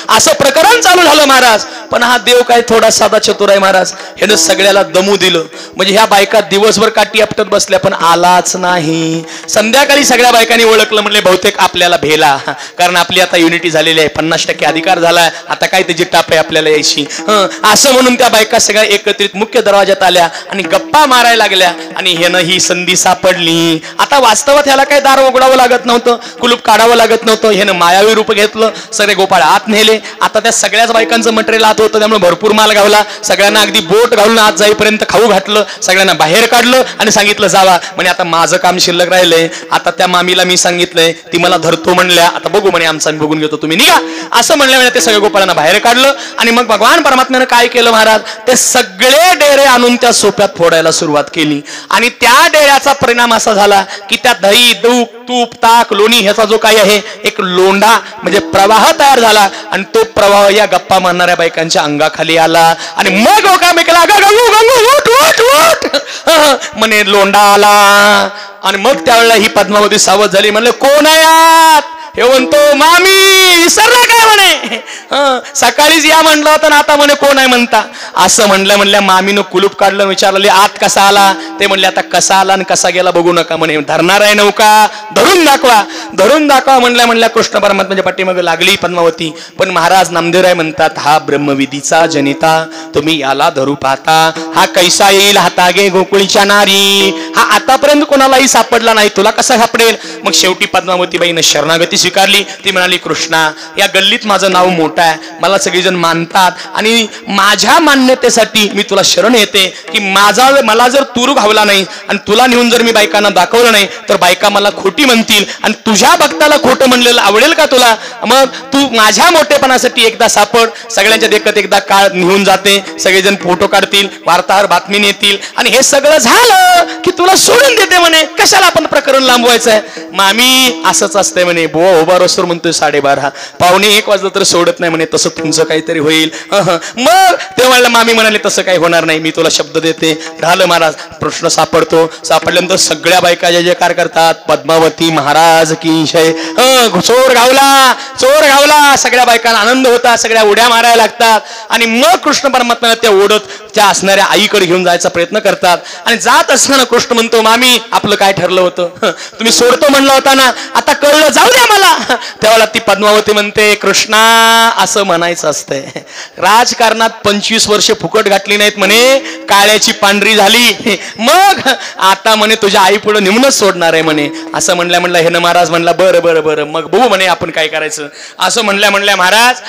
असं प्रकरण चालू झालं महाराज. पण हा देव काय थोडा साधा चतुर आहे महाराज, हे सगळ्याला दमू दिलं. म्हणजे ह्या बायका दिवसभर काठी आपटत बसल्या पण आलाच नाही. संध्याकाळी सगळ्या बायकांनी ओळखलं, म्हणले बहुतेक आपल्याला भेला, कारण आपली आता युनिटी झालेली आहे, 50% अधिकार झालाय, आता काय त्याची टाप आहे आपल्याला यायची. असं म्हणून त्या बायका सगळ्या एकत्रित मुख्य दरवाज्यात आल्या आणि गप्पा मारायला लागल्या. आणि ह्यानं ही संधी सापडली. आता वास्तवात ह्याला काही दार उघडावं लागत नव्हतं, कुलूप काढावं लागत नव्हतं. ह्यानं मायावी रूप घेतलं, सगळे गोपाळ आत नेले. आता त्या सगळ्याच बायकांचं मटेरियल आत जायचं होतं, त्यामुळे भरपूर माल गावला. सगळ्यांना अगदी बोट घालून आत जाईपर्यंत खाऊ घातलं, सगळ्यांना बाहेर काढलं आणि सांगितलं जावा. म्हणे आता माझं काम शिल्लक राहिलंय. आता त्या मामीला मी सांगितलंय, ती मला धरतो म्हणल्या. आता बघू म्हणे, आमचा आम्ही बघून घेतो, तुम्ही निघा असं म्हणल्या. म्हणजे ते सगळ्या गोपाळांना बाहेर काढलं आणि मग भगवान परमात्म्यानं काय केलं महाराज, ते सगळे डेरे आणून त्या सोप्यात फोडायला सुरुवात केली. आणि त्या डेऱ्याचा परिणाम असा झाला की त्या दही, दूध, तूप, ताक, लोणी ह्याचा जो काही आहे एक लोंढा म्हणजे प्रवाह तयार झाला. आणि तो प्रवाह या गप्पा मारणाऱ्या बायकांच्या अंगाखाली आला. आणि मग ओकामेकला गंगू गंगू उठ उठ उठ म्हणे लोंढा आला. आणि मग त्यावेळेला ही पद्मावती सावध झाली. म्हणले कोण आहे आत? हे म्हणतो मामी, विसरला काय म्हणे, सकाळीच या म्हणलं होतं ना, आता म्हणे कोण आहे म्हणता. असं म्हणल्या मामीनं कुलूप काढलं, विचारले आत कसा आला. ते म्हणले आता कसा आला आणि कसा गेला बघू नका म्हणे, धरणार आहे नौका, धरून दाखवा, धरून दाखवा म्हणल्या कृष्ण परमात्म्याच्या पाठीमाग लागली पद्मावती. पण महाराज नामदेवराय म्हणतात, हा ब्रह्मविधीचा जनिता, तुम्ही याला धरू पाहता, हा कैसा येईल हातागे गोकुळीच्या नारी, हा आतापर्यंत कोणालाही सापडला नाही, तुला कसा सापडेल. मग शेवटी पद्मावतीबाईनं शरणागती स्वीकारली. ती म्हणाली, कृष्णा, या गल्लीत माझं नाव मोठं आहे, मला सगळेजण मानतात आणि माझ्या मान्यतेसाठी मी तुला शरण येते की मला जर तूर घावला नाही आणि तुला नेऊन जर मी बायकांना दाखवलं नाही तर बायका मला खोटी म्हणतील. आणि तुझ्या भक्ताला खोटं म्हणलेलं आवडेल का तुला? मग तू माझ्या मोठेपणासाठी एकदा सापड. सगळ्यांच्या देखत एकदा काळ निघून जाते, सगळेजण फोटो काढतील, वार्ताहर बातमी नेतील आणि हे सगळं झालं की तुला सोडून देते म्हणे. कशाला आपण प्रकरण लांबवायचं आहे? मामी असंच असतंय म्हणे. बुवा उभा रस्तोर म्हणतोय 12:30, 12:45 वाजलं तर सोडत नाही म्हणे, तसं तुमचं काहीतरी होईल. मग तेव्हा मामी म्हणाले तसं काही होणार नाही, मी तुला शब्द देते. झालं महाराज, प्रश्न सापडतो. सापडल्यानंतर सगळ्या बायका जय जयकार करतात, पद्मावती महाराज की जय. चोर गावला, चोर गावला. सगळ्या बायकांना आनंद होता, सगळ्या उड्या मारायला लागतात. आणि मग कृष्ण परमात्म्याला त्या ओढत त्या असणाऱ्या आईकडे घेऊन जायचा प्रयत्न करतात. आणि जात असताना कृष्ण म्हणतो, मामी आपलं काय ठरलं होतं, तुम्ही सोडतो म्हणला होता ना, आता कळलं, जाऊ द्या मला. त्यावेळेला ती पद्मावती म्हणते, कृष्णा असं म्हणायचं असतंय, राजकारणात 25 वर्ष फुकट घातली नाहीत म्हणे, काळ्याची पांढरी झाली, मग आता म्हणे तुझ्या आई पुढे निमूनच सोडणार आहे म्हणे. असं म्हणल्या हे ना महाराज म्हणला, बरं बरं बरं, मग बघू म्हणे आपण काय करायचं. असं म्हणल्या महाराज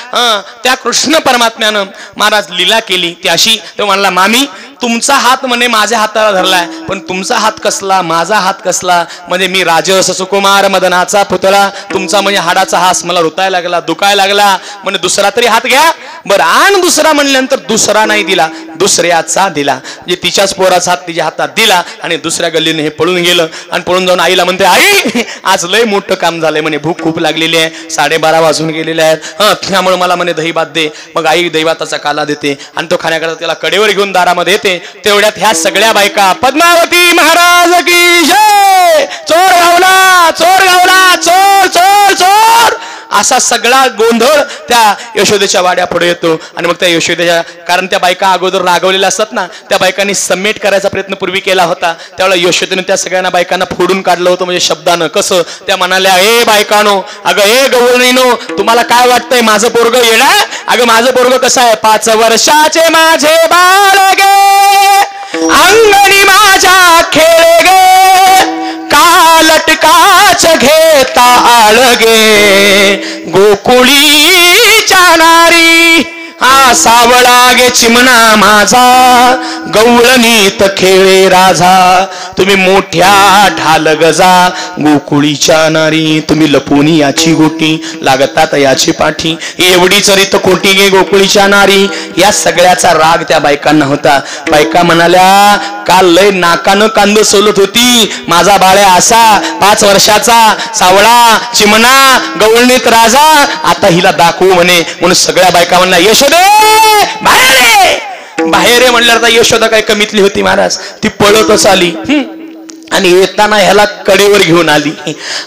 त्या कृष्ण परमात्म्यानं महाराज लीला केली ती अशी. तो म्हणला, मामी तुमचा हात म्हणे माझ्या हाताला धरलाय, पण तुमचा हात कसला, माझा हात कसला, म्हणजे मी राजस सुकुमार मदनाचा पुतळा, तुमचा म्हणजे हाडाचा हास मला रुतायला लागला, दुखायला लागला, म्हणजे दुसरा तरी हात घ्या. बरं, आण दुसरा म्हणल्यानंतर दुसरा नाही दिला, दुसऱ्याचा दिला. म्हणजे तिच्याच पोराचा हात तिच्या हातात दिला आणि दुसऱ्या गल्लीने हे पळून गेलं. आणि पळून जाऊन आईला म्हणते, आई आज लय मोठं काम झालंय म्हणे, भूक खूप लागलेली आहे, 12:30 वाजून गेलेले आहेत, त्यामुळे मला म्हणे दही भात दे. मग आई दही भाताचा काला देते आणि तो खाण्याकरता त्याला कडेवर घेऊन दारामध्ये येते. तेवढ्यात ह्या सगळ्या बायका, पद्मावती महाराज की जय, चोर गावला, चोर गावला, चोर चोर चोर, असा सगळा गोंधळ त्या यशोदेच्या वाड्या पुढे येतो. आणि मग त्या यशोदेच्या, कारण त्या बायका अगोदर रागवलेल्या असतात ना, त्या बायकांनी समेट करायचा प्रयत्न पूर्वी केला होता. त्यावेळेला यशोदेने त्या सगळ्यांना बायकांना फोडून काढलं होतं, म्हणजे शब्दानं. कसं? त्या म्हणाल्या, हे बायकानो, अगं हे गवळणीनो, तुम्हाला काय वाटतंय माझं पोरग येणा? अगं माझं पोरग कसं आहे, 5 वर्षाचे माझे बाळगे, अंगणी माझ्या खेळ गे, कालटकाच घेता आळगे, गोकुळीच्या नारी, हा सावळा गे चिमणा माझा, गवळणीत खेळे राजा, तुम्ही मोठ्या ढाल गजा, गोकुळीच्या नारी, तुम्ही लपून याची गोटी, लागतात याची पाठी, एवढी चरित कोटी गे गोकुळीच्या नारी. या सगळ्याचा राग त्या बायकांना होता. बायका म्हणाल्या, काल लय नाकानं कांद सोलत होती, माझा बाळ्या असा 5 वर्षाचा, सावळा चिमणा, गवळणीत राजा, आता हिला दाखवू म्हणे. म्हणून सगळ्या बायका म्हणल्या, यशोदे बाहेर ये, बाहेर ये म्हणल्यावर यशोदा काय कमीतली होती महाराज, ती पळतच आली आणि येताना ह्याला कडेवर घेऊन आली.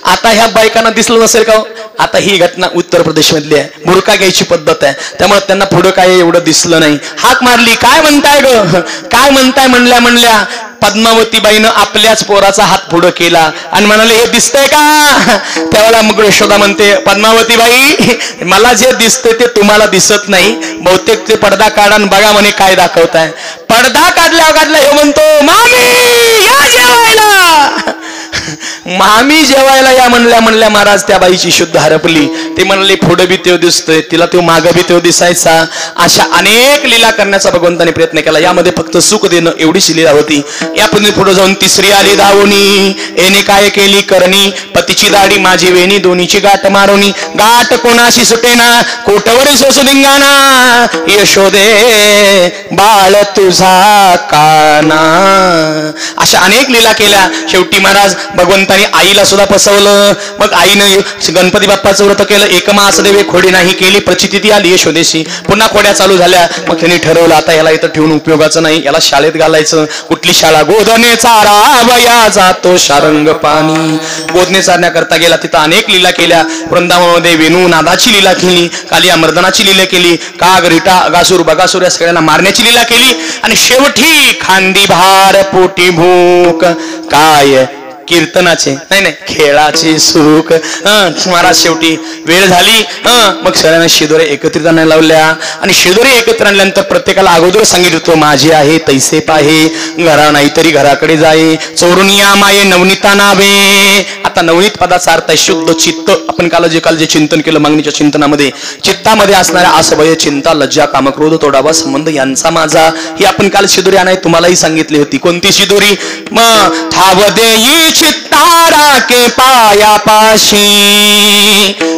आता ह्या बायकांना दिसलं नसेल का? आता ही घटना उत्तर प्रदेश मधली आहे, बुरका घ्यायची पद्धत आहे, त्यामुळे त्यांना पुढं काय एवढं दिसलं नाही. हाक मारली, काय म्हणताय ग, काय म्हणताय म्हणल्या पद्मावतीबाईनं आपल्याच पोराचा हात पुढं केला आणि म्हणाले, हे दिसतंय का? त्यावेळेला मग यशोदा म्हणते, पद्मावतीबाई मला जे दिसतंय ते तुम्हाला दिसत नाही, बहुतेक ते पडदा काढा बघा म्हणे काय दाखवताय. पडदा काढल्या हे म्हणतो, मामी या जेवायला. मामी जेवायला या म्हणल्या महाराज त्या बाईची शुद्ध हरपली. ते म्हणले पुढं बी तेव दिसतोय, तिला तो मागं बी तेव दिसायचा. अशा अनेक लीला करण्याचा भगवंताने प्रयत्न केला. यामध्ये फक्त सुख देणं एवढीच लीला होती. या पुढे जाऊन तिसरी आली धावणी. एने काय केली करणी, पतीची दाढी माझी वेणी, दोन्हीची गाठ मारुनी. गाठ कोणाशी सुटेना, कोटवरी सोसू धिंगाणा. यशोदे बाळ तुझा काना. अशा अनेक लीला केल्या. शेवटी महाराज भगवंताने आईला सुद्धा फसवलं. मग आईनं गणपती बाप्पाचं व्रत केलं. एक मास देवे खोडी नाही केली. प्रचिती आली यशोदेशी. पुन्हा खोड्या चालू झाल्या. मग त्यांनी ठरवलं आता याला इथं ठेवून उपयोगाचं नाही, याला शाळेत घालायचं. कुठली शाळा? गोधने चारावया जातो शारंग पाणी. गोधने चारण्याकरता गेला. तिथं अनेक लीला केल्या. वृंदावनामध्ये वेणू नादाची लीला केली, कालिया मर्दनाची लीला केली, काग रिटा अगासूर बगासूर या सगळ्यांना मारण्याची लीला केली. आणि शेवटी खांदी भार पोटी भूक. काय कीर्तनाचे नाही खेळाचे सुख. महाराज शेवटी वेळ झाली. मग सगळ्यांना शिदोरे एकत्रित आणायला लावल्या. आणि शिदोरे एकत्र आणल्यानंतर प्रत्येकाला अगोदर सांगितलं होतं माझे आहे तैसे पाहे, घरा नाही तरी घराकडे जाये, चोरून या माये नवनीता नावे. आता नवनीत पदाचा अर्थ आहे शुद्ध चित्त. आपण काल जे चिंतन केलं मागणीच्या चिंतनामध्ये, चित्तामध्ये असणाऱ्या आसभय, चिंता, लज्जा, कामक्रोध, तोडावा, संबंध यांचा माझा, ही आपण काल शिदोरी आणाय तुम्हालाही सांगितली होती. कोणती शिदोरी? मग ठाव देई चित्तारा के पायापाशी.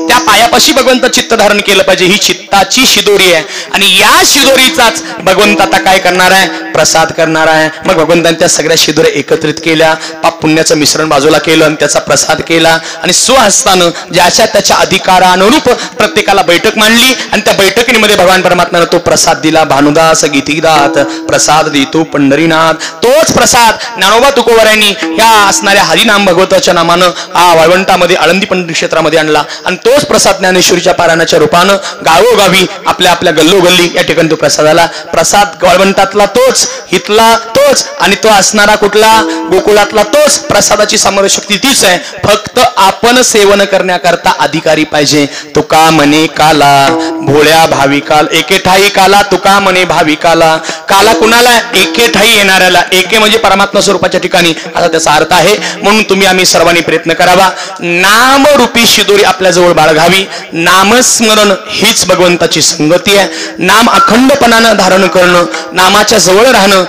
त्या पायापाशी भगवंत चित्त धारण केलं पाहिजे. ही चित्ताची शिदोरी आहे. आणि या शिदोरीचाच भगवंत आता काय करणार आहे? प्रसाद करणार आहे. मग भगवंताने त्या सगळ्या शिदोऱ्या एकत्रित केल्या. पाप पुण्याचं मिश्रण बाजूला केलं आणि त्याचा प्रसाद केला. आणि स्वहस्तानं ज्याच्या त्याच्या अधिकारानुरूप प्रत्येकाला बैठक मांडली. आणि त्या बैठकीमध्ये भगवान परमात्म्यानं तो प्रसाद दिला. भानुदास गीतिदात प्रसाद देतो पंढरीनाथ. तोच प्रसाद ज्ञानोबा तुकोबरायांनी ह्या असणाऱ्या हरिनाम भगवताच्या नामानं वाळवंटामध्ये आळंदी पंढरी क्षेत्रामध्ये आणला. आणि तोच प्रसाद ज्ञानेश्वरीच्या पारायणाच्या रूपानं गावोगावी आपल्या आपल्या गल्लोगल्ली या ठिकाणी तो प्रसाद आला. प्रसाद वाळवंटातला तोच, हितला तोच, आणि तो असणारा कुठला? गोकुळातला तोच. प्रसादाची समर्थ शक्ती तीच आहे. फक्त आपण सेवन करण्याकरता अधिकारी पाहिजे. तुका म्हणे काला भोळ्या भाविकाल, एके ठाई काला तुका म्हणे भाविकाला. काला कुणाला? एके ठाई येणाऱ्याला. एके म्हणजे परमात्मा स्वरूपाच्या ठिकाणी असा त्याचा अर्थ आहे. म्हणून तुम्ही आम्ही सर्वांनी प्रयत्न करावा. नामरूपी शिदोरी आपल्या जवळ बाळगावी. नामस्मरण हीच भगवंताची संगती आहे. नाम अखंडपणानं धारण करणं, नामाच्या जवळ राहणं,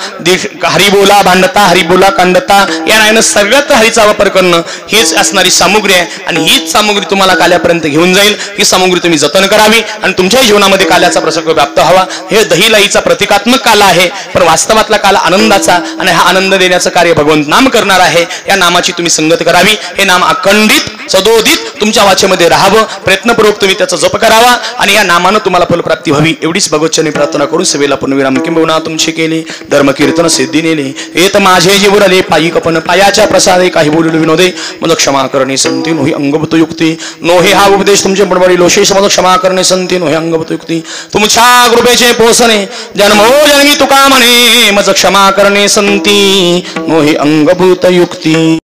हरिबोला भांडता हरिबोला कांडता या नावानं सर्वत्र हरीचा वापर करणं हीच असणारी सामुग्री आहे. आणि हीच सामुग्री तुम्हाला काल्यापर्यंत घेऊन जाईल. ही सामुग्री तुम्ही जतन करावी आणि तुमच्या जीवनामध्ये काल्याचा प्रसंग व्याप्त व्हावा. हे दहीलाईचा प्रतिकात्मक काला आहे, पण वास्तवातला काला आनंदाचा. आणि हा आनंद देण्याचं कार्य भगवंत नाम करणार आहे. या नामाची तुम्ही संगत करावी. हे नाम अखंडित सदोदित तुमच्या वाचेमध्ये राहावं. प्रयत्नपूर्वक तुम्ही त्याचा जप करावा. आणि या नामानं तुम्हाला फलप्राप्ती व्हावी एवढीच भगवतचरणी प्रार्थना करून सेवेला पूर्णविराम किंबहुना तुमची केली. धर्म कीर्तन सिद्धी नेले येत माझे जीवरले पायी कपन पायाच्या प्रसादे काही बोललो विनोदे. मद क्षमा करणे संती नोही अंगभूत युक्ती. नोहे हा उपदेश तुमचे बडबडी लोशेष मद क्षमा करणे संती नोहे अंगभूत युक्ती. तुमच्या कृपेचे पोसणे जन्मो जन्मी तुका म्हणे. मज क्षमा करणे संती नोहे अंगभूत युक्ती.